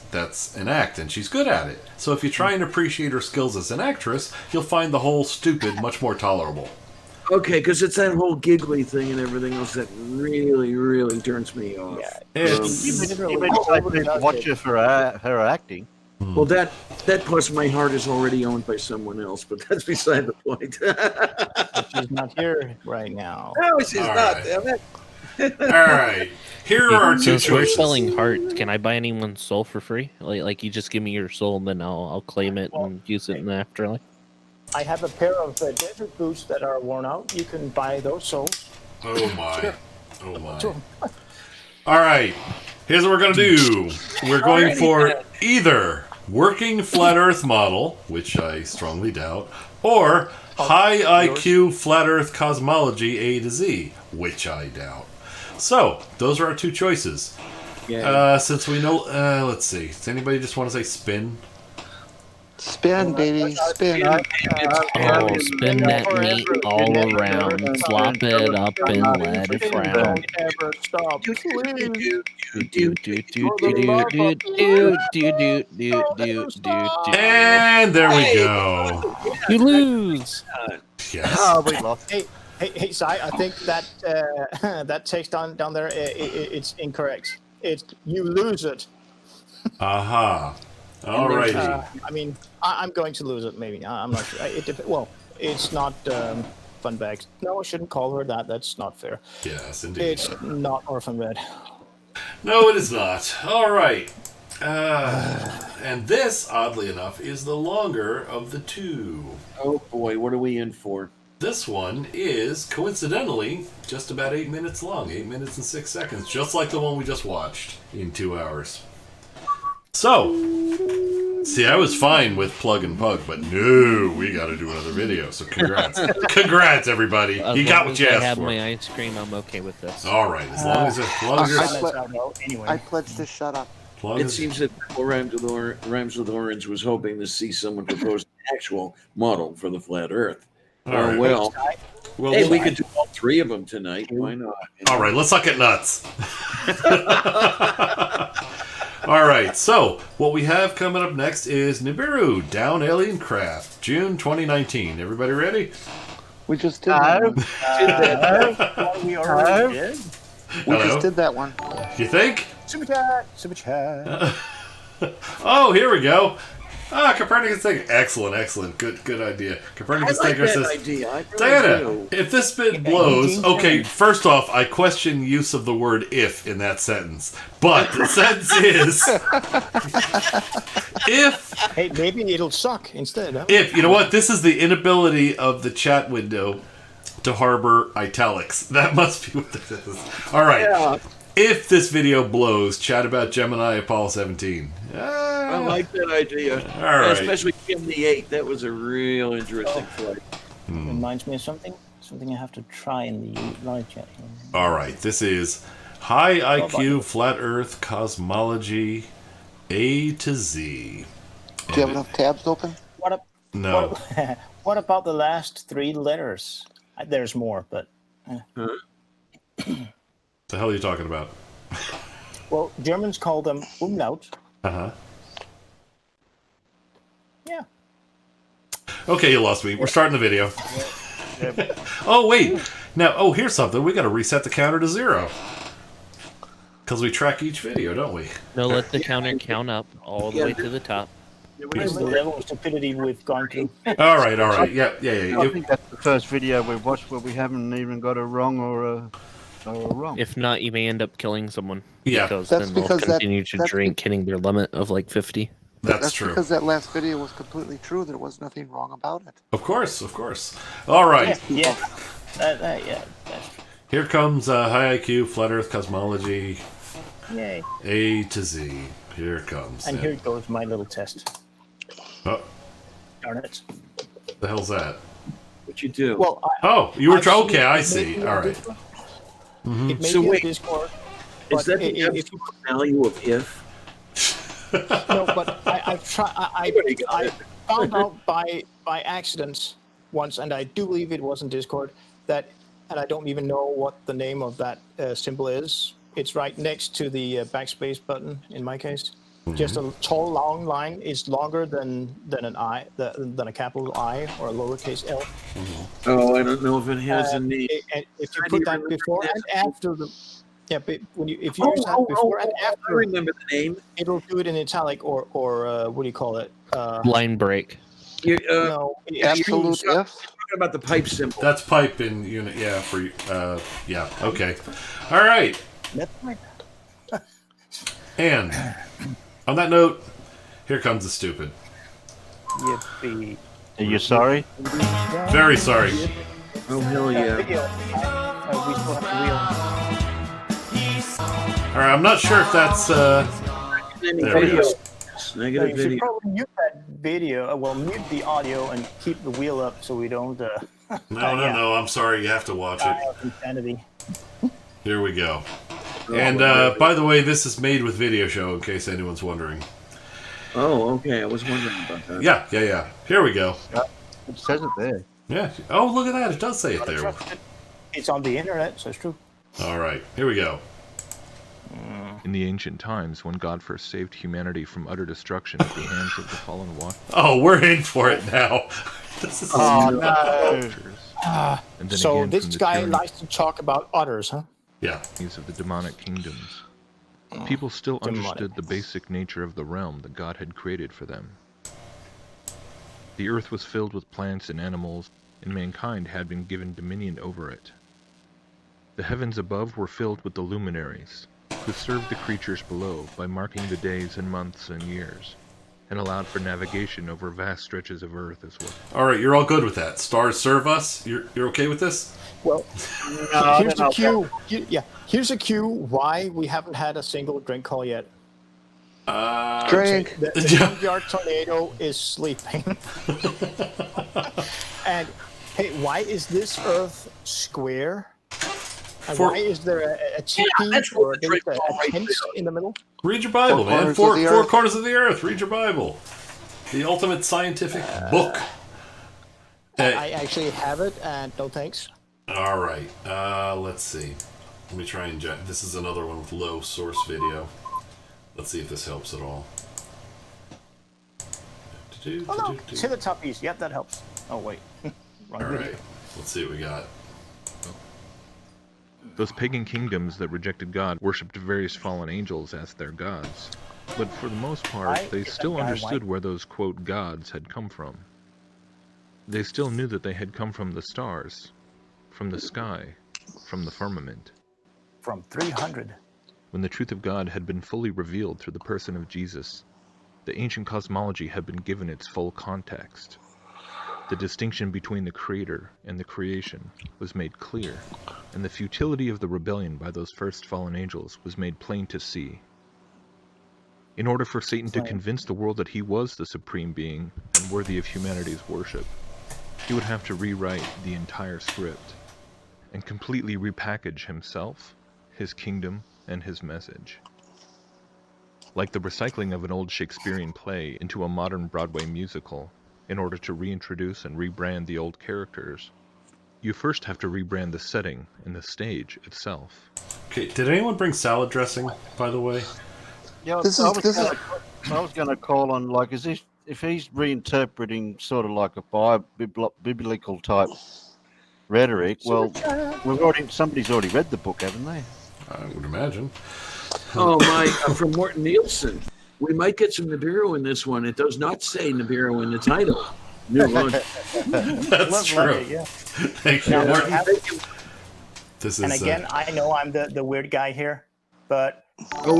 an act, and she's good at it. So if you try and appreciate her skills as an actress, you'll find the whole stupid much more tolerable. Okay, because it's that whole giggly thing and everything else that really, really turns me off. Even people watch her for her acting. Well, that plus my heart is already owned by someone else, but that's beside the point. She's not here right now. No, she's All not. right. Damn it. All right, here are our 2 Since we're choices. selling hearts, can I buy anyone's soul for free? Like you just give me your soul, and then I'll claim it and use it in the afterlife. I have a pair of desert boots that are worn out. You can buy those souls. Oh my. Oh my. All right. Here's what we're going to do. We're going for either working flat earth model, which I strongly doubt, or high IQ flat earth cosmology A to Z, which I doubt. So, those are our 2 choices. Yeah. Since we know, let's see. Does anybody just want to say spin? Spin, baby, spin. Oh, spin that meat all around, flop it up and let it frown. Don't ever stop. And there we go. You lose. Yes. Oh, we lost. Hey, Sai, I think that that text down there, it's incorrect. It's you lose it. Aha. All righty. I mean, I'm going to lose it. Maybe I'm not sure. Well, it's not fun bags. No, I shouldn't call her that. That's not fair. Yes, indeed. It's not Orphan Red. No, it is not. All right. And this, oddly enough, is the longer of the 2. Oh boy, what are we in for? This one is, coincidentally, just about 8 minutes long. 8 minutes and 6 seconds. Just like the one we just watched in 2 hours. So, see, I was fine with Plug and Pug, but no, we got to do another video. So congrats. Congrats, everybody. You got what you asked for. I have my ice cream, I'm okay with this. All right, as long as I pledge to shut up. It seems that Rhymes with Orange was hoping to see someone propose an actual model for the flat Earth. All right. Hey, we could do all 3 of them tonight. Why not? All right, let's suck it nuts. All right, so what we have coming up next is Nibiru Down Alien Craft, June 2019. Everybody ready? We just did that one. We already did. We just did that one. You think? Super chat. Super chat. Oh, here we go. Copernicus Thinker. Excellent. Good idea. Copernicus Thinker says, idea. I really Diana, do. if this bit blows, okay, first off, I question use of the word if in that sentence. But the sentence is, if... Hey, maybe it'll suck instead. Huh? If, you know what, this is the inability of the chat window to harbor italics. That must be what this is. All right. Yeah. If this video blows, chat about Gemini Apollo 17. I like that idea. All right. Especially in the 8. That was a real interesting flight. Reminds me of something I have to try in the live chat here. All right. This is high IQ, flat Earth, cosmology, A to Z. Do you have enough tabs open? No. What about the last 3 letters? There's more, but... The hell are you talking about? Well, Germans call them umlaut. Uh-huh. Yeah. Okay, you lost me. We're starting the video. Oh, wait. Now, here's something. We got to reset the counter to 0. Because we track each video, don't we? No, let the counter count up all the way to the top. What is the level of stupidity we've gone to? All right. Yeah. I think that's the first video we've watched where we haven't even got a wrong or a wrong. If not, you may end up killing someone. Yeah. Because That's then they'll because continue to drink, hitting their limit of like 50. That's true. Because that last video was completely true. There was nothing wrong about it. Of course. All right. Yeah. That's true. Here comes high IQ, flat Earth, cosmology, Yay. A to Z. Here it comes. And here goes my little test. Oh, Darn it. the hell's that? What you do? Well, you were okay. I see. All right. It may So be wait, a Discord. Is that the if absolute value of if? No, but I found out by accident once, and I do believe it was in Discord, that, and I don't even know what the name of that symbol is. It's right next to the backspace button, in my case. Just a tall, long line is longer than an I, than a capital I or a lowercase L. Oh, I don't know if it has a name. And if you put that before and after the, but if you use that before and after, I remember the name. It'll do it in italic or what do you call it? Line break. No, absolute You're talking about the pipe symbol. That's pipe in unit. Yeah. Yeah. Okay. All right. And on that note, here comes the stupid. Yippee. Are you sorry? Very sorry. Oh, hell yeah. We still have All right, I'm not sure if that's. There we go. Negative you should video. probably mute that video. Well, mute the audio and keep the wheel up so we don't. No. I'm sorry. You have to watch it. Insanity. Here we go. And by the way, this is made with video show, in case anyone's wondering. Oh, okay. I was wondering about that. Yeah. Here we go. It says it there. Yeah. Oh, look at that. It does say it there. It's on the internet, so it's true. All right. Here we go. In the ancient times, when God first saved humanity from utter destruction at the hands of the fallen one. Oh, we're in for it now. This is So this guy likes to talk about otters, huh? Yeah. Of the demonic kingdoms. People still understood the basic nature of the realm that God had created for them. The earth was filled with plants and animals, and mankind had been given dominion over it. The heavens above were filled with the luminaries, who served the creatures below by marking the days and months and years. and allowed for navigation over vast stretches of Earth as well. All right, you're all good with that. Stars serve us. You're okay with this? Well, here's the cue. Here's a cue why we haven't had a single drink call yet. Drink. The junkyard tornado is sleeping. And hey, why is this Earth square? And why is there a teepee or a tent in the middle? Read your Bible, man. Four corners of the earth. Read your Bible. The ultimate scientific book. I actually have it, and no thanks. All right. Let's see. Let me try and this is another one with low source video. Let's see if this helps at all. Oh no, hit the top piece. Yep, that helps. Oh wait. All right. Let's see what we got. Those pagan kingdoms that rejected God worshipped various fallen angels as their gods. But for the most part, they still understood where those, quote, gods had come from. They still knew that they had come from the stars, from the sky, from the firmament. From 300. When the truth of God had been fully revealed through the person of Jesus, the ancient cosmology had been given its full context. The distinction between the creator and the creation was made clear, and the futility of the rebellion by those first fallen angels was made plain to see. In order for Satan to convince the world that he was the supreme being and worthy of humanity's worship, he would have to rewrite the entire script and completely repackage himself, his kingdom, and his message. Like the recycling of an old Shakespearean play into a modern Broadway musical, in order to reintroduce and rebrand the old characters, you first have to rebrand the setting and the stage itself. Okay, did anyone bring salad dressing, by the way? Yeah, I was going to call on, like, if he's reinterpreting sort of like a biblical type rhetoric, well, somebody's already read the book, haven't they? I would imagine. Oh my! From Morton Nielsen, we might get some Nibiru in this one. It does not say Nibiru in the title. That's true. Yeah. Thank you, Morton. And again, I know I'm the weird guy here, but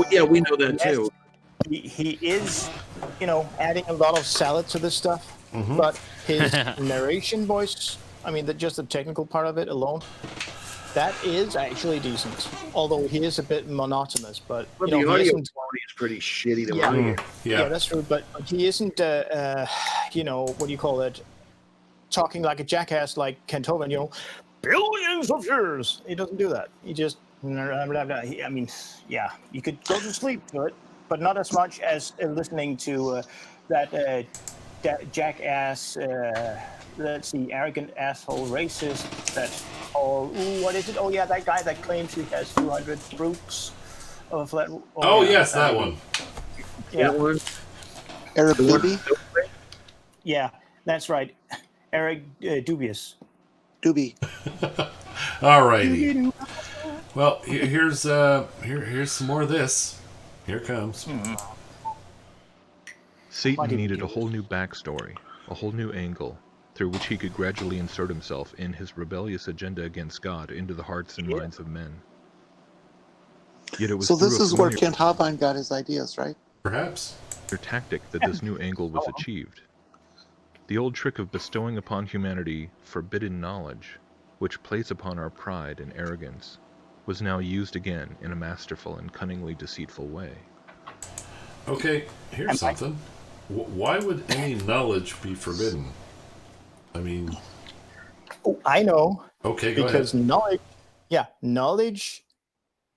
yeah, we know that too. He is, adding a lot of salad to this stuff, but his narration voice, I mean, just the technical part of it alone, that is actually decent. Although he is a bit monotonous, but the audio quality is pretty shitty to hear. Yeah, that's true. But he isn't, what do you call it? Talking like a jackass, like Kent Hovind. Billions of years. He doesn't do that. He just, I mean, yeah, you could go to sleep to it, but not as much as listening to that jackass. Let's see, arrogant asshole racist. What is it? Oh yeah, that guy that claims he has 200 proofs of a flat. Yes, that one. Yeah. Eric Doobie? Yeah, that's right. Eric Dubious. Doobie. All righty. Well, here's some more of this. Here it comes. Satan needed a whole new backstory, a whole new angle, through which he could gradually insert himself in his rebellious agenda against God into the hearts and minds of men. Yet it was so this is where Kent Hovind got his ideas, right? Perhaps. Their tactic that this new angle was achieved. The old trick of bestowing upon humanity forbidden knowledge, which plays upon our pride and arrogance, was now used again in a masterful and cunningly deceitful way. Okay, here's something. Why would any knowledge be forbidden? I mean... Oh, I know. Okay, go because ahead. knowledge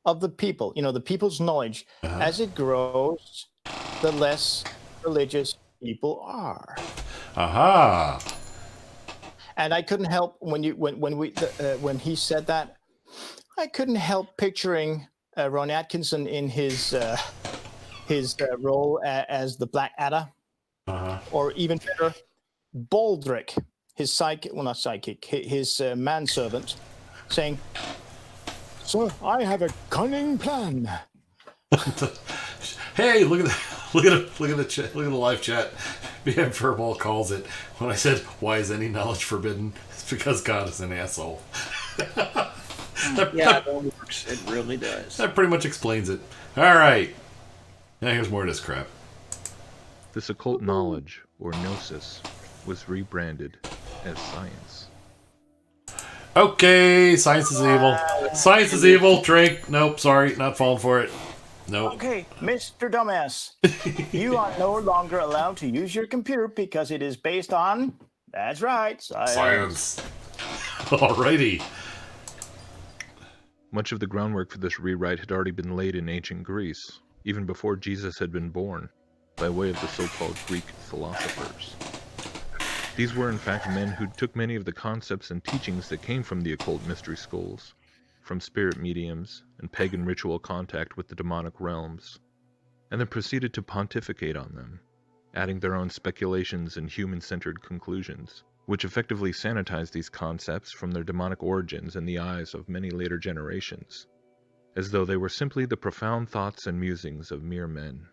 of the people, the people's knowledge, as it grows, the less religious people are. Aha! And I couldn't help when he said that, I couldn't help picturing Ron Atkinson in his role as the Black Adder, or even better, Baldric, his his manservant, saying, "Sir, I have a cunning plan." Hey, look at the chat, look at the live chat. BM Furball calls it, when I said, "Why is any knowledge forbidden?" It's because God is an asshole. Yeah, that works. It really does. That pretty much explains it. All right. Now here's more of this crap. This occult knowledge, or gnosis, was rebranded as science. Okay, science is evil. Science is evil. Drink. Nope, sorry, not falling for it. Nope. Okay, Mr. Dumbass, you are no longer allowed to use your computer because it is based on, that's right, Science. Alrighty. Much of the groundwork for this rewrite had already been laid in ancient Greece, even before Jesus had been born, by way of the so-called Greek philosophers. These were in fact men who took many of the concepts and teachings that came from the occult mystery schools, from spirit mediums and pagan ritual contact with the demonic realms, and then proceeded to pontificate on them, adding their own speculations and human-centered conclusions, which effectively sanitized these concepts from their demonic origins in the eyes of many later generations, as though they were simply the profound thoughts and musings of mere men.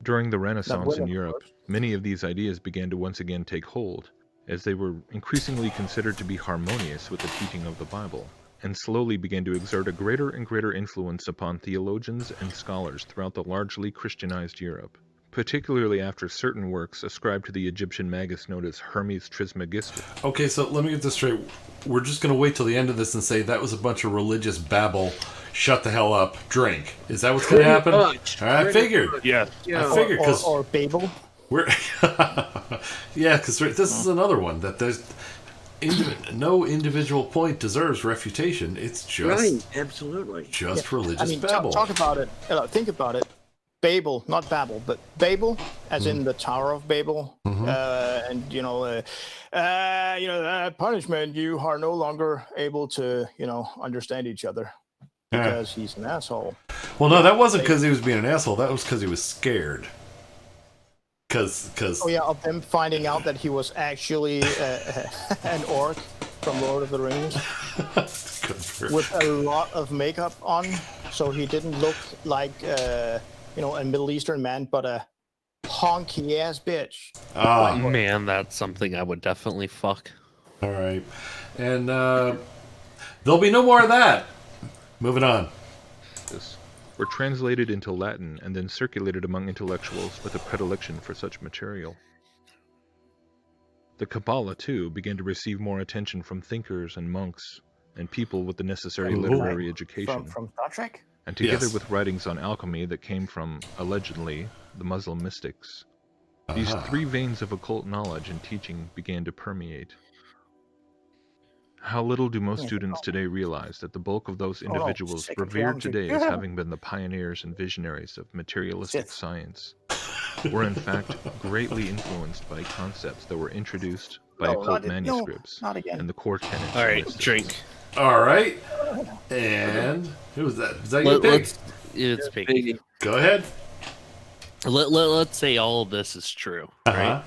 During the Renaissance in Europe, many of these ideas began to once again take hold, as they were increasingly considered to be harmonious with the teaching of the Bible, and slowly began to exert a greater and greater influence upon theologians and scholars throughout the largely Christianized Europe, particularly after certain works ascribed to the Egyptian magus known as Hermes Trismegistus. Okay, so let me get this straight. We're just going to wait till the end of this and say that was a bunch of religious babble. Shut the hell up. Drink. Is that what's going to happen? I figured. Yeah. I figured. Or Babel. We're yeah, because this is another one that there's no individual point deserves refutation. It's just right, absolutely, just religious I mean, babble. talk about it. Think about it. Babel, not Babel, but Babel, as in the Tower of Babel, and punishment. You are no longer able to, understand each other because he's an asshole. Well, no, that wasn't because he was being an asshole. That was because he was scared. Of them finding out that he was actually an orc from Lord of the Rings with a lot of makeup on, so he didn't look like a Middle Eastern man, but a honky ass bitch. Oh man, that's something I would definitely fuck. All right, and there'll be no more of that. Moving on. Were translated into Latin and then circulated among intellectuals with a predilection for such material. The Kabbalah, too, began to receive more attention from thinkers and monks and people with the necessary literary education. From Star Trek? And together with writings on alchemy that came from, allegedly, the Muslim mystics, these three veins of occult knowledge and teaching began to permeate. How little do most students today realize that the bulk of those individuals revered today as having been the pioneers and visionaries of materialistic science were in fact greatly influenced by concepts that were introduced by occult manuscripts and the core tenets. All right, drink. All right, and who was that? Was that your pick? It's Piggy. Go ahead. Let's say all of this is true, right?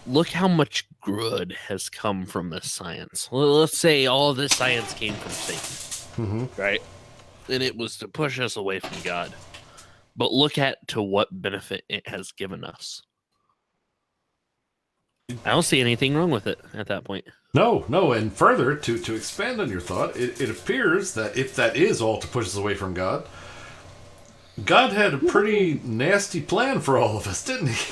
Look how much good has come from this science. Let's say all of this science came from Satan, right? And it was to push us away from God. But look to what benefit it has given us. I don't see anything wrong with it at that point. No, and further, to expand on your thought, it appears that if that is all to push us away from God, God had a pretty nasty plan for all of us, didn't he?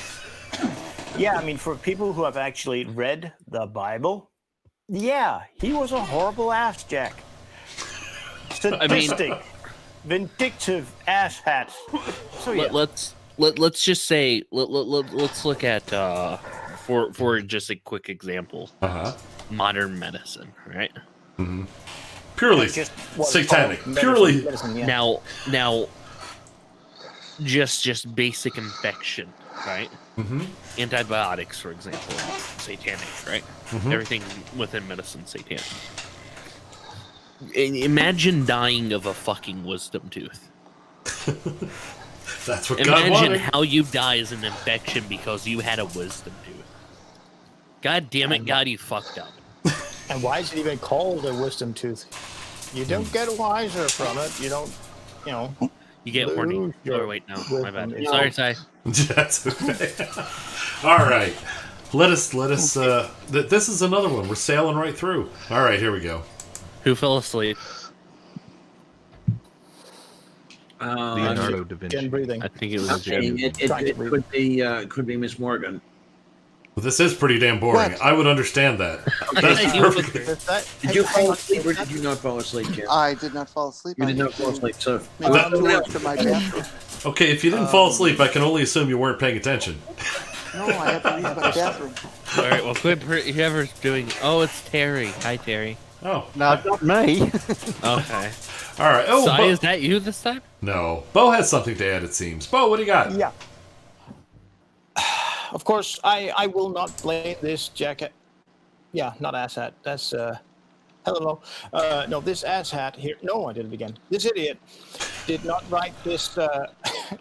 Yeah, I mean, for people who have actually read the Bible, yeah, he was a horrible ass jack. Sadistic, vindictive asshat. So yeah. Let's just say let's look at for just a quick example, modern medicine, right? Purely satanic. Purely now, just basic infection, right? Antibiotics, for example, satanic, right? Everything within medicine, satanic. Imagine dying of a fucking wisdom tooth. That's what God wanted. Imagine how you die as an infection because you had a wisdom tooth. God damn it, God, you fucked up. And why is it even called a wisdom tooth? You don't get wiser from it. You don't, You get horny. Oh, wait, no. My bad. Sorry, Ty. That's okay. All right. Let us. This is another one. We're sailing right through. All right, here we go. Who fell asleep? Leonardo da Vinci. breathing. I think it was Okay, Jen. it could be Miss Morgan. Well, this is pretty damn boring. What? I would understand that. That's perfect. Did you fall asleep or did you not fall asleep, Jen? I did not fall asleep. You I did not need fall to asleep, so make a tour to my bathroom. Okay, if you didn't fall asleep, I can only assume you weren't paying attention. No, I had to use my bathroom. All right, well, quit. Whoever's doing. Oh, it's Terry. Hi, Terry. Oh, No, not me. Okay. all right. Oh, Sai, Bo- is that you this time? no. Bo has something to add, it seems. Bo, what do you got? Yeah. Of course, I will not blame this jacket. Yeah, not asshat. That's hello. No, this asshat here. No, I did it again. This idiot did not write this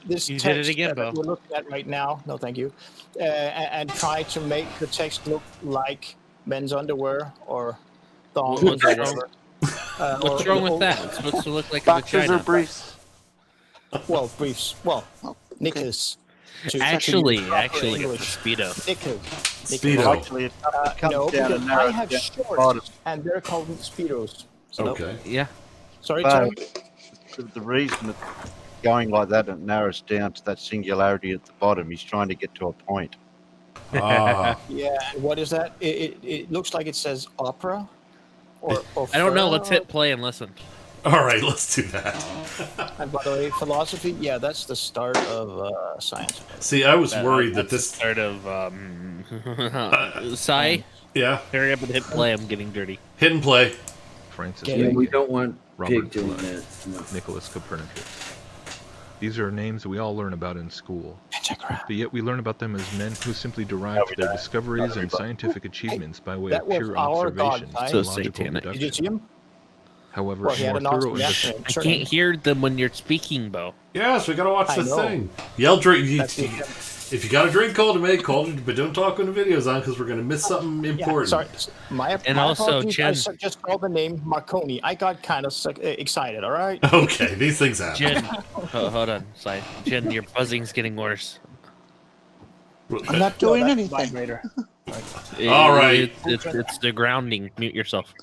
this You text did it again, that Bo. we're looking at right now. No, thank you. And try to make the text look like men's underwear or thongs or What's wrong? whatever. What's or- wrong with or- that? It's supposed to look like a Boxers vagina. or briefs? Well, briefs. Well, Oh, knickers. Actually, Proper it's English. a speedo. Knickers. Speedo. Actually, it comes No, down because and narrows I have down to the shorts, bottom. and they're called speedos. So, Okay. Yeah. Sorry, But Terry. the reason it's going like that and it narrows down to that singularity at the bottom, he's trying to get to a point. Ah. Yeah, and what is that? It looks like it says opera. Or I don't know. Let's hit play and listen. All right, let's do that. And by the way, philosophy, yeah, that's the start of science. See, I was worried that That's this. the start of Sai. Yeah, Hurry up and hit play. I'm getting dirty. hit and play. Francis Yeah, Yeah, Bacon, we don't want Robert Pig doing Blood, that. Nicholas Copernicus. These are names that we all learn about in school, but yet we learn about them as men who simply derived their discoveries and scientific achievements by way That of was pure our god, observation right? and So logical satanic. Did you deduction. see him? However, Well, he had more an thorough awesome accent. investigation. I Certainly. can't hear them when you're speaking, Bo. Yes, we gotta watch I the know. thing. Yell, drink. That's the- If you got a drink, call to make, call to, but don't talk when the video's on because we're gonna miss something Yeah, important. sorry. And My also, apologies, I Jen- just called the name Marconi. I got kind of excited, all right? Okay, these things happen. Jen, hold on, Sai. Jen, your buzzing's getting worse. I'm not doing That's anything. vibrator. All right. It's the grounding. Mute yourself.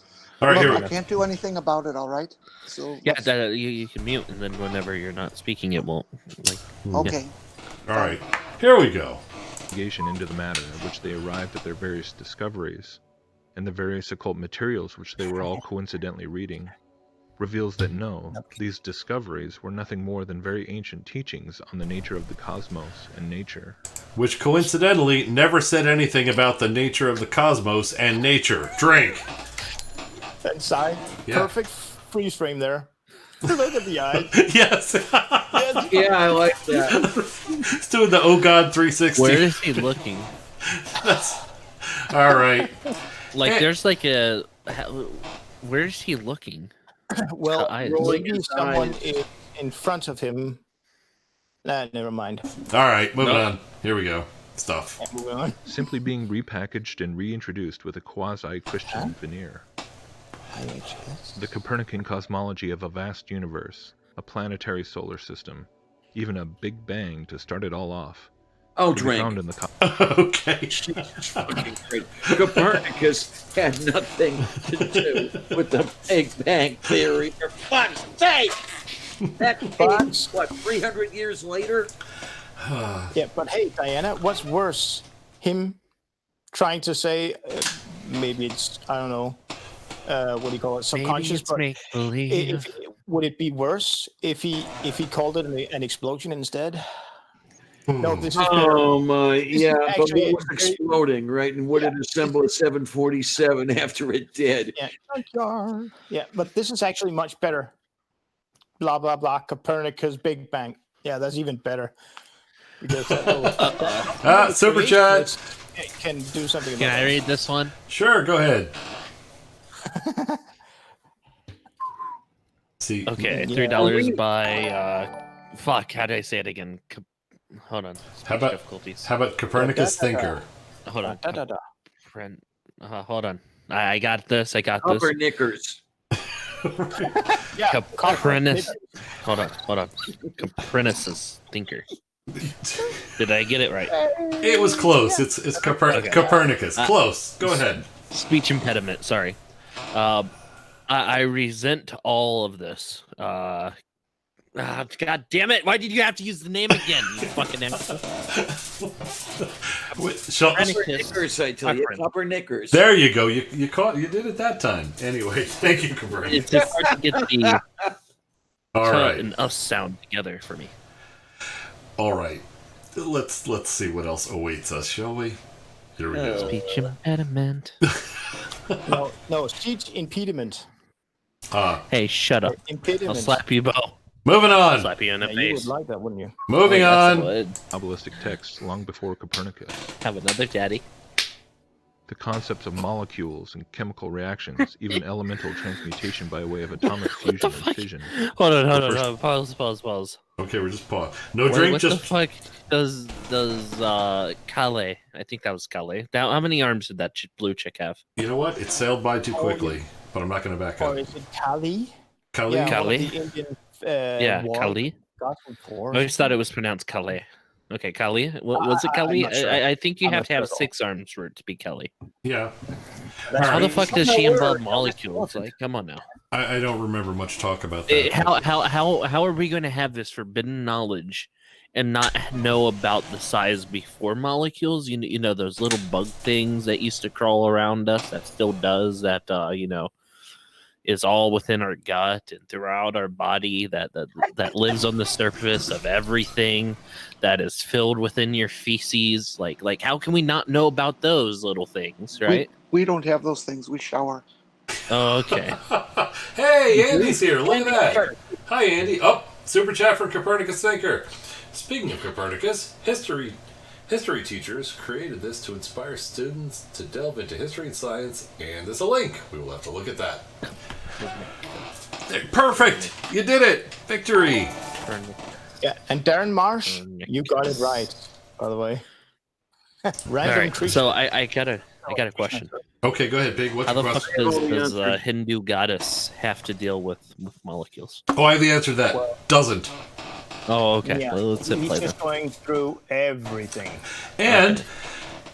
All right, Look, here we I go. can't do anything about it. All right. So Yeah, let's- you can mute, and then whenever you're not speaking, it won't. Like, okay. All right, here we go. Investigation into the matter at which they arrived at their various discoveries, and the various occult materials which they were all coincidentally reading, reveals that no, these discoveries were nothing more than very ancient teachings on the nature of the cosmos and nature. Which coincidentally never said anything about the nature of the cosmos and nature. Drink. And Sai, Yeah. perfect freeze frame there. Look at the eyes. Yes. Yes. Yeah, I like that. It's doing the Oh God 360. where is he looking? All right. Like, Eh. there's like a. Where is he looking? Well, eyes. Rolling maybe his someone eyes. in front of him. Nah, never mind. All right, moving Nope. on. Here we go. Stuff. Yeah, moving on. Simply being repackaged and reintroduced with a quasi-Christian veneer. The Copernican cosmology of a vast universe, a planetary solar system, even a Big Bang to start it all off. Oh, can be found drink. in the Okay. Jesus fucking Christ. Copernicus had nothing to do with the Big Bang Theory, for fuck's sake! That came, what, 300 years later? Yeah, but hey, Diana, what's worse? Him trying to say, maybe it's, I don't know, what do you call it, subconscious, but would it be worse if he called it an explosion instead? No, this is Oh my, is yeah, but actually what was exploding, right? And would it assemble a 747 after it did? Yeah, but this is actually much better. Blah blah blah. Copernicus Big Bang. Yeah, that's even better. Because Super chat. Can do something about Can I that. read this one? Sure, go ahead. See. Okay, Yeah. $3 by. Fuck, how do I say it again? Hold on. How about difficulties. how about Copernicus thinker? Hold on. Da, da, da. Hold on. I got this. I got this. Upper knickers. Yeah, Copernicus. Hold on. Copernicus thinker. Did I get it right? It was close. It's Okay. Copernicus. Close. Go ahead. Speech impediment. Sorry. I resent all of this. God damn it! Why did you have to use the name again? You fucking asshole. Knickers, I tell you, copper knickers. There you go. You did it that time. Anyway, thank you, Copernicus. It's just hard to get the All right. and us sound together for me. All right. Let's see what else awaits us, shall we? Here we go. Speech impediment. No, speech impediment. Hey, shut up. Impediment. I'll slap you, Bo. Moving on. I'll slap you in the You would face. like that, wouldn't you? Moving on. Kabbalistic texts long before Copernicus. Have another daddy. The concepts of molecules and chemical reactions, even elemental transmutation by way of atomic fusion and fission. Hold on. Pause. Okay, we're just pause. No drink, what just... the fuck does Kale? I think that was Kale. Now, how many arms did that blue chick have? You know what? It sailed by too quickly, but I'm not going to back up. Or is it Kali? Kali? Yeah, Kali? one of the Indian, Yeah, war Kali. gods before. I just thought it was pronounced Kale. Okay, Kali. Was it I'm Kali? not sure. I think you I'm have not to have sure at all. 6 arms for it to be Kali. Yeah. How the right. fuck does she involve molecules? Like, come on now. I don't remember much talk about that. How are we going to have this forbidden knowledge and not know about the size before molecules? You know those little bug things that used to crawl around us, that still does, that is all within our gut and throughout our body, that lives on the surface of everything, that is filled within your feces. Like how can we not know about those little things, right? We don't have those things. We shower. Oh, okay. Hey, Andy's here. Look at that. Hi, Andy. Oh, super chat from Copernicus Thinker. Speaking of Copernicus, history teachers created this to inspire students to delve into history and science, and there's a link. We will have to look at that. Perfect! You did it! Victory! Yeah, and Darren Marsh, you got it right, by the way. Random All right, so I got a question. Okay, go ahead, Big. What's How your the fuck question? does a Hindu goddess have to deal with molecules? Oh, I have the answer to that. Doesn't. Oh, okay. Yeah, Well, let's he's play just going through everything. And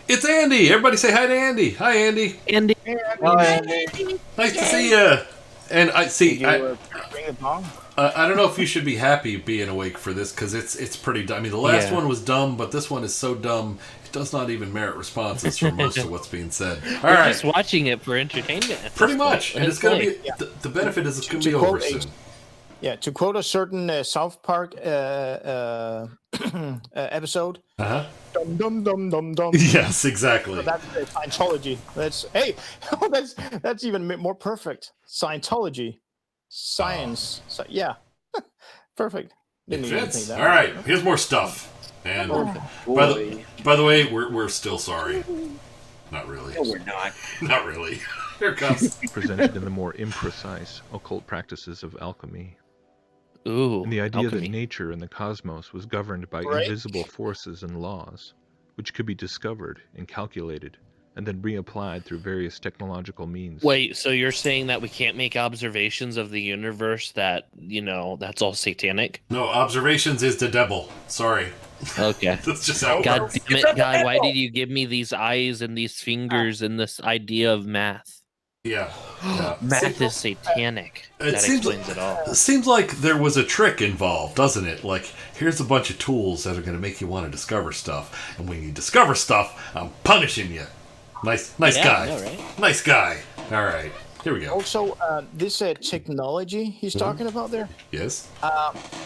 it's Andy. Everybody say hi to Andy. Hi, Andy. Andy. Nice to see you. And I see. Bring it along. I don't know if you should be happy being awake for this because it's pretty dumb. I mean, the last one was dumb, but this one is so dumb it does not even merit responses for most of what's being said. All We're right, just watching it for entertainment. pretty much, and it's gonna be Yeah. the benefit is it's gonna be over soon. Yeah, to quote a certain South Park episode. Uh-huh. Dum dum dum dum dum. Yes, exactly. So that's Scientology. That's even more perfect. Scientology, science. So, yeah, perfect. It Didn't even fits. think that. All right, here's more stuff. And by the way, we're still sorry. Not really. No, we're not. Not really. Here it comes. Presented in the more imprecise occult practices of alchemy. Ooh, And the idea alchemy. that nature and the cosmos was governed by Right. invisible forces and laws, which could be discovered and calculated, and then reapplied through various technological means. Wait, so you're saying that we can't make observations of the universe that, that's all satanic? No, observations is the devil. Sorry. Okay. That's just how it God works. damn it, guy, why did you give me these eyes and these fingers and this idea of math? Yeah. Math is satanic. It That seems explains it all. It seems like there was a trick involved, doesn't it? Like, here's a bunch of tools that are going to make you want to discover stuff, and when you discover stuff, I'm punishing you. Nice Yeah, guy. I know, right? Nice guy. All right, here we go. Also, this technology he's talking about there. Yes.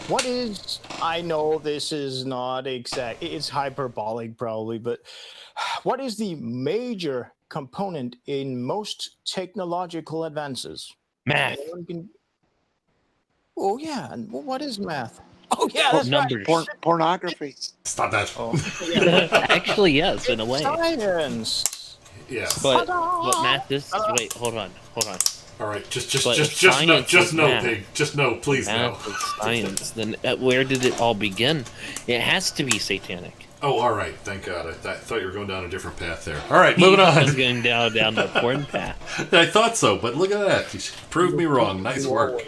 What is? I know this is not exact. It's hyperbolic, probably, but what is the major component in most technological advances? Math. Anyone can... Oh yeah, and what is math? Oh yeah, that's Numbers. Pornography. Stop that. Actually, yes, in a way. Science. Yes. But what math is? Wait, hold on. All right, just But if know, science just is know, math, Pig. Just know, please know. Math is science. Then where did it all begin? It has to be satanic. Oh, all right. Thank God. I thought you were going down a different path there. All right, moving on. I was going down the porn path. I thought so, but look at that. You proved me wrong. Nice work.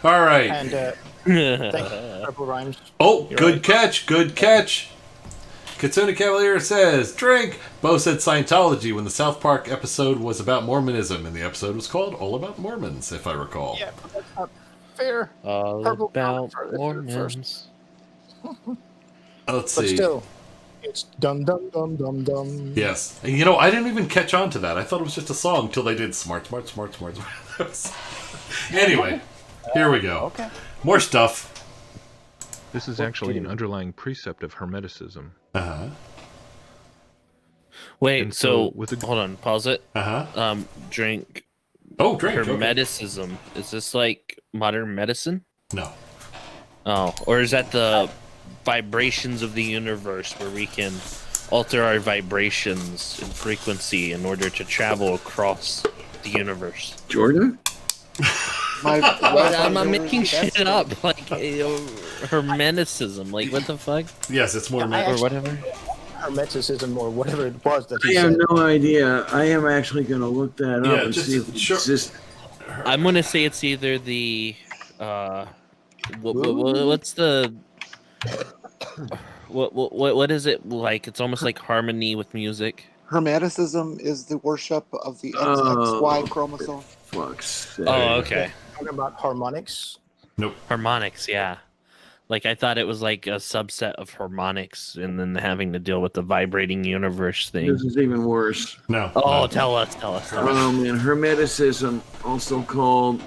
All right. And thank you, Purple Rhymes. Oh, You're good right. catch. Good catch. Katsuna Cavalier says, drink. Bo said Scientology when the South Park episode was about Mormonism, and the episode was called All About Mormons, if I recall. Yeah, fair. All Purple about first. Mormons. Let's But see. still, it's dum dum dum dum dum. Yes. You know, I didn't even catch on to that. I thought it was just a song until they did smart, smart, smart, smart. Anyway, here we go. Okay. More stuff. This is actually an underlying precept of Hermeticism. Uh-huh. Wait, And so with a- hold on, pause it. Uh-huh. Drink. Oh, drink. Okay. Hermeticism. Is this like modern medicine? No. Oh, or is that the vibrations of the universe where we can alter our vibrations and frequency in order to travel across the universe? Jordan? I'm not making shit up. Like Hermeticism. Like what the fuck? Yes, it's more or whatever. Hermeticism or whatever it was that I he have said. no idea. I am actually going to look that up and see if it exists. I'm gonna say it's either the what's the what is it like? It's almost like harmony with music. Hermeticism is the worship of the XXY chromosome. Oh, okay. Talking about harmonics. Nope. Harmonics, yeah. Like I thought it was like a subset of harmonics, and then having to deal with the vibrating universe thing. This is even worse. No. Oh, no. tell us. Oh man, Hermeticism, also called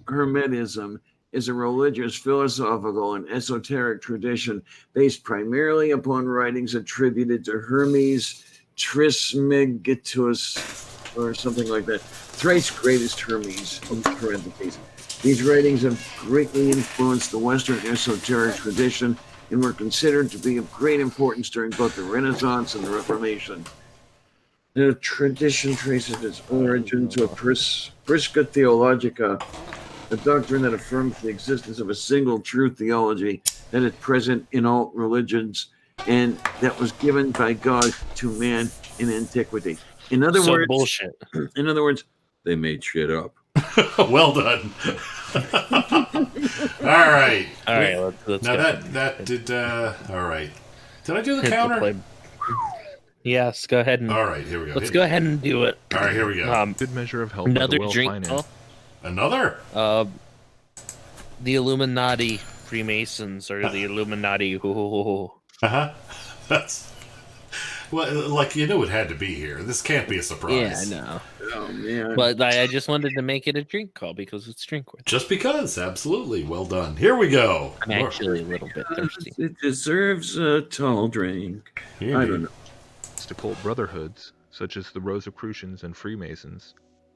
Hermetism, is a religious, philosophical, and esoteric tradition based primarily upon writings attributed to Hermes Trismegistus, or something like that. Thrice greatest Hermes, in parentheses. These writings have greatly influenced the Western esoteric tradition and were considered to be of great importance during both the Renaissance and the Reformation. The tradition traces its origin to a Prisca Theologica, a doctrine that affirms the existence of a single true theology that is present in all religions and that was given by God to man in antiquity. In other So words, bullshit. In other words, they made shit up. Well done. All right. All right, let's now go. that did. All right. Did I do the Hit the counter? play. Yes, go ahead and. All right, here we go. Let's go ahead and do it. All right, here we go. Good measure of help. Another well drink. financed. Another? The Illuminati Freemasons or the Illuminati. Uh-huh. That's well, like you knew it had to be here. This can't be a surprise. Yeah, I know. Oh man! But I just wanted to make it a drink call because it's drink worthy. Just because, absolutely. Well done. Here we go. I'm actually a little bit thirsty. It deserves a tall drink. Here I you don't know. It's to cult brotherhoods, such as the Rosicrucians and Freemasons.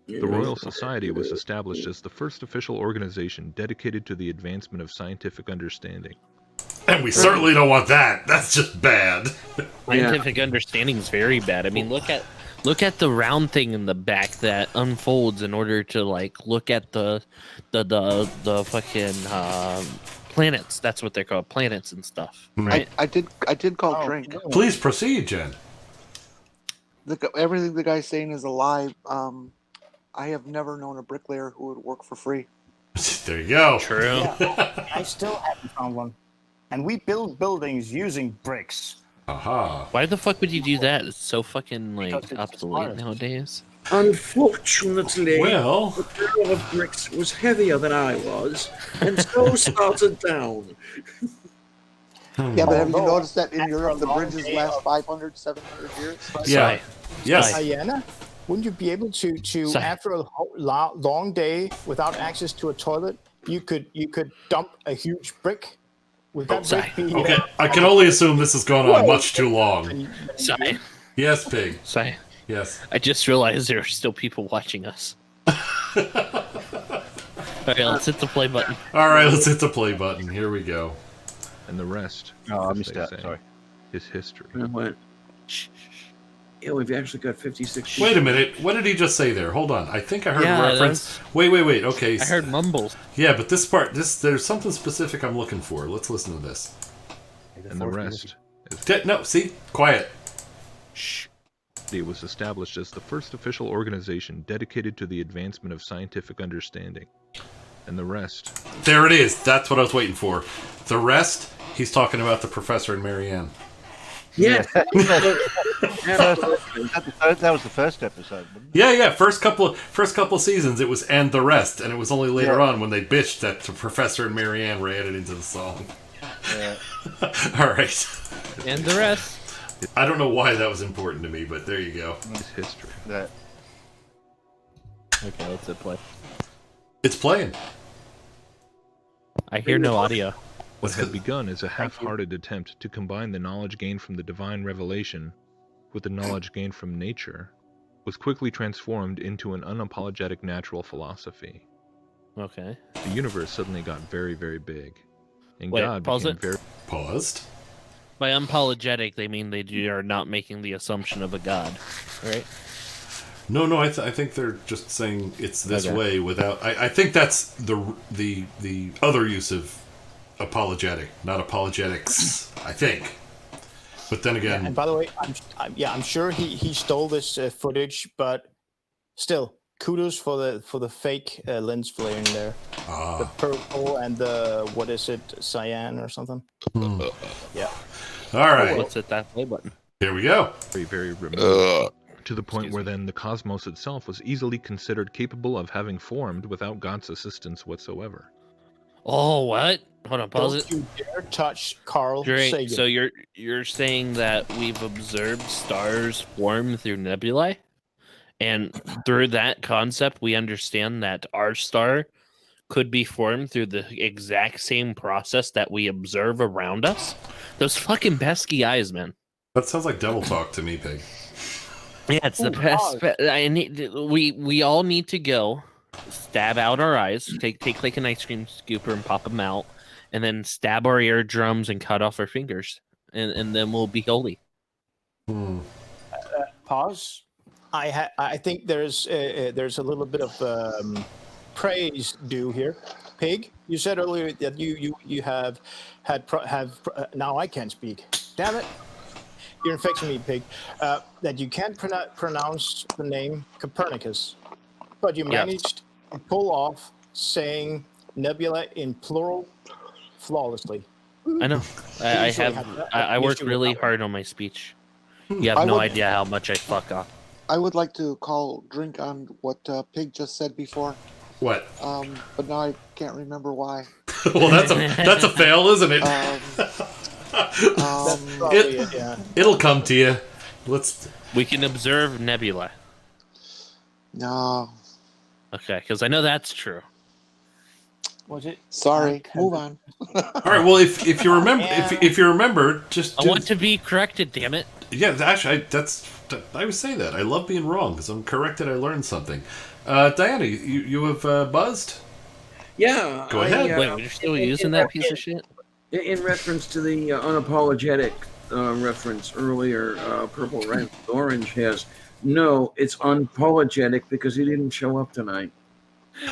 The Royal Society was established as the first official organization dedicated to the advancement of scientific understanding. And we certainly don't want that. That's just bad. Scientific understanding is very bad. I mean, look at the round thing in the back that unfolds in order to like look at the fucking planets. That's what they're called, planets and stuff. Right? I did call drink. Please proceed, Jen. Everything the guy's saying is a lie. I have never known a bricklayer who would work for free. There you go. True. Yeah, I still haven't found one. And we build buildings using bricks. Aha. Why the fuck would you do that? It's so fucking like Because it's obsolete smart. nowadays. Unfortunately, Well, the barrel of bricks was heavier than I was, and so started down. Yeah, but have you noticed that in Europe the bridges last 500, 700 years? yeah. Yes. Diana, wouldn't you be able to after a long day without access to a toilet, you could dump a huge brick? Would that brick be? Okay, I can only assume this has gone on much too long. Sorry. Yes, Pig. Sorry. Yes. I just realized there are still people watching us. All right, let's hit the play button. All right, let's hit the play button. Here we go. And the rest, Oh, I as missed they that. say, Sorry. is history. And what? Yeah, we've actually got 56. Wait a minute. What did he just say there? Hold on. I think I heard Yeah, a reference. Wait. Okay. I heard mumbles. Yeah, but this part, there's something specific I'm looking for. Let's listen to this. And the rest No, see? Quiet. Shh. It was established as the first official organization dedicated to the advancement of scientific understanding. And the rest. There it is. That's what I was waiting for. The rest, he's talking about the professor and Marianne. Yes. That was the first episode. Wasn't it? Yeah. First couple of seasons, it was "and the rest," and it was only later on when they bitched that the Professor and Marianne were added into the song. Yeah. All right. And the rest. I don't know why that was important to me, but there you go. It's history. That. Okay, let's hit play. It's playing. I hear no audio. What had begun as a half-hearted attempt to combine the knowledge gained from the divine revelation with the knowledge gained from nature was quickly transformed into an unapologetic natural philosophy. Okay. The universe suddenly got very, very big. And Wait, God pause became it. very... Paused. By unapologetic, they mean they are not making the assumption of a god, right? No, I think they're just saying it's this Okay. way without. I think that's the other use of apologetic, not apologetics. I think, but then again, And by the way, I'm sure he stole this footage, but still, kudos for the fake lens flare in there. The purple and the what is it, cyan or something? Yeah. All right. Let's hit that play button. Here we go. very, very remote. To the point where then the cosmos itself was easily considered capable of having formed without God's assistance whatsoever. Oh, what? Hold on, pause Don't it. you dare touch Carl Drake, Sagan. so you're saying that we've observed stars form through nebulae, and through that concept, we understand that our star could be formed through the exact same process that we observe around us. Those fucking pesky eyes, man. That sounds like devil talk to me, Pig. Yeah, it's the best. We all need to go stab out our eyes, take like an ice cream scooper and pop them out, and then stab our eardrums and cut off our fingers, and then we'll be holy. Pause. I think there's a little bit of praise due here. Pig, you said earlier that you have now I can't speak. Damn it. You're infecting me, Pig. That you can't pronounce the name Copernicus, but you managed to pull off saying nebula in plural flawlessly. I know. I worked really hard on my speech. You have no idea how much I fuck up. I would like to call drink on what Pig just said before. What? But now I can't remember why. Well, that's a fail, isn't it? It'll come to you. We can observe nebula. No. Okay, because I know that's true. Was it? Sorry. Move on. All right. Well, if you remember, if you remember, I want to be corrected. Damn it. Yeah, actually, I would say that I love being wrong because I'm corrected. I learned something. Diana, you have buzzed. Yeah. Go ahead. Wait, you're still using that piece of shit? In reference to the unapologetic reference earlier, Purple Red Orange has. No, it's unapologetic because he didn't show up tonight.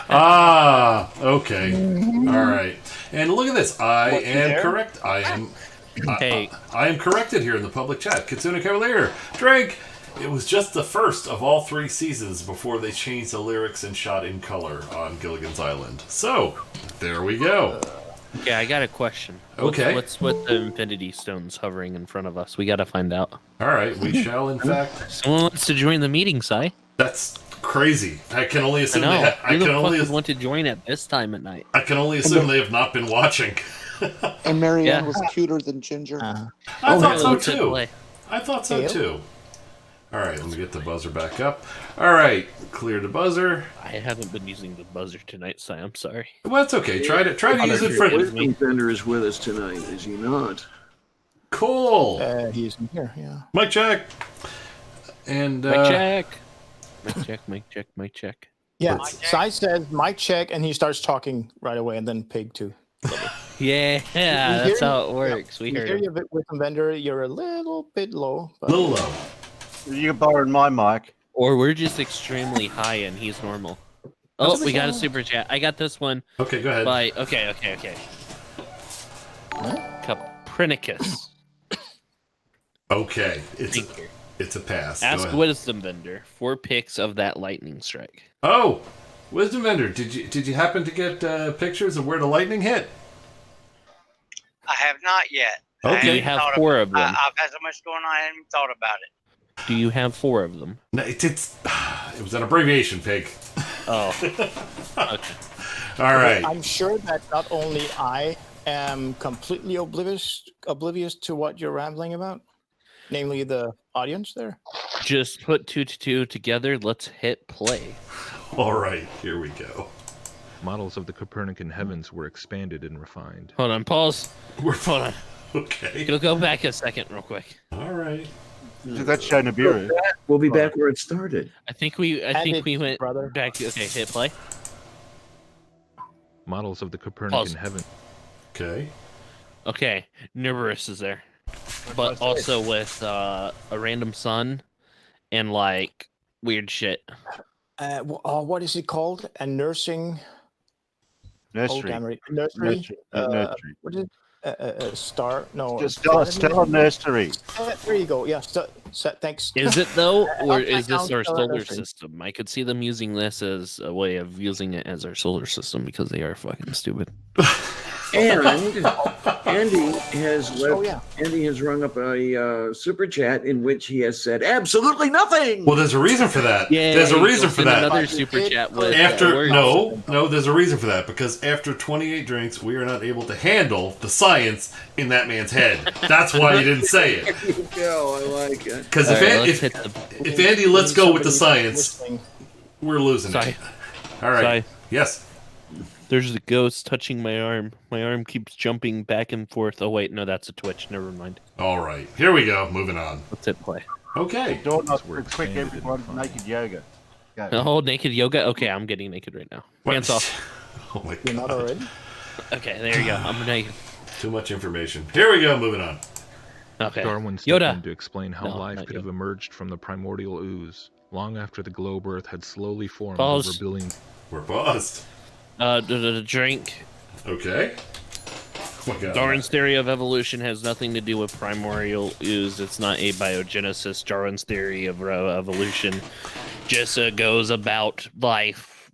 Ah, okay. All right. And look at this. I What, am there? correct. I am. Hey. I am corrected here in the public chat. Kitsune Cavalier, Drake. It was just the first of all 3 seasons before they changed the lyrics and shot in color on Gilligan's Island. So there we go. Okay, I got a question. Okay. What's with the Infinity Stones hovering in front of us? We got to find out. All right, we shall in fact. Someone wants to join the meeting, Si. That's crazy. I can only assume I know. they. I Who the can only. fuck want to join at this time at night? I can only assume they have not been watching. And Marianne Yeah. was cuter than Ginger. I thought really? so Let's hit too. play. I thought so Yep. too. All right, let me get the buzzer back up. All right, clear the buzzer. I haven't been using the buzzer tonight, Si. I'm sorry. Well, that's okay. Try to use it for. Wisdom Bender is with us tonight, is he not? Cool. He's in here, yeah. Mic check. And Mic check. Mic check. Mic check. Mic check. Yeah, Si says mic check, and he starts talking right away, and then Pig too. Yeah, that's how it works. We We heard hear him. you a bit with the vendor. You're a little bit low. But... little low. You borrowed my mic. Or we're just extremely high and he's normal. Oh, we got a super chat. I got this one. Okay, go ahead. By okay. Copernicus. Okay, it's a pass. Go Ask ahead. Wisdom Vendor 4 pics of that lightning strike. Oh, Wisdom Vendor, did you happen to get pictures of where the lightning hit? I have not yet. Do you have 4 of them? I've had so much going on, I hadn't even thought about it. Do you have 4 of them? No, it was an abbreviation, Pig. Oh. Okay. All right. I'm sure that not only I am completely oblivious to what you're rambling about, namely the audience there. Just put 2 to 2 together. Let's hit play. All right, here we go. Models of the Copernican heavens were expanded and refined. Hold on, pause. Hold on. Okay. Go back a second real quick. All right. That's show Nibiru. We'll be back where it started. I think we went back. Okay, hit play. Models of the Copernican Pause. heaven. Okay. Okay, Nibiru is there, but also with a random sun and like weird shit. What is it called? A nursing Nursery. Nursery. Nursery. What is it? A star? No. Star Nursery. There you go. Yeah. Thanks. Is it though, or Upside is this down our stellar solar nursery. system? I could see them using this as a way of using it as our solar system because they are fucking stupid. And Andy has left. Oh, yeah. Andy has rung up a super chat in which he has said absolutely nothing. Well, there's a reason for that. Yeah, There's a reason for that. Another super chat with No, there's a reason for that because after 28 drinks, we are not able to handle the science in that man's head. That's why he didn't say it. There you go. I like it. Because if Andy lets go with the science, we're losing it. All right. Yes. There's a ghost touching my arm. My arm keeps jumping back and forth. Oh wait, no, that's a Twitch. Never mind. All right. Here we go. Moving on. Let's hit play. Okay. Don't not quick everyone naked yoga. Go. Oh, naked yoga. Okay, I'm getting naked right now. Hands off. Oh my god. You're not already? Okay, there you go. I'm naked. Too much information. Here we go. Moving on. Okay. Darwin stepped Yoda. in to explain how No, life not could have Yoda. emerged from the primordial ooze, long after the globe Earth had slowly formed Pause. over billions. We're paused. The drink. Okay. Oh my god. Darwin's theory of evolution has nothing to do with primordial ooze. It's not abiogenesis. Darwin's theory of evolution just goes about life,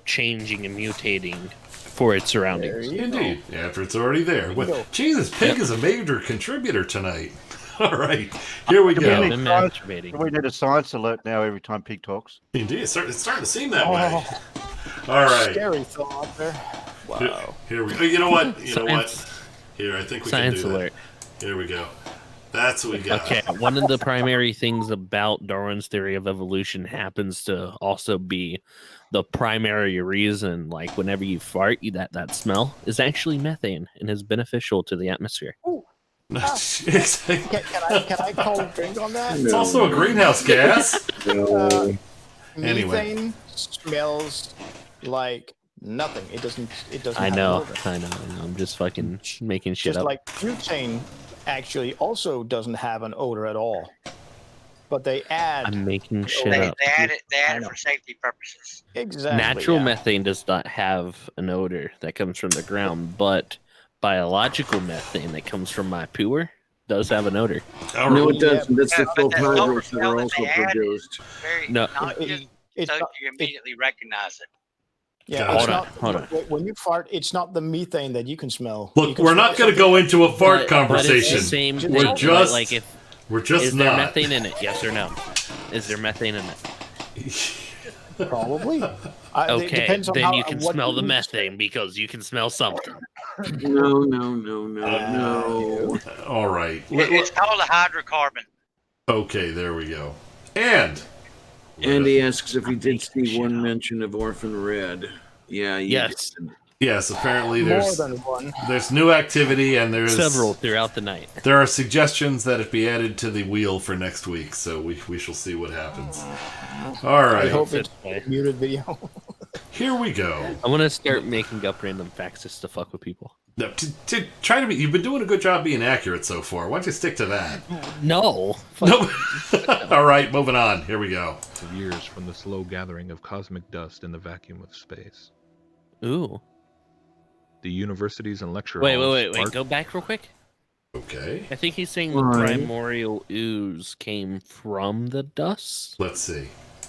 changing and mutating for its surroundings. Indeed. After it's already there. What? Jesus, Pig is a major contributor tonight. All right. Here we go. Been masturbating. We need a science alert now every time Pig talks. Indeed. It's starting to seem that way. All right. Scary thought there. Wow. Here we go. You know what? Science. Here, I think we Science can do alert. that. Here we go. That's what we got. Okay, one of the primary things about Darwin's theory of evolution happens to also be the primary reason, like whenever you fart, that smell is actually methane and is beneficial to the atmosphere. Can I call a drink on that? It's also a greenhouse gas. Anyway. Methane smells like nothing. It doesn't. I have know. an odor. I know. I'm just fucking making shit Just up. like butane actually also doesn't have an odor at all. But they add. I'm making shit They up. add it for safety purposes. Exactly. Natural yeah. methane does not have an odor that comes from the ground, but biological methane that comes from my poo does have an odor. No, it doesn't. That's the But that sulfur sulfur that are smell that also they add produced. is very No. innocuous, It's so not- you immediately recognize it. Yeah, Hold it's on, not, hold on. When you fart, it's not the methane that you can smell. Look, You can we're smell not going to something- go into a fart But it's conversation. the same We're thing, just- like if We're just is there not. methane in it? Yes or no? Is there methane in it? Probably. It Okay, depends on then how, you can what smell the you- methane because you can smell something. No. All right. It's called a hydrocarbon. Okay, there we go. And Andy asks if he did see one mention of Orphan Red. Yeah. Yes. yes, apparently More there's than one. new activity and there's Several throughout the night. There are suggestions that it be added to the wheel for next week, so we shall see what happens. All I right. hope it's a muted video. Here we go. I'm gonna start making up random facts just to fuck with people. No, to try to be, you've been doing a good job being accurate so far. Why don't you stick to that? No. No. All right, moving on. Here we go. Of years from the slow gathering of cosmic dust in the vacuum of space. Ooh. The universities and lecture Wait. halls Go back real quick. Okay. I think he's saying the Why? primordial ooze came from the dust. Let's see.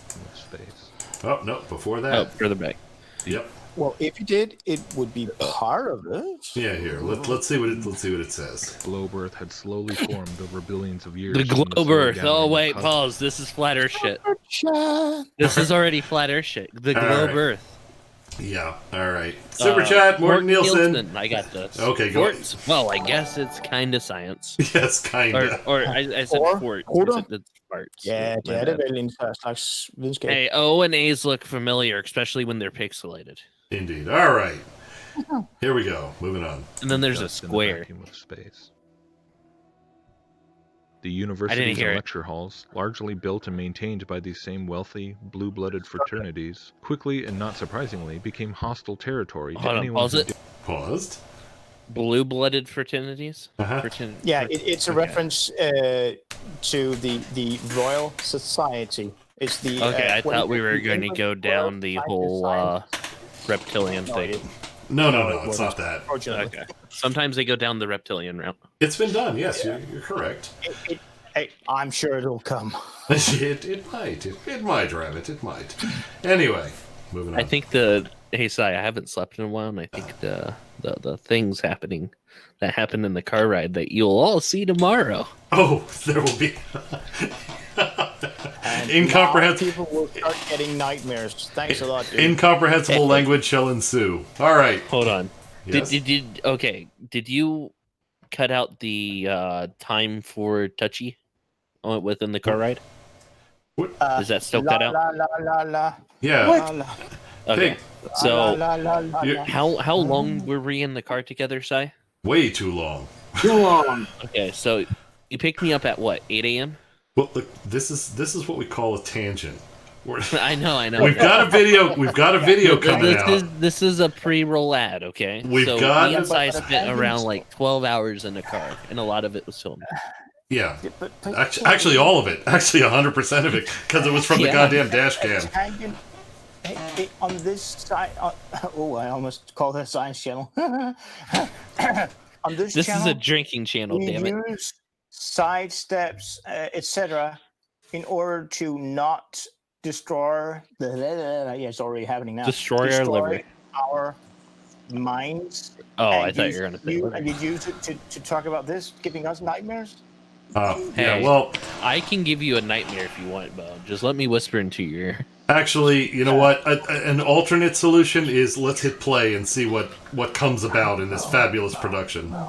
of space. Oh no, before that. Oh, further back. Yep. Well, if you did, it would be part of it. Yeah, here. Let's see what it says. Globe Earth had slowly formed over billions of years. The from globe slow Earth. gathering Oh of wait, cosmos. pause. This is flat Earth shit. This is already flat Earth shit. The All globe right. Earth. Yeah. All right. Super chat, Morton Nielsen. I got this. Okay, go. Well, I guess it's kind of science. Yes, kind of. Or I said fort. I said it's parts. Ja, det My er det bad. vel en slags videnskab. Hey, O and A's look familiar, especially when they're pixelated. Indeed. All right. Here we go. Moving on. And then there's a Dust in the square. vacuum of space. The universities hear and it. lecture halls, largely built and maintained by these same wealthy, blue-blooded fraternities, quickly and not surprisingly became hostile territory to Hold on, anyone pause who it. Paused. Blue-blooded fraternities. Yeah, it's a reference to the Royal Society. It's the Okay, I what thought is we it? were The going to English go Royal down the Society of whole Science. reptilian thing. No, it it's wasn't. not that. Unfortunately. Okay. Sometimes they go down the reptilian route. It's been done. Yes, you're correct. Hey, I'm sure it'll come. It might. It might, Rabbit. It might. Anyway, moving on. I think hey Sai, I haven't slept in a while, and I think the things happening that happened in the car ride that you'll all see tomorrow. Oh, there will be And incomprehensible. now people will start getting nightmares. Thanks a lot, dude. Incomprehensible language shall ensue. All right. Hold on. Yes? Did you cut out the time for touchy within the car ride? Is that still cut out? La la la la. Yeah. La, la. Okay. Pig. So La, la, la, la. how long were we in the car together, Sai? Way too long. Too long. Okay, so you picked me up at what, 8 a.m.? Well, look, this is what we call a tangent. I know. We've got a video. We've got a video coming out. This is a pre-roll ad, okay? We've so got- me and Sai spent around like 12 hours in the car, and a lot of it was filmed. Yeah. Actually, all of it. Actually, 100% of it, because it was from the goddamn dash cam. Hey, on this side, oh, I almost called it a science channel. On this This channel, is a drinking channel, we damn it. use side steps, etc., in order to not destroy the. Yeah, it's already happening now. Destroy our liver. Our minds. Oh, and I thought use you were gonna say liver. And you use it to talk about this, giving us nightmares. Hey, yeah, well, I can give you a nightmare if you want, Bo. Just let me whisper into your ear. actually, you know what? An alternate solution is let's hit play and see what comes about in this fabulous production. I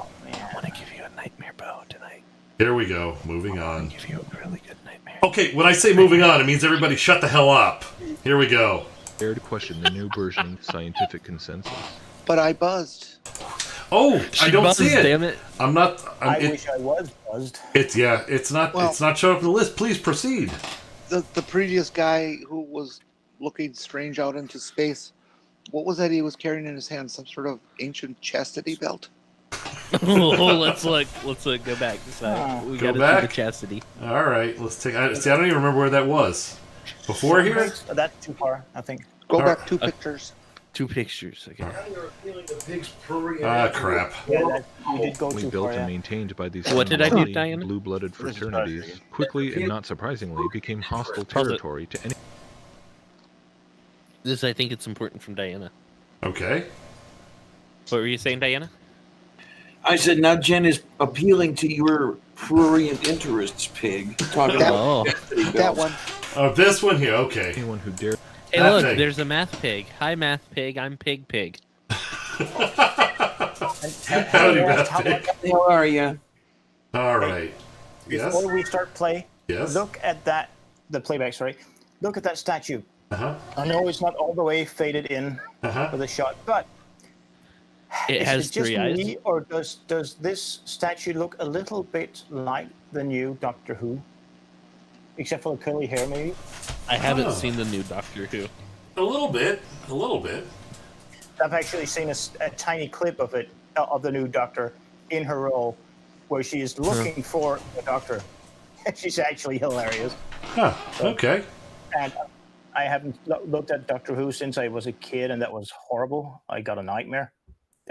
want to give you a nightmare, Bo, tonight. Here we go. Moving on. Give you a really good nightmare. Okay, when I say moving on, it means everybody shut the hell up. Here we go. Dare to question the new burgeoning scientific consensus. But I buzzed. Oh, I don't see it. Damn it. I'm not. I wish I was buzzed. It's not. Well- it's not showing up on the list. Please proceed. The previous guy who was looking strange out into space, what was that he was carrying in his hand? Some sort of ancient chastity belt? Let's look. Go back. We Go gotta back? see the chastity. All right, let's take. See, I don't even remember where that was. Before here. That's too far, I think. Go All back right. 2 pictures. 2 pictures. Okay. Ah, crap. Yeah, you did go We too built far. and Yeah. maintained by these What did I do, wealthy, Diana? blue-blooded fraternities, quickly and not surprisingly became hostile Pause it. territory to any. This, I think, it's important from Diana. Okay. What were you saying, Diana? I said, now Jen is appealing to your prurient interests, pig. Talking about That one. Oh, this one here. Okay. Anyone who dared. Hey, Math look, pig. there's a math pig. Hi, math pig. I'm Pig Pig. Howdy, Math Pig. How are you? All right. Yes. Before we start play, Yes. look at the playback, sorry. Look at that statue. Uh-huh. I know it's not all the way faded in Uh-huh. with a shot, but It is has it just 3 eyes. me, or does this statue look a little bit like the new Doctor Who? Except for the curly hair, maybe? I haven't Oh. seen the new Doctor Who. A little bit. A little bit. I've actually seen a tiny clip of it, of the new Doctor in her role, where she is looking for the Doctor. She's actually hilarious. Huh. Okay. And I haven't looked at Doctor Who since I was a kid, and that was horrible. I got a nightmare.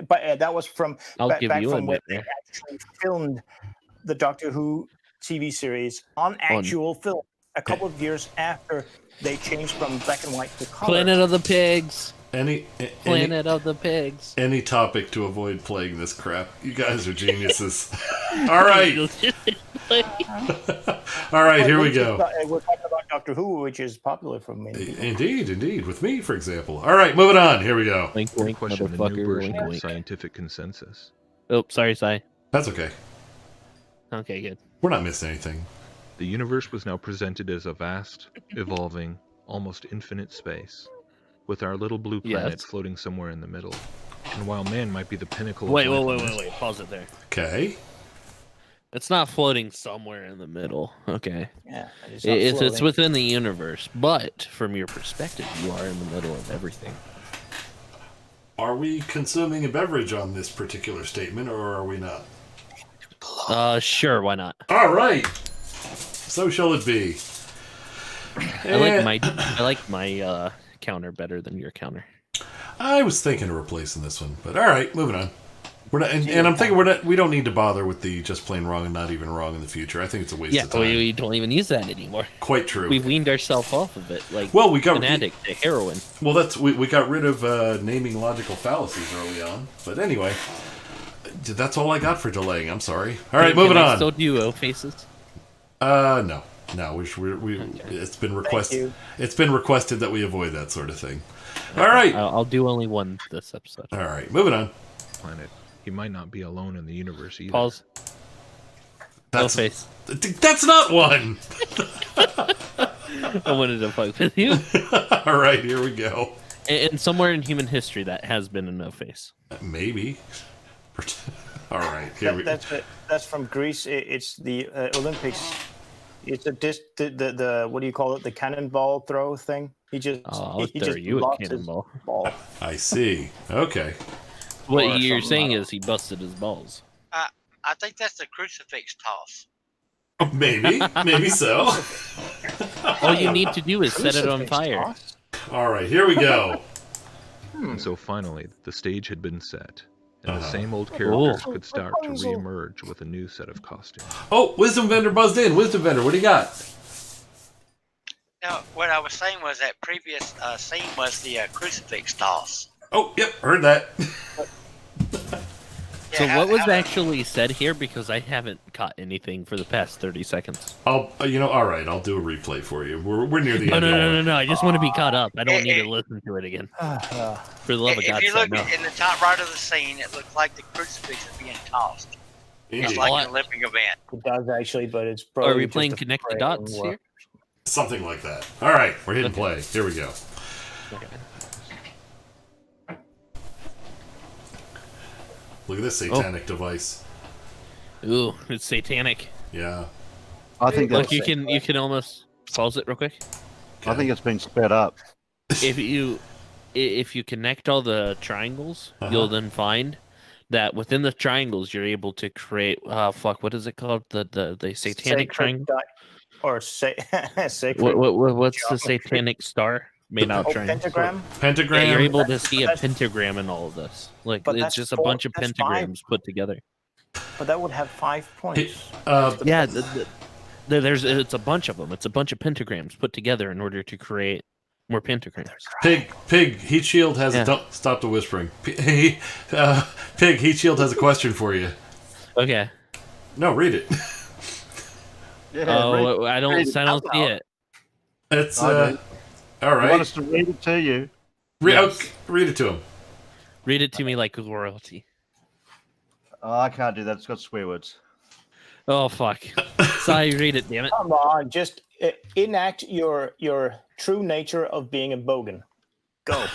But that was from I'll back give you a from when they nightmare. actually filmed the Doctor Who TV series on actual film. A couple of years after they changed from black and white to color. Planet of the Pigs. Planet of the pigs. Any topic to avoid playing this crap. You guys are geniuses. All right. All right, here we go. We're talking about Doctor Who, which is popular for many people. Indeed. With me, for example. All right, moving on. Here we go. We question the new version of scientific consensus. Oh, sorry, Sai. That's okay. Okay, good. We're not missing anything. The universe was now presented as a vast, evolving, almost infinite space, with our little blue planet floating somewhere in the middle. And while man might be the pinnacle of Wait. Pause it there. Okay. It's not floating somewhere in the middle. Okay. Yeah. It's within the universe, but from your perspective, you are in the middle of everything. Are we consuming a beverage on this particular statement, or are we not? Sure, why not? All right. So shall it be. I like my counter better than your counter. I was thinking of replacing this one, but all right, moving on. We're not, and I'm thinking we don't need to bother with the just plain wrong and not even wrong in the future. I think it's a waste of time. Yeah, we don't even use that anymore. Quite true. We've weaned ourselves off of it, like we got an addict to heroin. Well, we got rid of naming logical fallacies early on, but anyway, that's all I got for delaying. I'm sorry. All right, moving on. Still do O faces? No. It's been requested. It's been requested that we avoid that sort of thing. All right. I'll do only one this episode. All right, moving on. Planet. He might not be alone in the universe either. Pause. That's face. That's not one. I wanted to fuck with you. All right, here we go. And somewhere in human history, that has been a no face. Maybe. All right, here we go. That's from Greece. It's the Olympics. It's the what do you call it? The cannonball throw thing. He just lost his ball. I see. Okay. What you're saying is he busted his balls. I think that's the crucifix toss. Maybe so. All you need to do is set it on fire. All right, here we go. And so finally, the stage had been set, and the same old characters could start to re-emerge with a new set of costumes. Oh, Wisdom Vendor buzzed in. Wisdom Vendor, what do you got? Now, what I was saying was that previous scene was the crucifix toss. Oh, yep, heard that. So what was actually said here? Because I haven't caught anything for the past 30 seconds. All right, I'll do a replay for you. We're near the end. No. I just want to be caught up. I don't need to listen to it again. For the love of God, if you look in the top right of the scene, it looks like the crucifix is being tossed. It's like an Olympic event. It does actually, but it's probably. Are we playing Connect the Dots here? Something like that. All right, we're hitting play. Here we go. Okay. Look at this satanic device. Ooh, it's satanic. Yeah. I think like you can almost pause it real quick. I think it's been sped up. If you connect all the triangles, you'll then find that within the triangles you're able to create what is it called? The satanic triangle? What's the satanic star made out triangle? Pentagram? Pentagram. Yeah, you're able to see a pentagram in all of this. Like it's just a bunch of pentagrams put together. But that would have 5 points. It's a bunch of them. It's a bunch of pentagrams put together in order to create more pentagrams. Pig, Heat Shield has don't stop the whispering. Pig, Heat Shield has a question for you. Okay. No, read it. I don't see it. It's all right. I want us to read it to you. Read it to him. Read it to me like royalty. Oh, I can't do that. It's got swear words. Oh fuck! Sorry, read it, damn it. Come on, just enact your true nature of being a bogan. Go.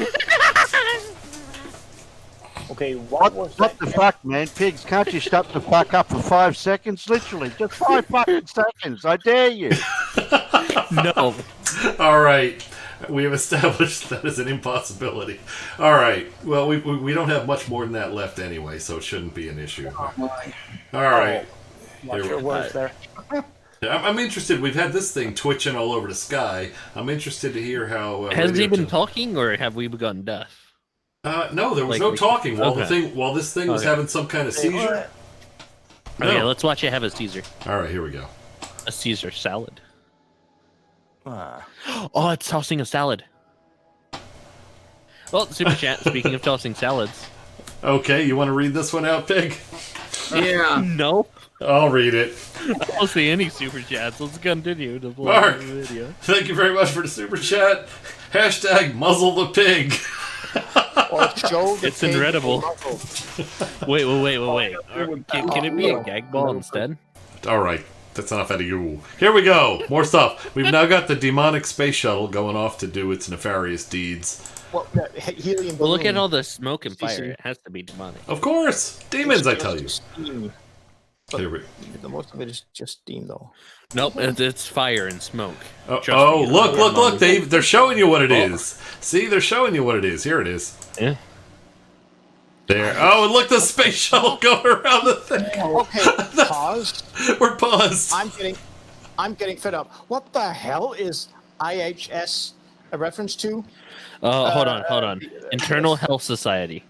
Okay, what the fuck, man? Pigs, can't you stop the fuck up for 5 seconds? Literally, just 5 fucking seconds. I dare you. No. All right. We have established that is an impossibility. All right. Well, we don't have much more than that left anyway, so it shouldn't be an issue. All right. Watch your words there. I'm interested. We've had this thing twitching all over the sky. I'm interested to hear how. Has he been talking, or have we begun death? No, there was no talking while this thing was having some kind of seizure. Okay, let's watch it have a Caesar. All right, here we go. A Caesar salad. Oh, it's tossing a salad. Well, super chat. Speaking of tossing salads. Okay, you want to read this one out, Pig? Yeah. No. I'll read it. I don't see any super chats. Let's continue to play Mark, the video. thank you very much for the super chat. Hashtag muzzle the pig. Or show the It's pig incredible. muscle. Wait. Can it be a gag ball instead? All right, that's enough out of you. Here we go. More stuff. We've now got the demonic space shuttle going off to do its nefarious deeds. Well, helium Well, look at balloon. all the smoke and fire. CC. It has to be demonic. Of course, demons. I tell you. Steam. Here we. The most of it is just steam, though. Nope, it's fire and smoke. Trust Oh, me, look, Dave. They're showing you what it is. See, they're showing you what it is. Here it is. Yeah. There. Oh, and look, the space shuttle going around the thing. Okay, pause. We're paused. I'm getting fed up. What the hell is IHS a reference to? Hold on. Internal Health Society.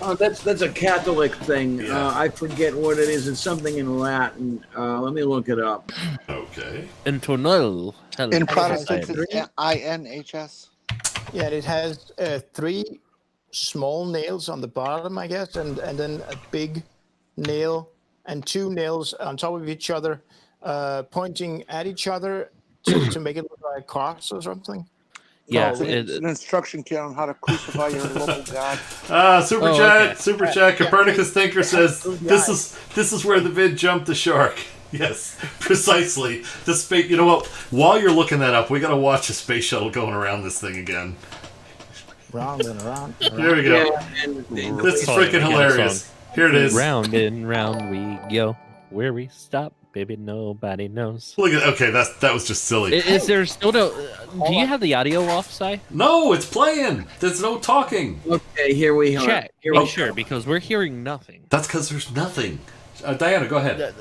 Oh, that's a Catholic thing. I forget what it is. It's something in Latin. Let me look it up. Okay. Internal Health In Protestant, Society. it's INHS. Yeah, it has 3 small nails on the bottom, I guess, and then a big nail and 2 nails on top of each other, pointing at each other to make it look like a cross or something. Yeah, It's an instruction kit on how to crucify your local god. Super chat. Copernicus Thinker says this is where the vid jumped the shark. Yes, precisely. The space. You know what? While you're looking that up, we gotta watch a space shuttle going around this thing again. Round and around. Here we go. This is freaking hilarious. Here it is. Round and round we go. Where we stop, baby, nobody knows. Look at that was just silly. Is there still no? Do you have the audio off, Si? No, it's playing. There's no talking. Okay, here we are. Check. Here Make we sure go. because we're hearing nothing. That's because there's nothing. Diana, go ahead.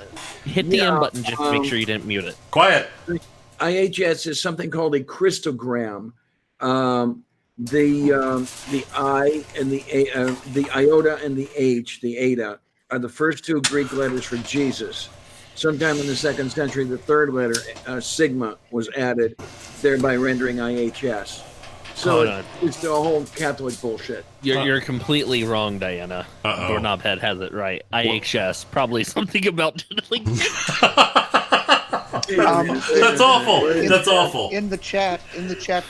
Hit the M button just to make sure you didn't mute it. Quiet. IHS is something called a Christogram. The I and the iota and the H, the eta, are the first 2 Greek letters for Jesus. Sometime in the 2nd century, the 3rd letter, sigma, was added, thereby rendering IHS. So it's a whole Catholic bullshit. You're completely wrong, Diana. Doorknobhead has it right. IHS, probably something about like. That's awful. That's awful. In the chat,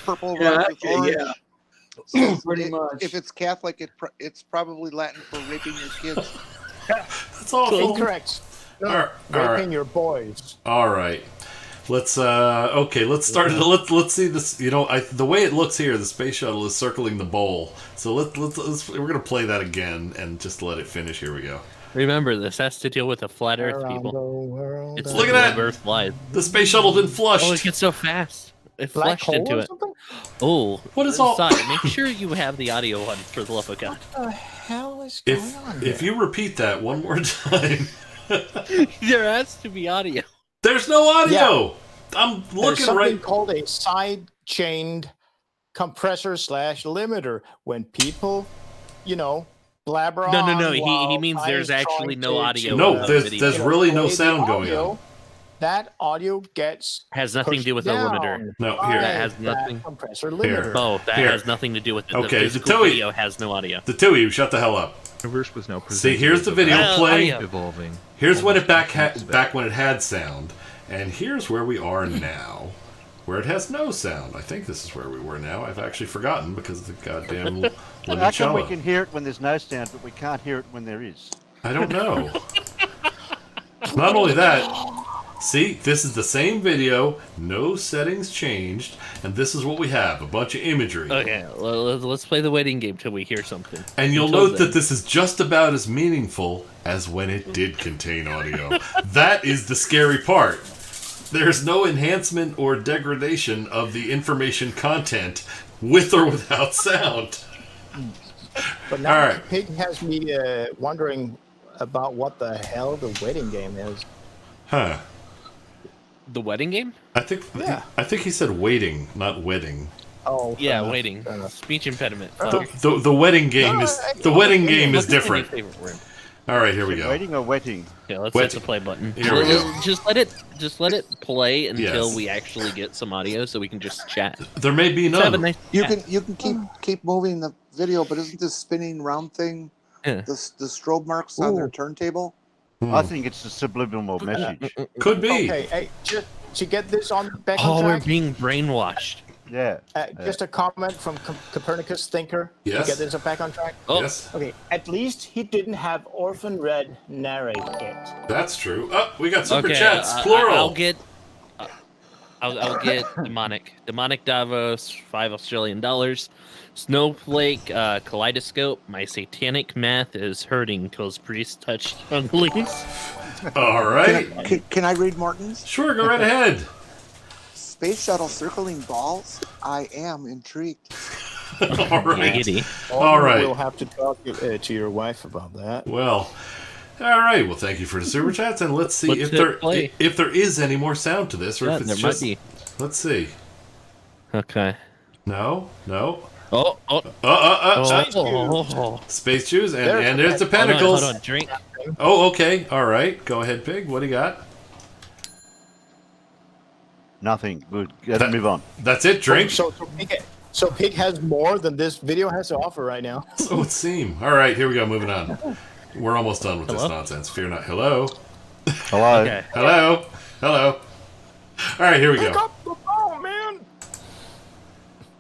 purple Yeah, red with okay, orange. yeah. Pretty much. If it's Catholic, it's probably Latin for raping your kids. That's awful. Incorrect. No, All raping right. your boys. All right. Let's start. Let's see this. You know, the way it looks here, the space shuttle is circling the bowl. So let's we're gonna play that again and just let it finish. Here we go. Remember, this has to deal with the flat Earth people. It's Look the at that. Earth flies. The space shuttle's been flushed. Oh, it gets so fast. It Black flushed hole into or it. something? Oh, What is all- Sorry, make sure you have the audio on for the love of God. What the hell is going on If here? you repeat that one more time, There has to be audio. there's no audio. I'm There's looking something right. called a side-chained compressor / limiter. When people, blabber on. No. He while means I there's is actually trying no to- audio. No, in the there's video. really no play the sound going audio. on. That audio gets Has nothing to do with the pushed limiter. down No, by here. That has that nothing. compressor Here. limiter. Oh, that Here. has nothing to do with it. Okay, The the physical Tui. video has no audio. The two of you, shut the hell up. The universe was now See, presented here's as the a video vast playing. evolving. Here's when it almost back when it had sound, and here's where we are now, where it has no sound. I think this is where we were now. I've actually forgotten because of the goddamn How come we limoncello. can hear it when there's no sound, but we can't hear it when there is? I don't know. Not only that, see, this is the same video, no settings changed, and this is what we have, a bunch of imagery. Okay, let's play the waiting game till we hear something. And you'll Until note then. that this is just about as meaningful as when it did contain audio. That is the scary part. There's no enhancement or degradation of the information content with or without sound. But now All right. Pig has me wondering about what the hell the wedding game is. Huh. The wedding game? I think he said waiting, not wedding. Oh, Yeah, waiting. Speech impediment. The wedding game is different. All right, here we go. Waiting or wetting? Okay, let's Wet- hit the play button. Here we go. Just let it play until Yes. we actually get some audio, so we can just chat. There may be Let's have a none. nice You chat. can keep moving the video, but isn't this spinning round thing Yeah. the strobe marks on their turntable? I think it's a subliminal message. Could be. Okay, hey, just to get this on back Oh, on we're track, being brainwashed. Yeah. just a comment from Copernicus Thinker Yes. to get this back on track. Oh, Yes, Okay, at least he didn't have Orphan Red narrate it. that's true. Oh, we got super okay. chats, plural. I'll get demonic Davos, $5 Snowflake, Kaleidoscope. My satanic math is hurting because priests touch younglings. All right. Can I read Morton's? Sure, go right ahead. Space shuttle circling balls? I am intrigued. All right. Giggity. All right. We'll have to talk to your wife about that. Well, all right. Well, thank you for the super chats, and let's see Let's if hit there play. if there is any more sound to this, or Yeah, if it's there just. might be. Let's see. Okay. No. Oh. Space shoes, and there's the Hold pentacles. on. Drink. Oh, okay. All right. Go ahead, Pig. What do you got? Nothing. Good. Let's move on. That's it. Drink. So Pig has more than this video has to offer right now. So it would seem. All right. Here we go. Moving on. We're almost done with this nonsense. Fear not. Hello. Hello. Okay. Hello. All right. Here we go. Up the phone, man.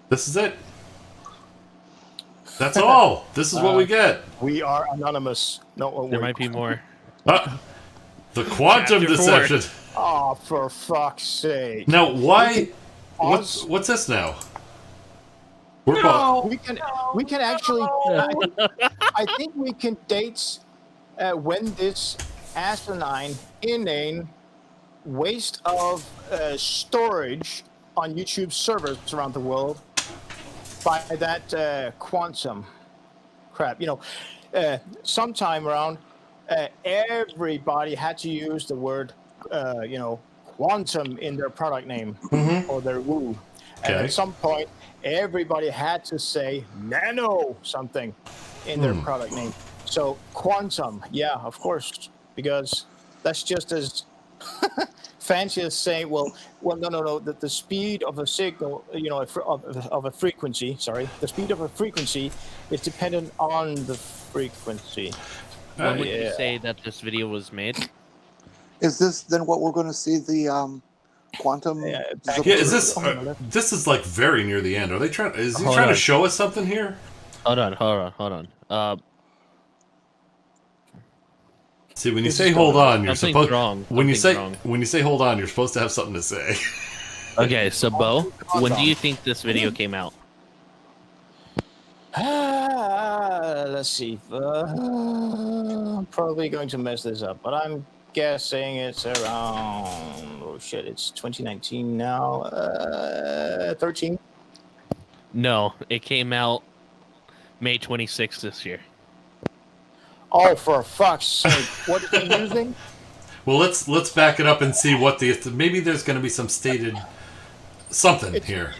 This is it. That's all. This is what we get. We are anonymous. No, There might be more. The quantum Chapter 4. deception. Oh, for fuck's sake! Now, why? Pause. What's this now? We can actually. I think we can date when this asinine, inane waste of storage on YouTube servers around the world by that quantum crap. Sometime around, everybody had to use the word, quantum in their product name or their woo. And Okay. at some point, everybody had to say nano something in their product name. So quantum, yeah, of course, because that's just as fancy as saying, well, no, the speed of a signal, of a frequency. Sorry, the speed of a frequency is dependent on the frequency. When would you say that this video was made? Is this then what we're going to see the quantum? Yeah, is this? This is like very near the end. Are they trying? Is he trying to show us something here? Hold on. See, when you say hold on, you're Something's supposed. wrong. When you Something's say hold on, you're supposed to have something to say. Okay, so Bo, when do you think this video came out? Let's see. I'm probably going to mess this up, but I'm guessing it's around. Oh shit! It's 2019 now. 13. No, it came out May 26th this year. Oh, for fuck's sake! What are you using? Well, let's back it up and see what maybe there's going to be some stated something here.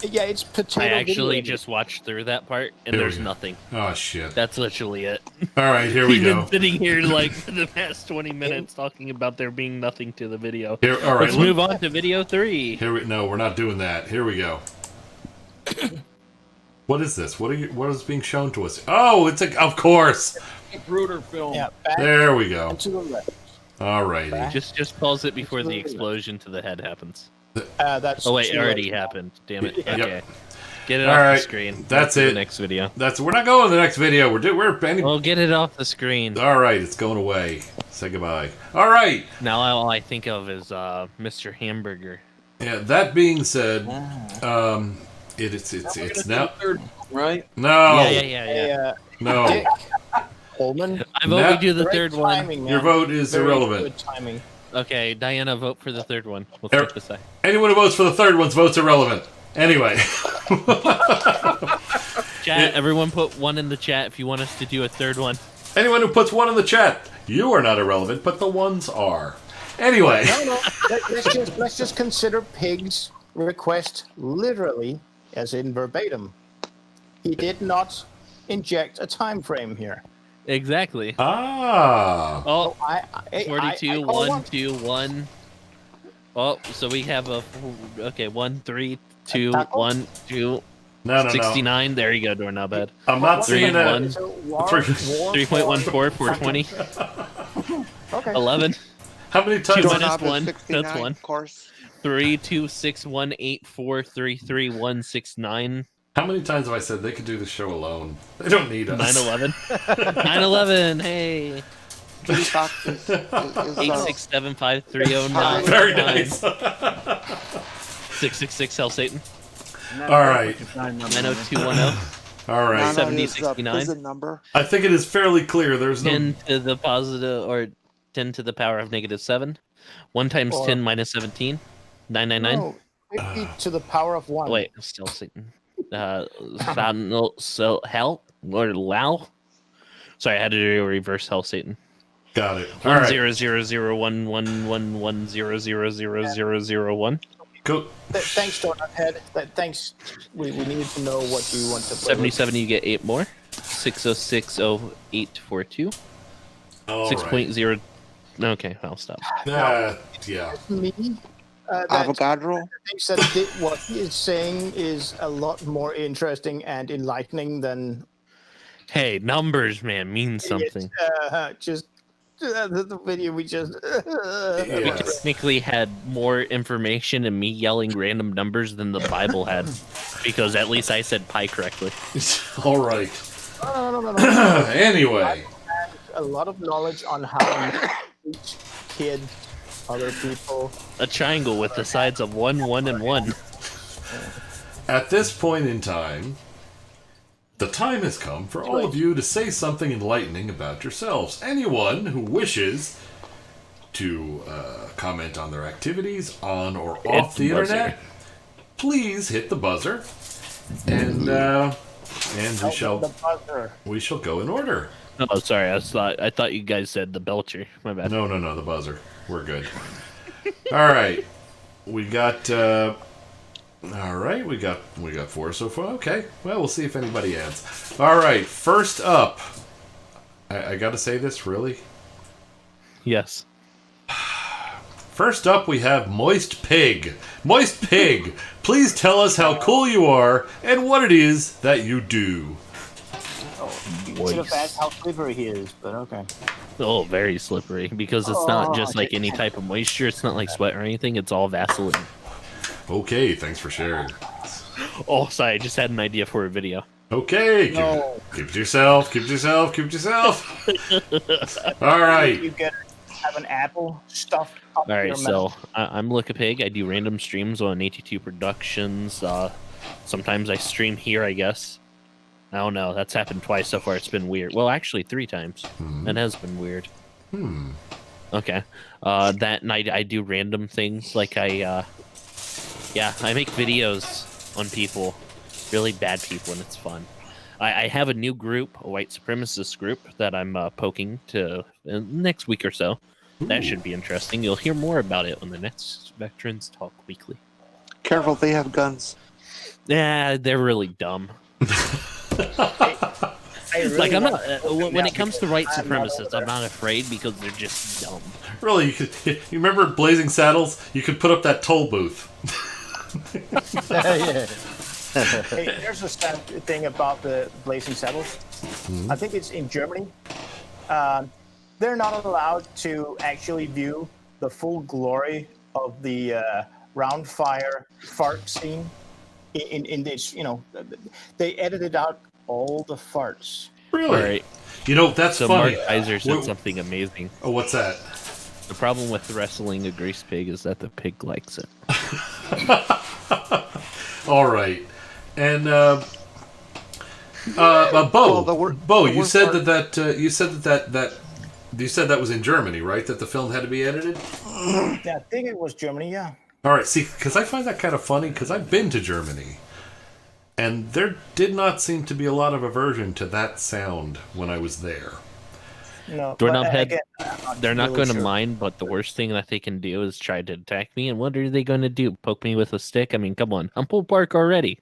It's potato. I actually video. just watched through that part, and Here we there's go. nothing. Oh shit! That's literally it. All right, here we We've go. been sitting here like for the past 20 minutes talking about there being nothing to the video. Here, all right, Let's move on to video 3. No, we're not doing that. Here we go. What is this? What is being shown to us? Oh, of course. Bruder film. Yeah, There we go. to the left. All righty. Just pause it before the explosion to the head happens. That's Oh wait, it too already late. happened. Damn it. Yep. Okay. Get it All off right, the screen. that's Go to it. The next video. We're not going to the next video. Well, get it off the screen. All right, it's going away. Say goodbye. All right. Now all I think of is Mr. Hamburger. Yeah. That being said, it's now right. No. Yeah. No. Dick Coleman. I vote we do the Great third one. timing, man. Your vote is Very irrelevant. Good timing. Okay, Diana, vote for the third one. We'll see what to say. Anyone who votes for the third one's vote's irrelevant. Anyway. Chat, everyone put 1 in the chat if you want us to do a third one. Anyone who puts 1 in the chat, you are not irrelevant, but the ones are. Anyway. No. Let's just consider Pig's request literally, as in verbatim. He did not inject a time frame here. Exactly. Ah. Oh, I 42, call 1, 2, 1. Oh, so we have a okay, 1, 3, 2, 1, 2. No. 69. There you go, doorknob head. I'm not seeing a 1. 3.14, 420. Okay. 11. How many 2 times? minus Doorknob is 1. 69, That's 1. of course. 3, 2, 6, 1, 8, 4, 3, 3, 1, 6, 9. How many times have I said they could do the show alone? They don't need us. 911. 911. Hey. Kitty Fox is 8675309. Very nice. 666 Hell Satan. All right. 90210. All right. 7069. prison number. I think it is fairly clear. There's no 10 to the positive, or 10 to the power of -7. 1 times Or- 10 minus 17. 999. No, 50 to the power of 1. Wait, still Satan. So hell or Lao. Sorry, I had to do a reverse Hell Satan. Got it. All right. 100011110000001. Cool. Thanks, Donut Head. Thanks. We need to know what you want to play 77, you get 8 more. 6060842. All 6.0. Okay, I'll stop. Yeah. Me, Avogadro. I think that what he is saying is a lot more interesting and enlightening than Hey, numbers, man, mean something. just the video we just. We technically had more information and me yelling random numbers than the Bible had, because at least I said pi correctly. All right. No. Anyway. A lot of knowledge on how to teach kids, other people. A triangle with the sides of 1, 1, and 1. At this point in time, the time has come for all of you to say something enlightening about yourselves. Anyone who wishes to comment on their activities on or off the internet, please hit the buzzer, and we shall go in order. Oh, sorry. I thought you guys said the belcher. My bad. No, the buzzer. We're good. All right, we got. All right, we got 4 so far. Okay, well, we'll see if anybody adds. All right, first up, I got to say this, really? Yes. First up, we have Moist Pig. Moist Pig, please tell us how cool you are and what it is that you do. You should have asked how slippery he is, but okay. Oh, very slippery, because it's not just like any type of moisture. It's not like sweat or anything. It's all Vaseline. Okay, thanks for sharing. Oh, sorry, I just had an idea for a video. Okay, keep it to yourself. All right. You have an apple stuffed up All right, your so mouth. I'm Lookapig. I do random streams on 82 Productions. Sometimes I stream here, I guess. I don't know. That's happened twice so far. It's been weird. Well, actually, 3 times. That has been weird. Okay. That night I do random things. Like I make videos on people. Really bad people, and it's fun. I have a new group, a white supremacist group, that I'm poking to next week or so. That should be interesting. You'll hear more about it on the next Veterans Talk Weekly. Careful, they have guns. Yeah, they're really dumb. Like I'm not. When it comes to white supremacists, I'm not afraid because they're just dumb. Really, you remember Blazing Saddles? You could put up that toll booth. Hey, there's a sad thing about the Blazing Saddles. I think it's in Germany. They're not allowed to actually view the full glory of the round fire fart scene. In this, they edited out all the farts. Really? Right. You know, that's so funny. Mark Kaiser said something amazing. Oh, what's that? The problem with wrestling a grease pig is that the pig likes it. All right. And Bo, you said that was in Germany, right? That the film had to be edited. Yeah, I think it was Germany. Yeah. All right. See, because I find that kind of funny because I've been to Germany, and there did not seem to be a lot of aversion to that sound when I was there. No, Doorknob head. They're not really going to sure. mind, but the worst thing that they can do is try to attack me. And what are they going to do? Poke me with a stick? I mean, come on. I'm pulled bark already.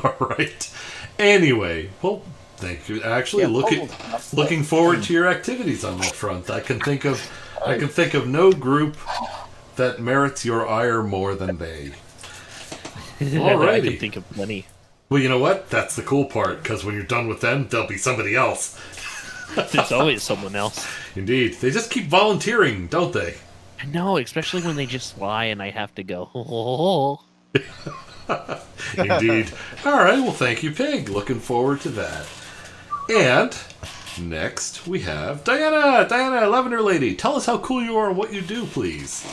All right. Anyway, well, Thank you. Actually, looking forward to your activities on that front. I can think of no group that merits your ire more than they. Alrighty. I can think of plenty. Well, you know what? That's the cool part, because when you're done with them, there'll be somebody else. There's always someone else. Indeed. They just keep volunteering, don't they? I know, especially when they just lie and I have to go, oh. Indeed. All right, well, thank you, Pig. Looking forward to that. And next, we have Diana. Diana, Lavender Lady. Tell us how cool you are and what you do, please.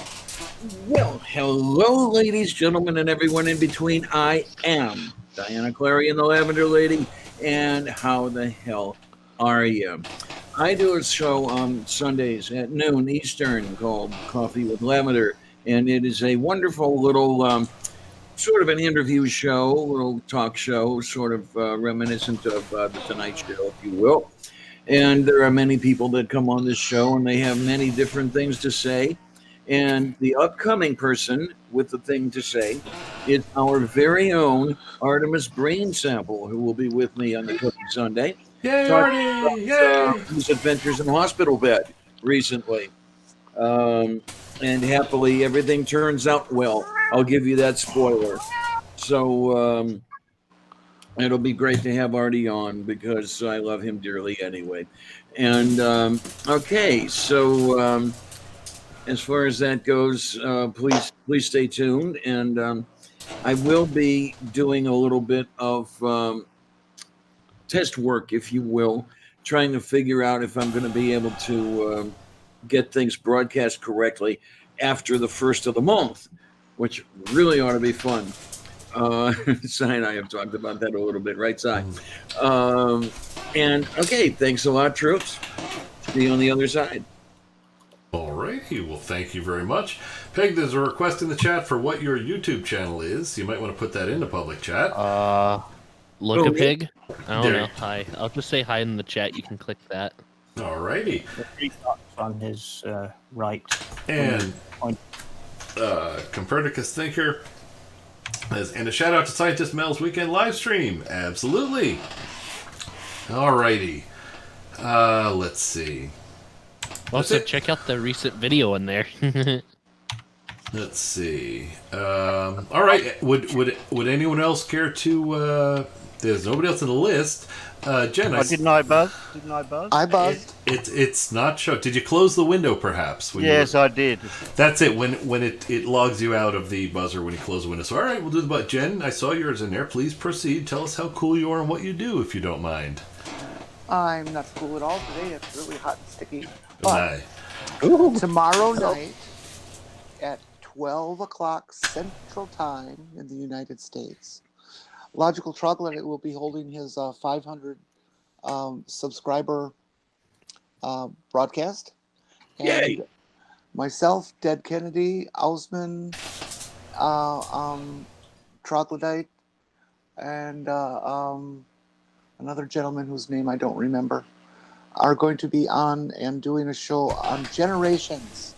Well, hello, ladies, gentlemen, and everyone in between. I am Diana Clary and the Lavender Lady, and how the hell are you? I do a show on Sundays at noon Eastern called Coffee with Lavender, and it is a wonderful little sort of an interview show, little talk show, sort of reminiscent of The Tonight Show, if you will. And there are many people that come on this show, and they have many different things to say. And the upcoming person with the thing to say is our very own Artemis Brain Sample, who will be with me on the Cooking Sunday. Yay, Artie! Yay! His adventures in hospital bed recently. And happily, everything turns out well. I'll give you that spoiler. So it'll be great to have Artie on because I love him dearly anyway. And okay, so as far as that goes, please stay tuned. And I will be doing a little bit of test work, if you will, trying to figure out if I'm going to be able to get things broadcast correctly after the first of the month, which really ought to be fun. Si and I have talked about that a little bit, right, Si? And okay, thanks a lot, troops. See you on the other side. Alrighty, well, thank you very much. Peg, there's a request in the chat for what your YouTube channel is. You might want to put that into public chat. Look a pig? I don't There. know. Hi. I'll just say hi in the chat. You can click that. Alrighty. Three dots on his right. And Copernicus Thinker says, and a shout out to Scientist Mel's weekend live stream. Absolutely. Alrighty. Let's see. Also, check out the recent video in there. Let's see. All right. Would anyone else care to? There's nobody else on the list. Jen, Didn't I buzz? I buzzed. It's not show. Did you close the window, perhaps? Yes, I did. That's it. When it logs you out of the buzzer when you close the window. So all right, we'll do the buzz. Jen, I saw yours in there. Please proceed. Tell us how cool you are and what you do, if you don't mind. I'm not cool at all today. It's really hot and sticky. Aye. Tomorrow night at 12 o'clock Central Time in the United States, Logical Troglodyte will be holding his 500 subscriber broadcast. And Yay! Myself, Dead Kennedy, Ausman, Troglodyte, and another gentleman whose name I don't remember, are going to be on and doing a show on generations.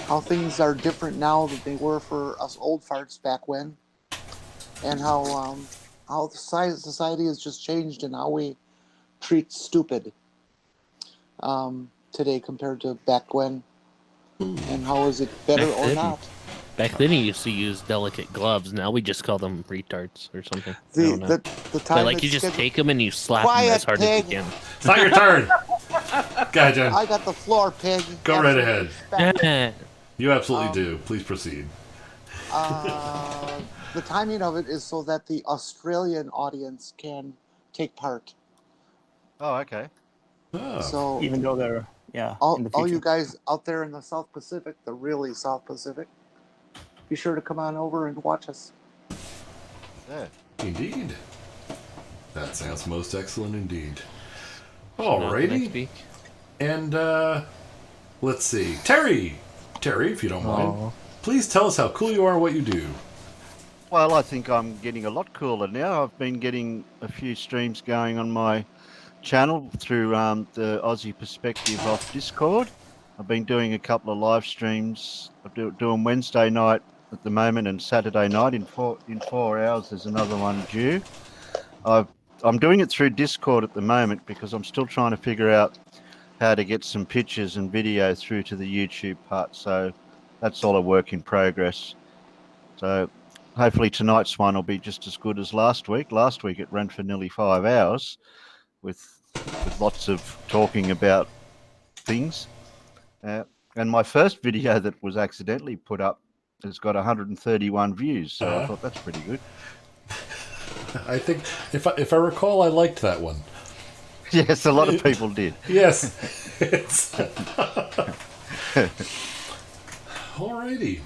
How things are different now than they were for us old farts back when, and how the society has just changed and how we treat stupid today compared to back when, and how is it better or not? Back then, he used to use delicate gloves. Now we just call them retards or something. The time But like you just take them and you slap them Quiet, as hard pig. as you can. It's not your turn. Go ahead, Jen. I got the floor, pig. Go right ahead. Yeah. You absolutely do. Please proceed. The timing of it is so that the Australian audience can take part. Oh, okay. Oh. So Even though they're, all you guys out there in the South Pacific, the really South Pacific, be sure to come on over and watch us. Yeah. Indeed. That sounds most excellent indeed. Next Alrighty. week. And let's see. Terry, if you don't mind, please tell us how cool you are and what you do. Well, I think I'm getting a lot cooler now. I've been getting a few streams going on my channel through the Aussie Perspective off Discord. I've been doing a couple of live streams. I'm doing Wednesday night at the moment and Saturday night in 4 hours. There's another one due. I've I'm doing it through Discord at the moment because I'm still trying to figure out how to get some pictures and video through to the YouTube part. So that's all a work in progress. So hopefully tonight's one will be just as good as last week. Last week it ran for nearly 5 hours with lots of talking about things. And my first video that was accidentally put up has got 131 views. So I thought that's pretty good. I think, if I recall, I liked that one. Yes, a lot of people did. Yes. Alrighty.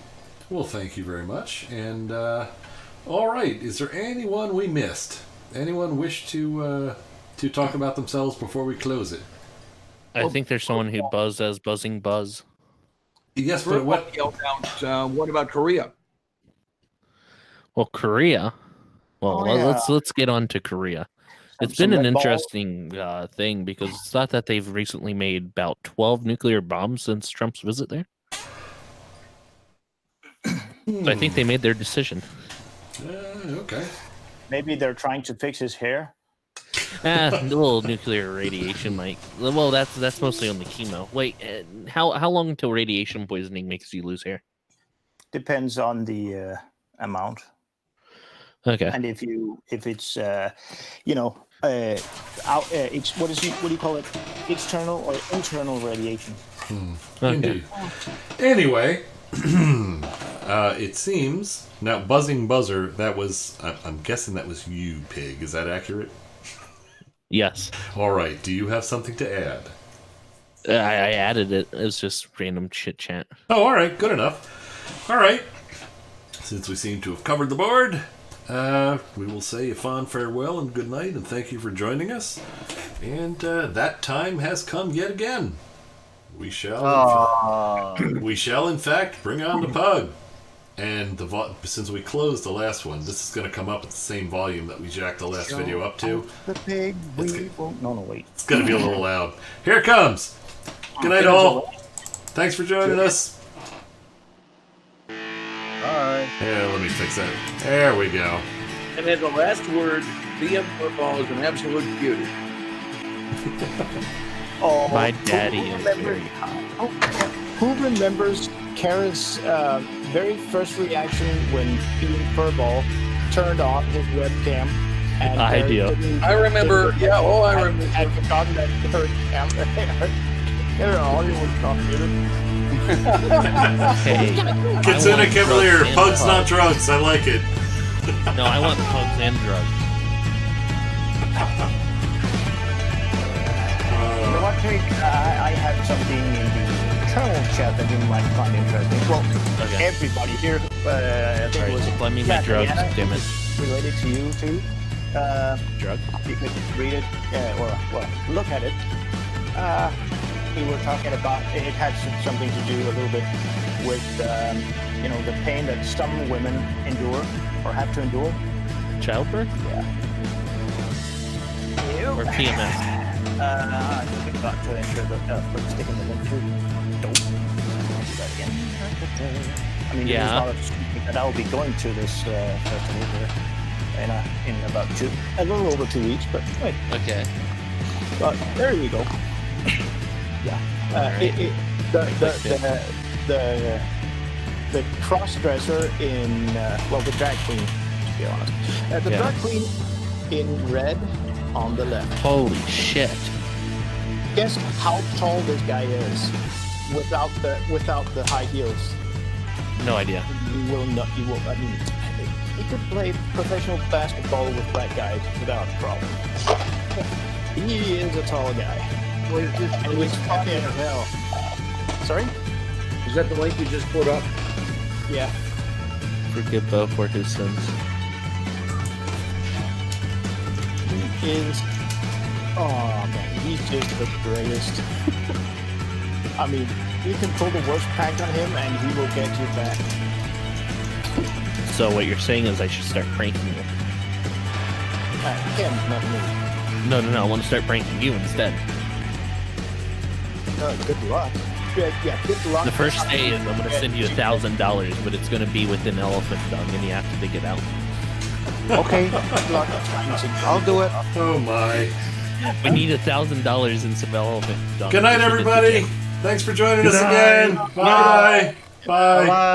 Well, thank you very much. And all right, is there anyone we missed? Anyone wish to talk about themselves before we close it? I think there's someone who buzzed as Buzzing Buzz. Yes, but what? What about Korea? Well, Korea. Well, let's get on to Korea. It's been an interesting thing because it's thought that they've recently made about 12 nuclear bombs since Trump's visit there. So I think they made their decision. Okay. Maybe they're trying to fix his hair. A little nuclear radiation might. Well, that's mostly on the chemo. Wait, how long until radiation poisoning makes you lose hair? Depends on the amount. Okay. And if it's it's what do you call it? External or internal radiation? Okay. Indeed. Anyway, it seems now Buzzing Buzzer. That was. I'm guessing that was you, Pig. Is that accurate? Yes. All right. Do you have something to add? I added it. It was just random chit chat. Oh, all right. Good enough. All right. Since we seem to have covered the board, we will say a fond farewell and good night, and thank you for joining us. And that time has come yet again. We shall, in fact, bring on the pug. And since we closed the last one, this is going to come up at the same volume that we jacked the last video up to. The pig, wait. It's going to be a little loud. Here it comes. Good night, all. Thanks for joining us. Bye. Yeah, let me fix that. There we go. And as the last word, BM Football is an absolute beauty. My daddy is very hot. Who remembers Kara's very first reaction when being Furball turned on his webcam? And I do. I remember. Yeah. Oh, I remember. I'd forgotten that her camera. They're all you would computer. Hey, Kitsune Cavalier, pugs not drugs. I like it. No, I want pugs and drugs. You know what, Jake? I have something in the internal chat that you might find interesting. Well, everybody here, I think it was. Let me my drugs, Diana, damn it. Related to you too. Drug? You could read it, or look at it. We were talking about it had something to do a little bit with the pain that some women endure or have to endure. Childbirth? Yeah. Or PMS? I forgot to ensure the sticking the link through. Don't do that again. I mean, there's a lot of speaking that I'll be going to this festival here in about a little over 2 weeks, but wait. Okay. But there you go. Yeah. The cross-dresser in the drag queen, to be honest. The drag queen in red on the left. Holy shit! Guess how tall this guy is without the high heels. No idea. You will not. You will. I mean, he could play professional basketball with black guys without a problem. He is a tall guy. And he's funny as hell. Sorry? Is that the link you just put up? Yeah. Forgive Bo for his sins. He is. Oh man, he's just the greatest. I mean, you can pull the worst prank on him and he will get you back. So what you're saying is I should start pranking you? Him, not me. No. I want to start pranking you instead. Good luck. Yeah, good luck. The first day is I'm going to send you $1,000, but it's going to be with an elephant dung, and you have to dig it out. Okay, I'll do it. Oh my. We need $1,000 in some elephant dung. Good night, everybody. Thanks for joining us again. Bye. Bye.